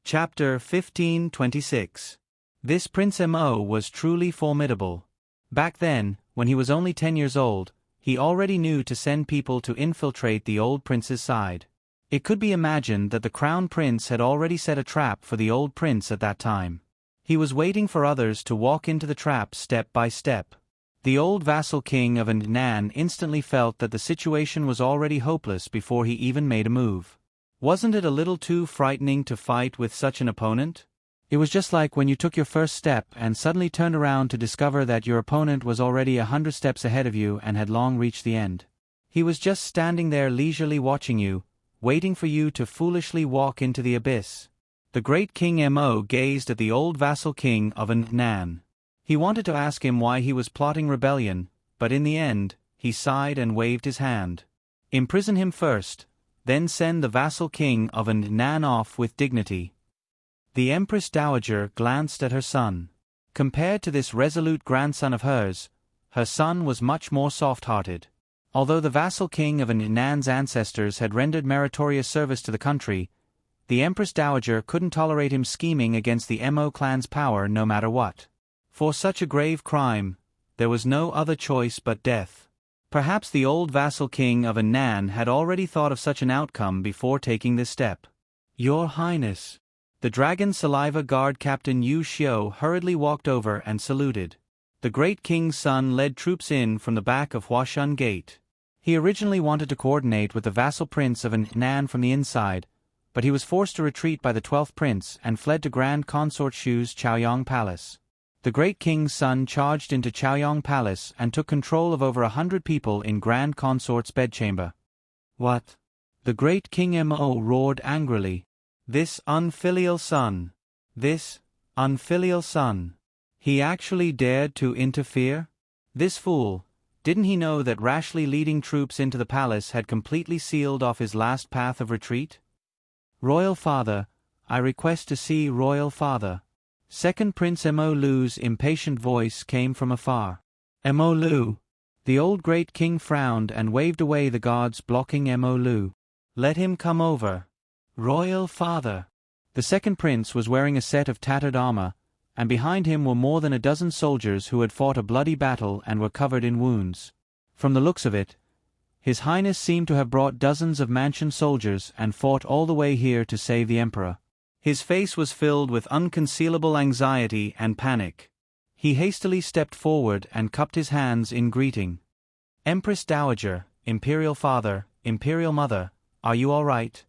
Chapter 1526. This Prince Mo was truly formidable. Back then, when he was only 10 years old, he already knew to send people to infiltrate the old prince's side. It could be imagined that the crown prince had already set a trap for the old prince at that time. He was waiting for others to walk into the trap step by step. The old vassal king of Nan instantly felt that the situation was already hopeless before he even made a move. Wasn't it a little too frightening to fight with such an opponent? It was just like when you took your first step and suddenly turned around to discover that your opponent was already 100 steps ahead of you and had long reached the end. He was just standing there leisurely watching you, waiting for you to foolishly walk into the abyss. The great King Mo gazed at the old vassal king of Nan. He wanted to ask him why he was plotting rebellion, but in the end, he sighed and waved his hand. Imprison him first, then send the vassal king of Nan off with dignity. The Empress Dowager glanced at her son. Compared to this resolute grandson of hers, her son was much more soft-hearted. Although the vassal king of Nan's ancestors had rendered meritorious service to the country, the Empress Dowager couldn't tolerate him scheming against the Mo clan's power no matter what. For such a grave crime, there was no other choice but death. Perhaps the old vassal king of Nan had already thought of such an outcome before taking this step. Your Highness. The Dragon Saliva Guard Captain Yu Xiu hurriedly walked over and saluted. The great king's son led troops in from the back of Huashan Gate. He originally wanted to coordinate with the vassal prince of Nan from the inside, but he was forced to retreat by the 12th prince and fled to Grand Consort Shu's Chaoyong Palace. The great king's son charged into Chaoyong Palace and took control of over 100 people in Grand Consort's bedchamber. What? The great King Mo roared angrily. This unfilial son! This unfilial son! He actually dared to interfere? This fool! Didn't he know that rashly leading troops into the palace had completely sealed off his last path of retreat? Royal father, I request to see royal father. Second Prince Mo Lu's impatient voice came from afar. Mo Lu! The old great king frowned and waved away the guards blocking Mo Lu. Let him come over. Royal father! The second prince was wearing a set of tattered armor, and behind him were more than a dozen soldiers who had fought a bloody battle and were covered in wounds. From the looks of it, His Highness seemed to have brought dozens of Mansion soldiers and fought all the way here to save the Emperor. His face was filled with unconcealable anxiety and panic. He hastily stepped forward and cupped his hands in greeting. Empress Dowager, Imperial Father, Imperial Mother, are you all right?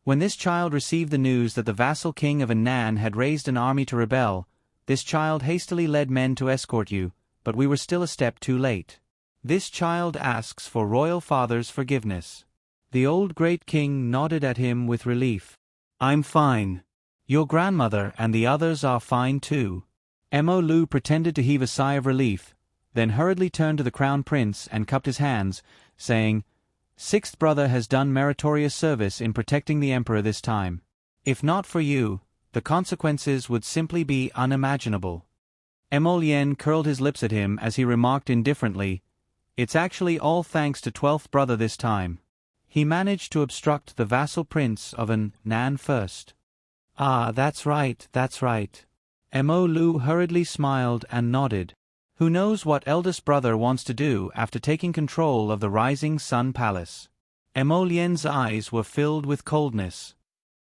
When this child received the news that the vassal king of Nan had raised an army to rebel, this child hastily led men to escort you, but we were still a step too late. This child asks for royal father's forgiveness. The old great king nodded at him with relief. I'm fine. Your grandmother and the others are fine too. Mo Lu pretended to heave a sigh of relief, then hurriedly turned to the crown prince and cupped his hands, saying, Sixth brother has done meritorious service in protecting the emperor this time. If not for you, the consequences would simply be unimaginable. Mo Lien curled his lips at him as he remarked indifferently, It's actually all thanks to 12th brother this time. He managed to obstruct the vassal prince of Nan first. Ah, that's right, that's right. Mo Lu hurriedly smiled and nodded. Who knows what eldest brother wants to do after taking control of the Rising Sun Palace? Mo Lien's eyes were filled with coldness.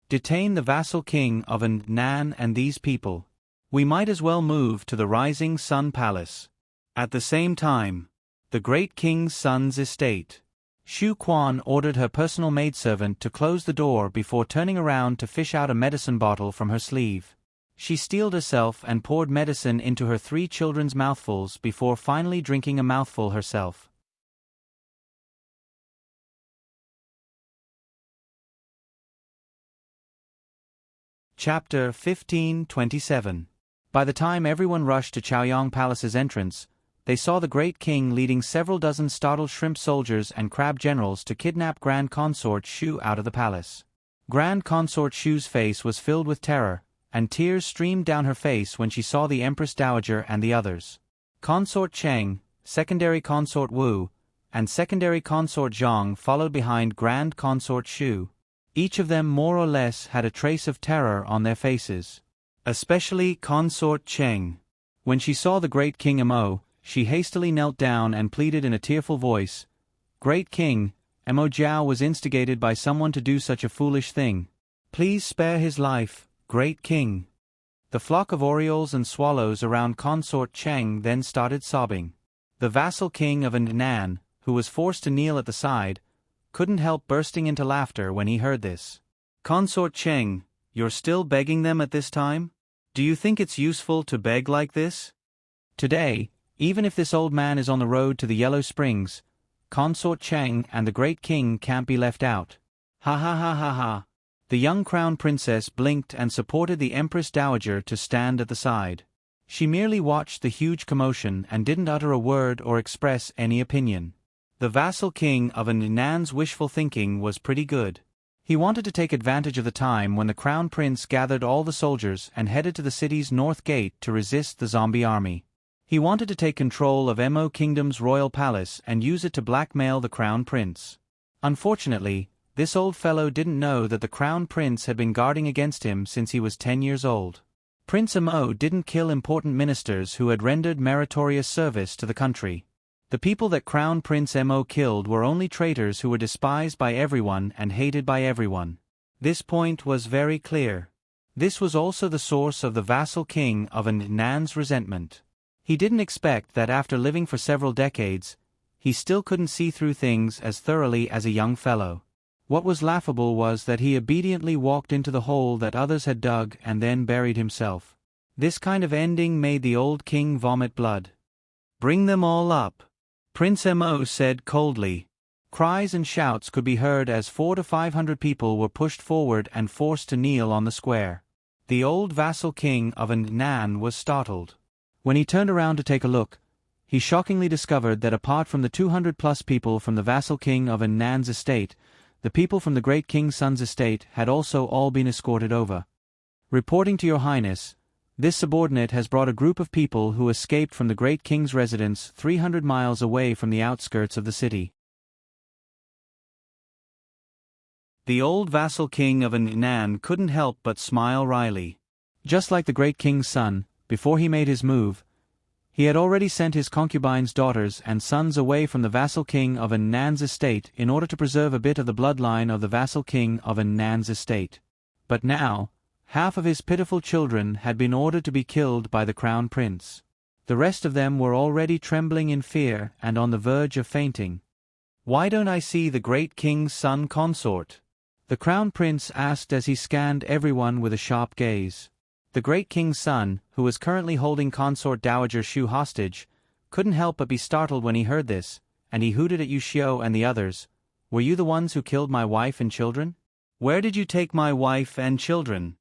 Detain the vassal king of Nan and these people. We might as well move to the Rising Sun Palace. At the same time, the great king's son's estate. Xu Quan ordered her personal maidservant to close the door before turning around to fish out a medicine bottle from her sleeve. She steeled herself and poured medicine into her 3 children's mouthfuls before finally drinking a mouthful herself. Chapter 15:27. By the time everyone rushed to Chaoyong Palace's entrance, they saw the great king leading several dozen startled shrimp soldiers and crab generals to kidnap Grand Consort Shu out of the palace. Grand Consort Shu's face was filled with terror, and tears streamed down her face when she saw the Empress Dowager and the others. Consort Cheng, Secondary Consort Wu, and Secondary Consort Zhang followed behind Grand Consort Shu. Each of them more or less had a trace of terror on their faces. Especially Consort Cheng. When she saw the great King Mo, she hastily knelt down and pleaded in a tearful voice, Great King, Mo Jiao was instigated by someone to do such a foolish thing. Please spare his life, Great King. The flock of orioles and swallows around Consort Cheng then started sobbing. The vassal king of Nan, who was forced to kneel at the side, couldn't help bursting into laughter when he heard this. Consort Cheng, you're still begging them at this time? Do you think it's useful to beg like this? Today, even if this old man is on the road to the Yellow Springs, Consort Cheng and the great king can't be left out. Ha ha ha ha ha. The young crown princess blinked and supported the Empress Dowager to stand at the side. She merely watched the huge commotion and didn't utter a word or express any opinion. The vassal king of Nan's wishful thinking was pretty good. He wanted to take advantage of the time when the crown prince gathered all the soldiers and headed to the city's north gate to resist the zombie army. He wanted to take control of Mo Kingdom's royal palace and use it to blackmail the crown prince. Unfortunately, this old fellow didn't know that the crown prince had been guarding against him since he was 10 years old. Prince Mo didn't kill important ministers who had rendered meritorious service to the country. The people that Crown Prince Mo killed were only traitors who were despised by everyone and hated by everyone. This point was very clear. This was also the source of the vassal king of Nan's resentment. He didn't expect that after living for several decades, he still couldn't see through things as thoroughly as a young fellow. What was laughable was that he obediently walked into the hole that others had dug and then buried himself. This kind of ending made the old king vomit blood. "Bring them all up," Prince Mo said coldly. Cries and shouts could be heard as 400 to 500 people were pushed forward and forced to kneel on the square. The old vassal king of Nan was startled. When he turned around to take a look, he shockingly discovered that apart from the 200-plus people from the vassal king of Nan's estate, the people from the great king's son's estate had also all been escorted over. "Reporting to your highness, this subordinate has brought a group of people who escaped from the great king's residence 300 miles away from the outskirts of the city." The old vassal king of Nan couldn't help but smile wryly. Just like the great king's son, before he made his move, he had already sent his concubines' daughters and sons away from the vassal king of Nan's estate in order to preserve a bit of the bloodline of the vassal king of Nan's estate. But now, half of his pitiful children had been ordered to be killed by the crown prince. The rest of them were already trembling in fear and on the verge of fainting. "Why don't I see the great king's son consort?" the crown prince asked as he scanned everyone with a sharp gaze. The great king's son, who was currently holding consort Dowager Shu hostage, couldn't help but be startled when he heard this, and he hooted at Yu Xiu and the others. "Were you the ones who killed my wife and children? Where did you take my wife and children?"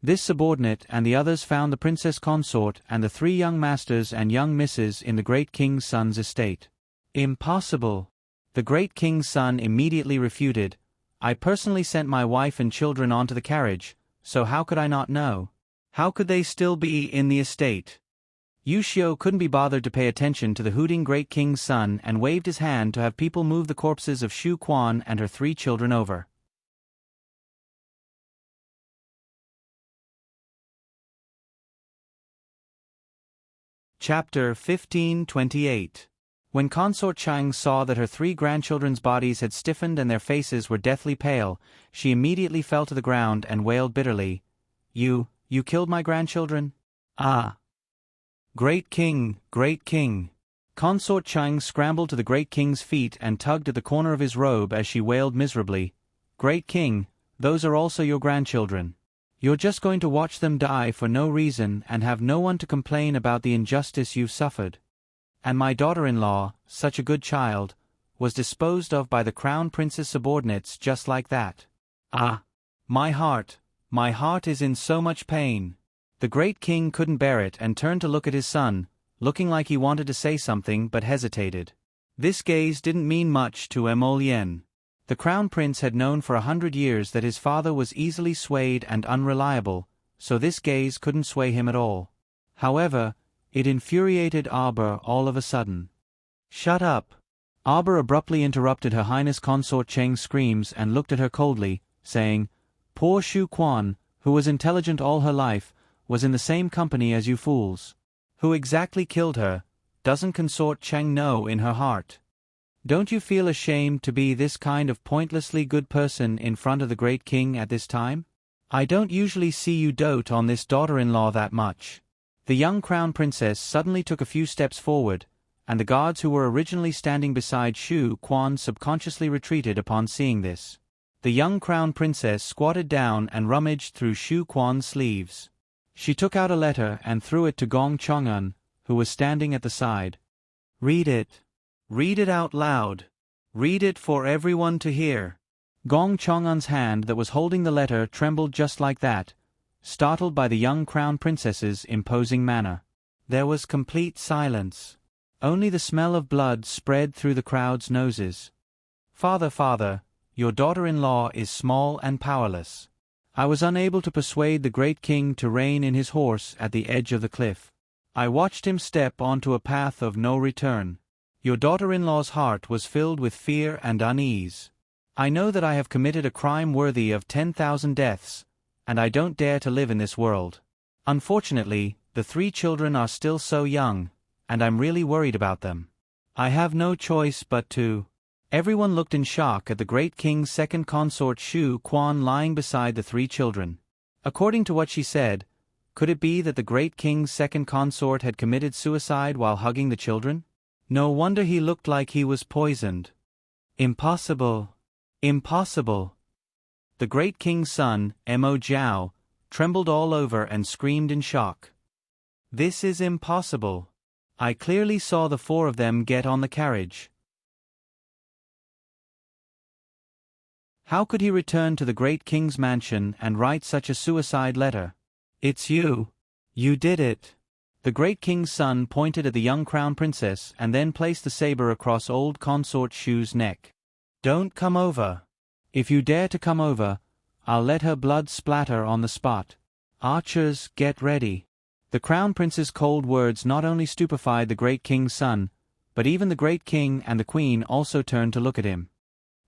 This subordinate and the others found the princess consort and the 3 young masters and young misses in the great king's son's estate. "Impossible!" the great king's son immediately refuted. "I personally sent my wife and children onto the carriage, so how could I not know? How could they still be in the estate?" Yu Xiu couldn't be bothered to pay attention to the hooting great king's son and waved his hand to have people move the corpses of Shu Quan and her 3 children over. Chapter 1528. When Consort Chang saw that her 3 grandchildren's bodies had stiffened and their faces were deathly pale, she immediately fell to the ground and wailed bitterly, You killed my grandchildren? Ah! Great king, great king!" Consort Chang scrambled to the great king's feet and tugged at the corner of his robe as she wailed miserably, "Great king, those are also your grandchildren. You're just going to watch them die for no reason and have no one to complain about the injustice you've suffered. And my daughter-in-law, such a good child, was disposed of by the crown prince's subordinates just like that. Ah! My heart is in so much pain." The great king couldn't bear it and turned to look at his son, looking like he wanted to say something but hesitated. This gaze didn't mean much to Emolien. The crown prince had known for 100 years that his father was easily swayed and unreliable, so this gaze couldn't sway him at all. However, it infuriated Arbor all of a sudden. "Shut up!" Arbor abruptly interrupted Her Highness Consort Cheng's screams and looked at her coldly, saying, "Poor Shu Quan, who was intelligent all her life, was in the same company as you fools. Who exactly killed her, doesn't Consort Cheng know in her heart? Don't you feel ashamed to be this kind of pointlessly good person in front of the great king at this time? I don't usually see you dote on this daughter-in-law that much." The young crown princess suddenly took a few steps forward, and the guards who were originally standing beside Shu Quan subconsciously retreated upon seeing this. The young crown princess squatted down and rummaged through Shu Quan's sleeves. She took out a letter and threw it to Gong Chong'un, who was standing at the side. "Read it. Read it out loud. Read it for everyone to hear." Gong Chong'un's hand that was holding the letter trembled just like that, startled by the young crown princess's imposing manner. There was complete silence. Only the smell of blood spread through the crowd's noses. Father, your daughter-in-law is small and powerless. I was unable to persuade the great king to rein in his horse at the edge of the cliff. I watched him step onto a path of no return. Your daughter-in-law's heart was filled with fear and unease. I know that I have committed a crime worthy of 10,000 deaths, and I don't dare to live in this world. Unfortunately, the 3 children are still so young, and I'm really worried about them. I have no choice but to. Everyone looked in shock at the great king's second consort Shu Quan lying beside the 3 children. According to what she said, Could it be that the great king's second consort had committed suicide while hugging the children? No wonder he looked like he was poisoned. Impossible! Impossible! The great king's son, Mo Jiao, trembled all over and screamed in shock. This is impossible. I clearly saw the four of them get on the carriage. How could he return to the great king's mansion and write such a suicide letter? It's you. You did it. The great king's son pointed at the young crown princess and then placed the saber across old consort Shu's neck. Don't come over. If you dare to come over, I'll let her blood splatter on the spot. Archers, get ready. The crown prince's cold words not only stupefied the great king's son, but even the great king and the queen also turned to look at him.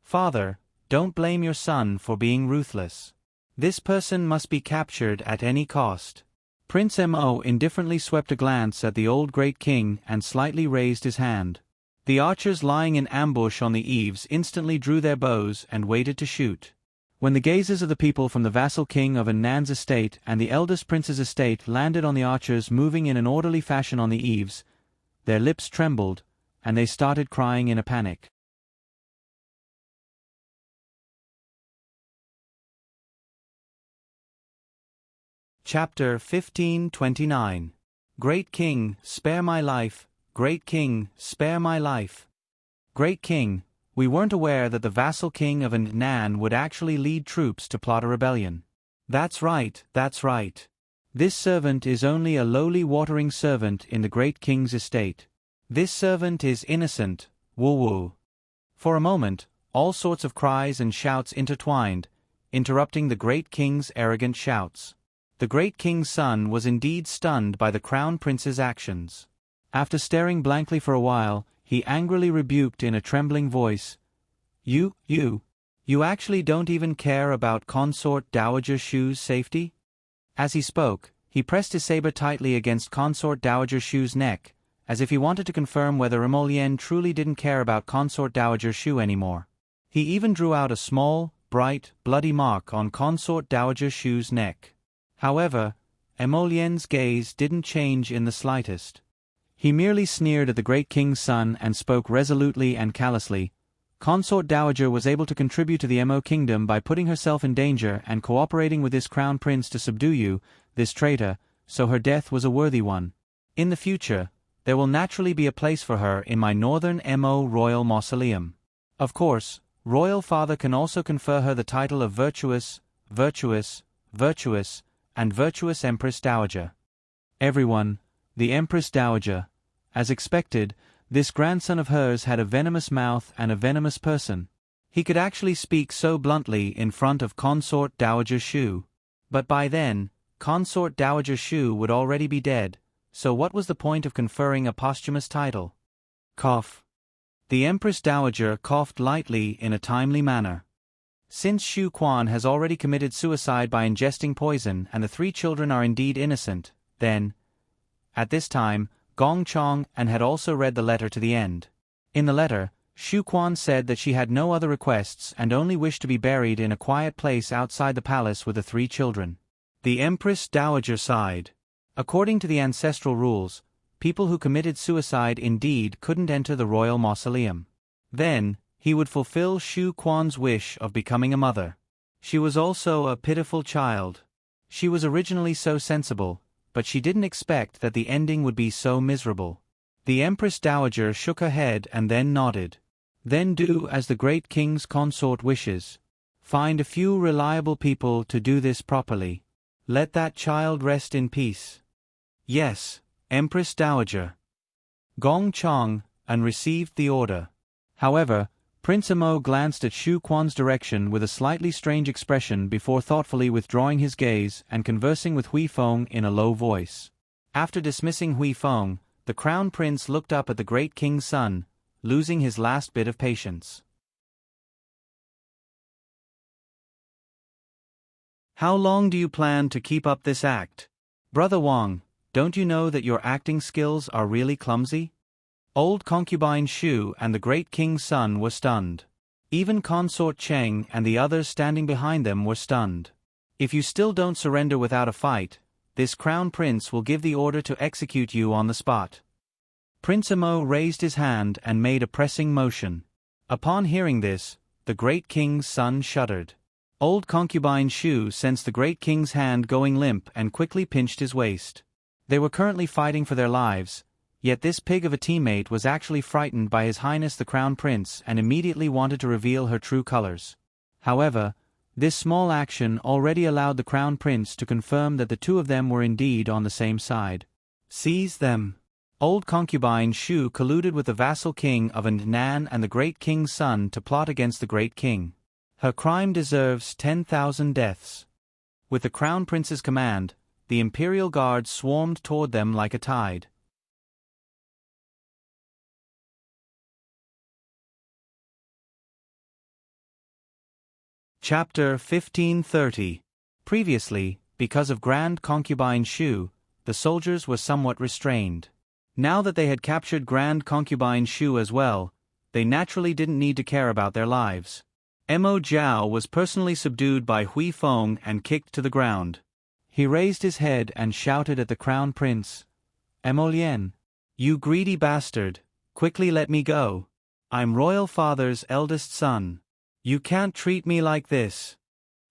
Father, don't blame your son for being ruthless. This person must be captured at any cost. Prince Mo indifferently swept a glance at the old great king and slightly raised his hand. The archers lying in ambush on the eaves instantly drew their bows and waited to shoot. When the gazes of the people from the vassal king of Annan's estate and the eldest prince's estate landed on the archers moving in an orderly fashion on the eaves, their lips trembled, and they started crying in a panic. Chapter 1529. Great King, spare my life, Great King, spare my life. Great King, we weren't aware that the vassal king of Annan would actually lead troops to plot a rebellion. That's right, that's right. This servant is only a lowly watering servant in the great king's estate. This servant is innocent, woo-woo. For a moment, all sorts of cries and shouts intertwined, interrupting the great king's arrogant shouts. The great king's son was indeed stunned by the crown prince's actions. After staring blankly for a while, he angrily rebuked in a trembling voice, You actually don't even care about consort Dowager Shu's safety? As he spoke, he pressed his saber tightly against consort Dowager Shu's neck, as if he wanted to confirm whether Emolien truly didn't care about consort Dowager Shu anymore. He even drew out a small, bright, bloody mark on consort Dowager Shu's neck. However, Emolien's gaze didn't change in the slightest. He merely sneered at the great king's son and spoke resolutely and callously. Consort Dowager was able to contribute to the Mo kingdom by putting herself in danger and cooperating with this crown prince to subdue you, this traitor, so her death was a worthy one. In the future, there will naturally be a place for her in my northern Mo royal mausoleum. Of course, royal father can also confer her the title of virtuous, and virtuous Empress Dowager. Everyone, the Empress Dowager. As expected, this grandson of hers had a venomous mouth and a venomous person. He could actually speak so bluntly in front of Consort Dowager Shu. But by then, Consort Dowager Shu would already be dead, so what was the point of conferring a posthumous title? Cough. The Empress Dowager coughed lightly in a timely manner. Since Shu Quan has already committed suicide by ingesting poison and the three children are indeed innocent, then, at this time, Gong Chong and had also read the letter to the end. In the letter, Shu Quan said that she had no other requests and only wished to be buried in a quiet place outside the palace with the three children. The Empress Dowager sighed. According to the ancestral rules, people who committed suicide indeed couldn't enter the royal mausoleum. Then, he would fulfill Shu Quan's wish of becoming a mother. She was also a pitiful child. She was originally so sensible, but she didn't expect that the ending would be so miserable. The Empress Dowager shook her head and then nodded. Then do as the great king's consort wishes. Find a few reliable people to do this properly. Let that child rest in peace. Yes, Empress Dowager. Gong Chong, and received the order. However, Prince Mo glanced at Shu Quan's direction with a slightly strange expression before thoughtfully withdrawing his gaze and conversing with Hui Feng in a low voice. After dismissing Hui Feng, the crown prince looked up at the great king's son, losing his last bit of patience. How long do you plan to keep up this act? Brother Wang, don't you know that your acting skills are really clumsy? Old concubine Shu and the great king's son were stunned. Even consort Cheng and the others standing behind them were stunned. If you still don't surrender without a fight, this crown prince will give the order to execute you on the spot." Prince Emo raised his hand and made a pressing motion. Upon hearing this, the great king's son shuddered. Old concubine Shu sensed the great king's hand going limp and quickly pinched his waist. They were currently fighting for their lives, yet this pig of a teammate was actually frightened by His Highness the Crown Prince and immediately wanted to reveal her true colors. However, this small action already allowed the Crown Prince to confirm that the two of them were indeed on the same side. "Seize them!" Old concubine Shu colluded with the vassal king of Nan and the great king's son to plot against the great king. Her crime deserves 10,000 deaths. With the Crown Prince's command, the imperial guard swarmed toward them like a tide. Chapter 1530. Previously, because of Grand Concubine Shu, the soldiers were somewhat restrained. Now that they had captured Grand Concubine Shu as well, they naturally didn't need to care about their lives. Emo Jiao was personally subdued by Hui Feng and kicked to the ground. He raised his head and shouted at the Crown Prince, "Emo Lien, you greedy bastard, quickly let me go. I'm Royal Father's eldest son. You can't treat me like this.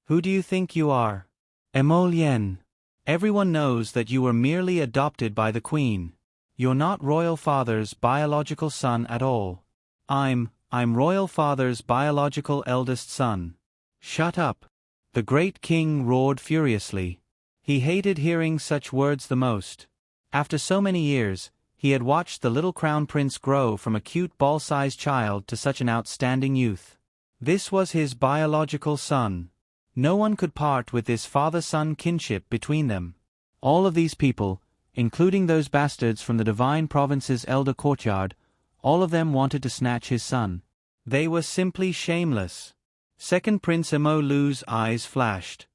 Who do you think you are? Emo Lien. Everyone knows that you were merely adopted by the Queen. You're not Royal Father's biological son at all. I'm Royal Father's biological eldest son." "Shut up!" the great king roared furiously. He hated hearing such words the most. After so many years, he had watched the little crown prince grow from a cute ball-sized child to such an outstanding youth. This was his biological son. No one could part with this father-son kinship between them. All of these people, including those bastards from the Divine Province's elder courtyard, all of them wanted to snatch his son. They were simply shameless. Second Prince Emo Lu's eyes flashed.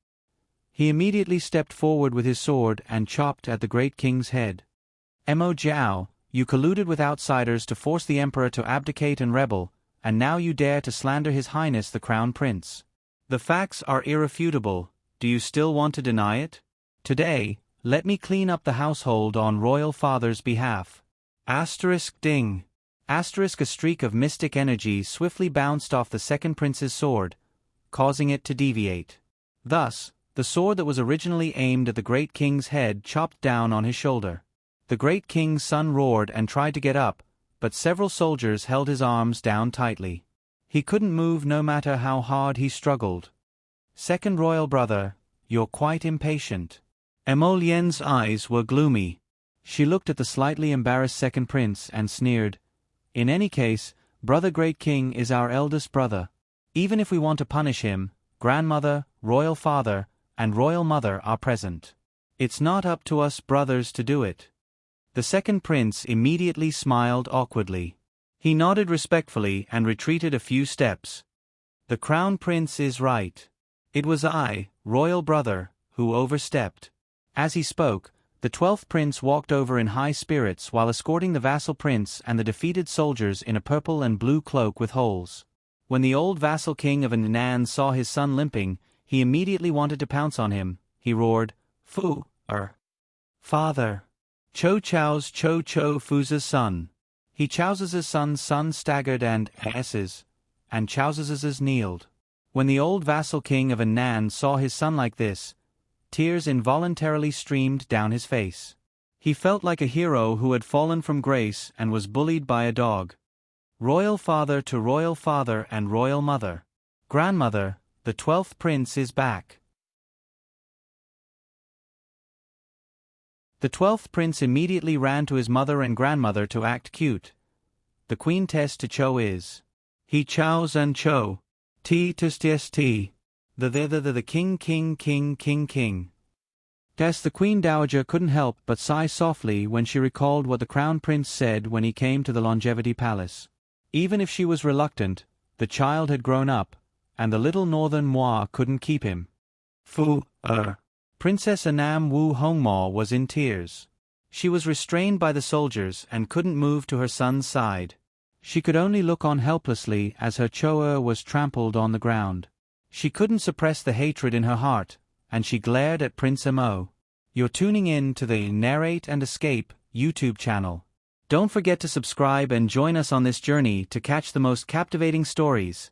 He immediately stepped forward with his sword and chopped at the great king's head. "Emo Jiao, you colluded with outsiders to force the emperor to abdicate and rebel, and now you dare to slander His Highness the Crown Prince. The facts are irrefutable. Do you still want to deny it? Today, let me clean up the household on Royal Father's behalf." Ding. A streak of mystic energy swiftly bounced off the second prince's sword, causing it to deviate. Thus, the sword that was originally aimed at the great king's head chopped down on his shoulder. The great king's son roared and tried to get up, but several soldiers held his arms down tightly. He couldn't move no matter how hard he struggled. "Second royal brother, you're quite impatient." Emo Lien's eyes were gloomy. She looked at the slightly embarrassed second prince and sneered. "In any case, Brother Great King is our eldest brother. Even if we want to punish him, Grandmother, Royal Father, and Royal Mother are present. It's not up to us brothers to do it." The second prince immediately smiled awkwardly. He nodded respectfully and retreated a few steps. "The Crown Prince is right. It was I, Royal Brother, who overstepped." As he spoke, the 12th prince walked over in high spirits while escorting the vassal prince and the defeated soldiers in a purple and blue cloak with holes. When the old vassal king of Nan saw his son limping, he immediately wanted to pounce on him. He roared, Father! Cho Fu's son. He Chao's son staggered and Chao's kneeled. When the old vassal king of Nan saw his son like this, tears involuntarily streamed down his face. He felt like a hero who had fallen from grace and was bullied by a dog. Royal Father to Royal Father and Royal Mother. Grandmother, the 12th prince is back. The 12th prince immediately ran to his mother and grandmother to act cute. The queen test to Cho is. He chows and Cho. T to st. The king. Des the queen dowager couldn't help but sigh softly when she recalled what the crown prince said when he came to the longevity palace. Even if she was reluctant, the child had grown up, and the little northern moi couldn't keep him. Princess Anam Wu Hongma was in tears. She was restrained by the soldiers and couldn't move to her son's side. She could only look on helplessly as her Cho'er was trampled on the ground. She couldn't suppress the hatred in her heart, and she glared at Prince Emo. You're tuning in to the Narrate and Escape YouTube channel. Don't forget to subscribe and join us on this journey to catch the most captivating stories.